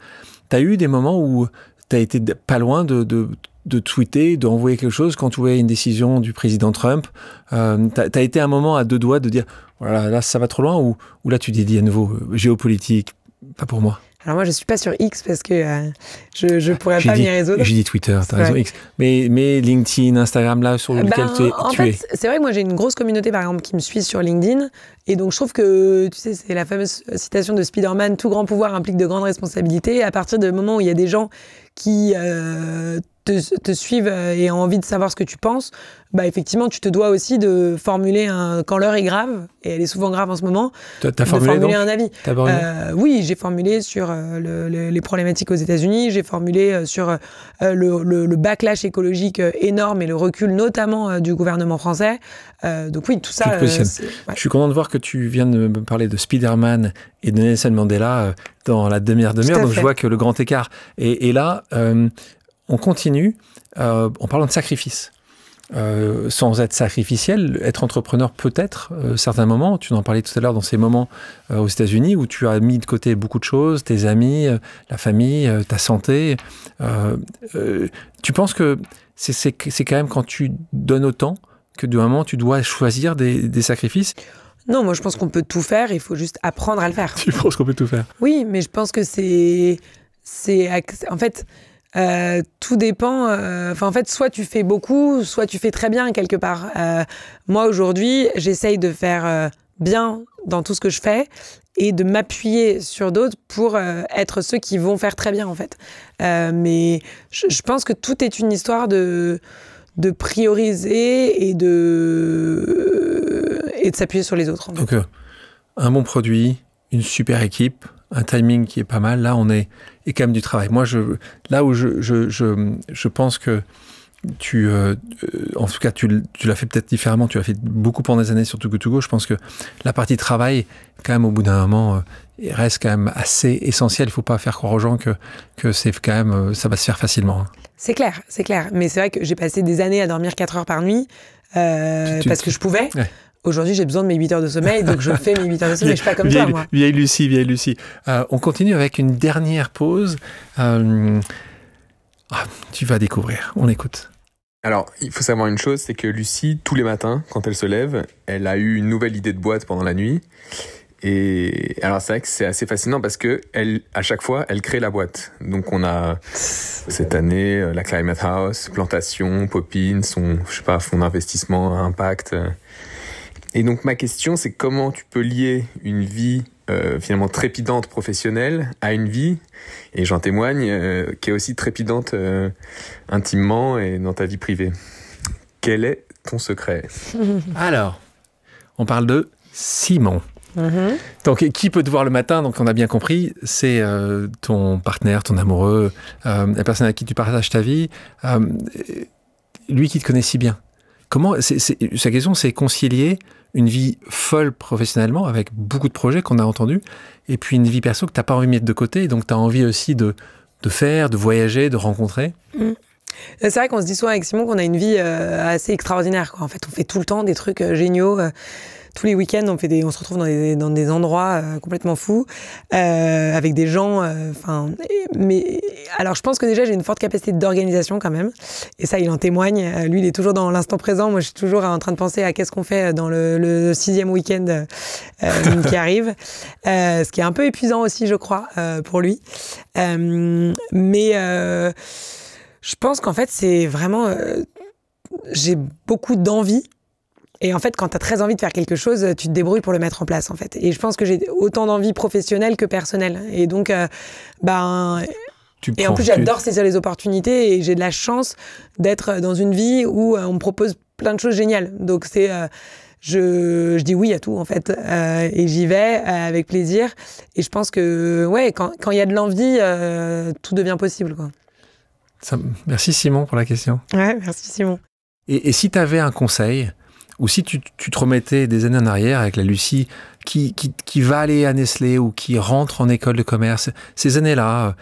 Tu as eu des moments où tu as été pas loin de tweeter, d'envoyer quelque chose quand tu voyais une décision du président Trump. Tu as été un moment à 2 doigts de dire voilà, là, ça va trop loin, ou là, tu t'es dit à nouveau géopolitique, pas pour moi. Alors moi, je suis pas sur X parce que je pourrais pas m'y résoudre. J'ai dit Twitter, t'as raison, X. Mais LinkedIn, Instagram, là, sur lequel tu es. En fait, c'est vrai que moi, j'ai une grosse communauté, par exemple, qui me suit sur LinkedIn. Et donc, je trouve que, tu sais, c'est la fameuse citation de Spider-Man, tout grand pouvoir implique de grandes responsabilités. Et à partir du moment où il y a des gens qui te suivent et ont envie de savoir ce que tu penses, bah effectivement, tu te dois aussi de formuler quand l'heure est grave, et elle est souvent grave en ce moment, t'as formulé un avis. Oui, j'ai formulé sur les problématiques aux États-Unis, j'ai formulé sur le backlash écologique énorme et le recul notamment du gouvernement français. Donc oui, tout ça... Ouais. Je suis content de voir que tu viens de me parler de Spider-Man et de Nelson Mandela dans la demi-heure, donc je vois que le grand écart. Et là, on continue en parlant de sacrifice. sans être sacrificiel, être entrepreneur peut-être, certains moments, tu en parlais tout à l'heure dans ces moments aux États-Unis où tu as mis de côté beaucoup de choses, tes amis, la famille, ta santé. Tu penses que c'est quand même quand tu donnes autant que d'un moment tu dois choisir des sacrifices? Non, moi je pense qu'on peut tout faire, il faut juste apprendre à le faire. Tu penses qu'on peut tout faire? Oui, mais je pense que en fait, tout dépend. En fait, soit tu fais beaucoup, soit tu fais très bien quelque part. Moi aujourd'hui, j'essaye de faire bien dans tout ce que je fais et de m'appuyer sur d'autres pour être ceux qui vont faire très bien en fait. Mais je pense que tout est une histoire de prioriser et de s'appuyer sur les autres. En fait. Donc, un bon produit, une super équipe, un timing qui est pas mal. Là, on est et quand même du travail. Moi, là où je pense que en tout cas, tu l'as fait peut-être différemment. Tu l'as fait beaucoup pendant des années sur Too Good To Go. Je pense que la partie travail, quand même, au bout d'un moment, reste quand même assez essentielle. Il ne faut pas faire croire aux gens que c'est quand même, ça va se faire facilement. C'est clair. Mais c'est vrai que j'ai passé des années à dormir 4 heures par nuit parce que je pouvais. Ouais. Aujourd'hui, j'ai besoin de mes 8 heures de sommeil, donc je fais mes 8 heures de sommeil. Je suis pas comme toi, moi. Vieille Lucie. On continue avec une dernière pause. Tu vas découvrir. On écoute. Alors, il faut savoir une chose, c'est que Lucie, tous les matins, quand elle se lève, elle a eu une nouvelle idée de boîte pendant la nuit. Et alors, c'est vrai que c'est assez fascinant parce que à chaque fois, elle crée la boîte. Donc, on a cette année la Climate House, Plantation, Popin, son fonds d'investissement à impact. Et donc, ma question, c'est comment tu peux lier une vie finalement trépidante professionnelle à une vie, et j'en témoigne, qui est aussi trépidante intimement et dans ta vie privée. Quel est ton secret? Alors, on parle de Simon. Donc, qui peut te voir le matin? Donc, on a bien compris, c'est ton partenaire, ton amoureux, la personne avec qui tu partages ta vie, lui qui te connaît si bien. Comment, sa question, c'est concilier une vie folle professionnellement, avec beaucoup de projets qu'on a entendus, et puis une vie perso que tu n'as pas envie de mettre de côté, et donc tu as envie aussi de faire, de voyager, de rencontrer. C'est vrai qu'on se dit souvent avec Simon qu'on a une vie assez extraordinaire, quoi. En fait, on fait tout le temps des trucs géniaux. Tous les week-ends, on se retrouve dans des endroits complètement fous, avec des gens. Mais alors, je pense que déjà, j'ai une forte capacité d'organisation quand même, et ça, il en témoigne. Lui, il est toujours dans l'instant présent. Moi, je suis toujours en train de penser à qu'est-ce qu'on fait dans le 6e week-end qui arrive, ce qui est un peu épuisant aussi, je crois, pour lui. Mais je pense qu'en fait, c'est vraiment, j'ai beaucoup d'envie. Et en fait, quand tu as très envie de faire quelque chose, tu te débrouilles pour le mettre en place, en fait. Et je pense que j'ai autant d'envie professionnelle que personnelle. Et donc, en plus, j'adore saisir les opportunités et j'ai de la chance d'être dans une vie où on me propose plein de choses géniales. Donc, je dis oui à tout, en fait. Et j'y vais avec plaisir. Et je pense que, quand il y a de l'envie, tout devient possible, quoi. Merci, Simon, pour la question. Ouais, merci, Simon. Et si tu avais un conseil, ou si tu te remettais des années en arrière avec la Lucie qui va aller à Nestlé ou qui rentre en école de commerce, ces années-là,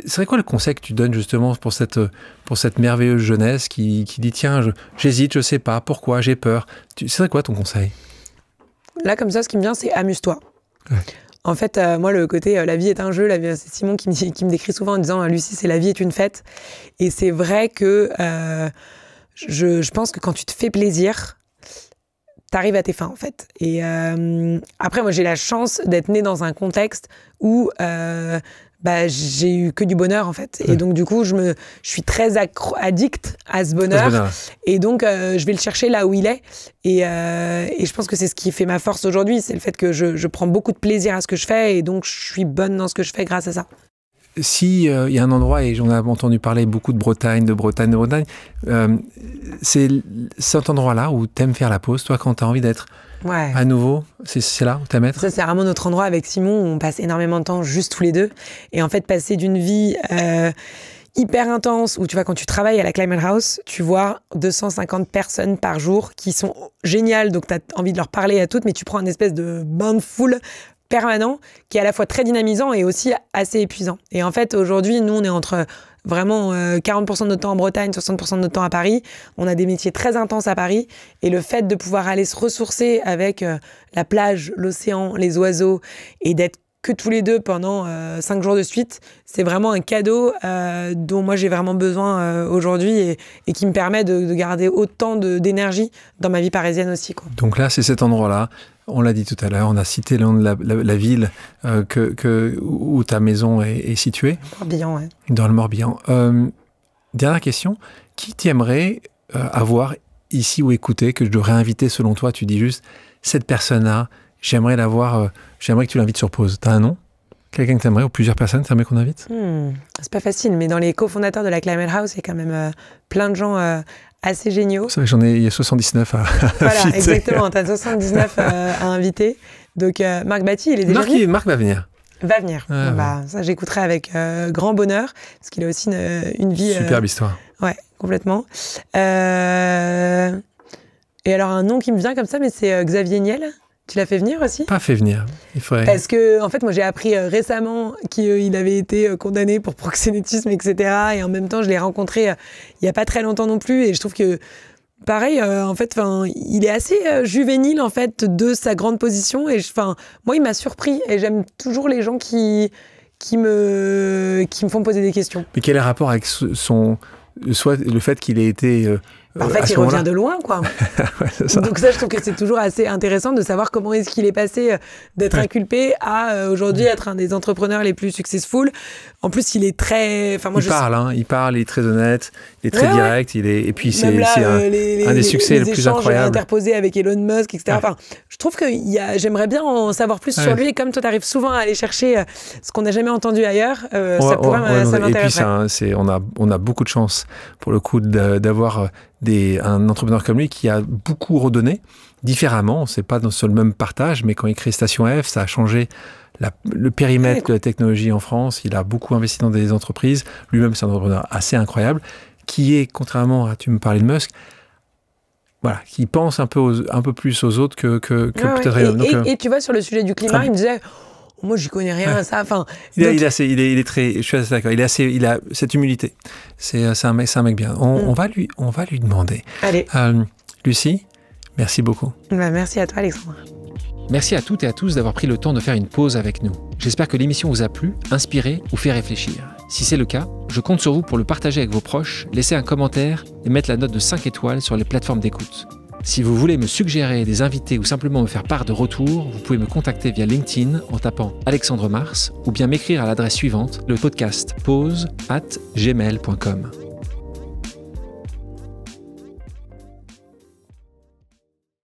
serait quoi le conseil que tu donnes justement pour cette merveilleuse jeunesse qui dit tiens, j'hésite, je sais pas, pourquoi, j'ai peur. Serait quoi ton conseil? Là, comme ça, ce qui me vient, c'est amuse-toi. Ouais. En fait, moi, le côté la vie est un jeu, c'est Simon qui me décrit souvent en disant Lucie, c'est la vie est une fête. Et c'est vrai que je pense que quand tu te fais plaisir, t'arrives à tes fins, en fait. Et après, moi, j'ai la chance d'être née dans un contexte où j'ai eu que du bonheur, en fait. Et donc, du coup, je suis très addict à ce bonheur. Et donc, je vais le chercher là où il est. Et je pense que c'est ce qui fait ma force aujourd'hui. C'est le fait que je prends beaucoup de plaisir à ce que je fais. Et donc, je suis bonne dans ce que je fais grâce à ça. Si y a un endroit, et j'en ai entendu parler beaucoup de Bretagne, c'est cet endroit-là où t'aimes faire la pause, toi, quand t'as envie d'être à nouveau, c'est là où t'aimes être? Ça, c'est vraiment notre endroit avec Simon, où on passe énormément de temps juste tous les deux. Et en fait, passer d'une vie hyper intense, où tu vois, quand tu travailles à la Climate House, tu vois 250 personnes par jour qui sont géniales, donc t'as envie de leur parler à toutes, mais tu prends une espèce de bain de foule permanent qui est à la fois très dynamisant et aussi assez épuisant. Et en fait, aujourd'hui, nous, on est entre vraiment 40% de notre temps en Bretagne, 60% de notre temps à Paris. On a des métiers très intenses à Paris. Et le fait de pouvoir aller se ressourcer avec la plage, l'océan, les oiseaux et d'être que tous les deux pendant 5 jours de suite, c'est vraiment un cadeau dont moi j'ai vraiment besoin aujourd'hui et qui me permet de garder autant d'énergie dans ma vie parisienne aussi, quoi. Donc là, c'est cet endroit-là. On l'a dit tout à l'heure, on a cité le nom de la ville où ta maison est située. Morbihan, ouais. Dans le Morbihan. Dernière question, qui t'aimerais avoir ici ou écouter, que je devrais inviter selon toi? Tu dis juste, cette personne-là, j'aimerais la voir, j'aimerais que tu l'invites sur pause. T'as un nom? Quelqu'un que t'aimerais, ou plusieurs personnes que t'aimerais qu'on invite? C'est pas facile, mais dans les cofondateurs de la Climate House, il y a quand même plein de gens assez géniaux. C'est vrai que il y a 79 à voilà, inviter. Exactement, t'as 79 à inviter. Donc Marc Batty, il est déjà venu. Marc va venir. Va venir. Ah, bah, ça, j'écouterai avec grand bonheur, parce qu'il a aussi une vie... Superbe histoire. Ouais, complètement. Et alors, un nom qui me vient comme ça, mais c'est Xavier Niel. Tu l'as fait venir aussi? Pas fait venir. Il faudrait... Parce que, en fait, moi, j'ai appris récemment qu'il avait été condamné pour proxénétisme, etc. Et en même temps, je l'ai rencontré il y a pas très longtemps non plus. Et je trouve que, pareil, en fait, il est assez juvénile, en fait, de sa grande position. Et moi, il m'a surpris. Et j'aime toujours les gens qui me font poser des questions. Mais quel est le rapport avec soit le fait qu'il ait été... en fait, il revient de loin, quoi. Ouais, c'est ça. Donc ça, je trouve que c'est toujours assez intéressant de savoir comment est-ce qu'il est passé d'être inculpé à aujourd'hui être un des entrepreneurs les plus successful. En plus, il est très... il parle, il est très honnête, il est très direct, et puis c'est un des succès le plus incroyable. Interposés avec Elon Musk, etc. Ouais. Je trouve que j'aimerais bien en savoir plus sur lui, et comme toi, tu arrives souvent à aller chercher ce qu'on n'a jamais entendu ailleurs, ça m'intéresserait. Et puis, on a beaucoup de chance, pour le coup, d'avoir un entrepreneur comme lui qui a beaucoup redonné différemment. C'est pas sur le même partage, mais quand il crée Station F, ça a changé le périmètre de la technologie en France. Il a beaucoup investi dans des entreprises. Lui-même, c'est un entrepreneur assez incroyable qui est, contrairement à, tu me parlais de Musk, voilà, qui pense un peu plus aux autres que peut-être. Et tu vois, sur le sujet du climat, il me disait... Moi, j'y connais rien à ça. Il est très. Je suis assez d'accord. Il a cette humilité. C'est un mec bien. On va lui demander. Allez. Lucie, merci beaucoup. Merci à toi, Alexandre. Merci à toutes et à tous d'avoir pris le temps de faire une pause avec nous. J'espère que l'émission vous a plu, inspiré ou fait réfléchir. Si c'est le cas, je compte sur vous pour le partager avec vos proches, laisser un commentaire et mettre la note de 5 étoiles sur les plateformes d'écoute. Si vous voulez me suggérer des invités ou simplement me faire part de retours, vous pouvez me contacter via LinkedIn en tapant Alexandre Mars ou bien m'écrire à l'adresse suivante, le podcast pause@gmail.com.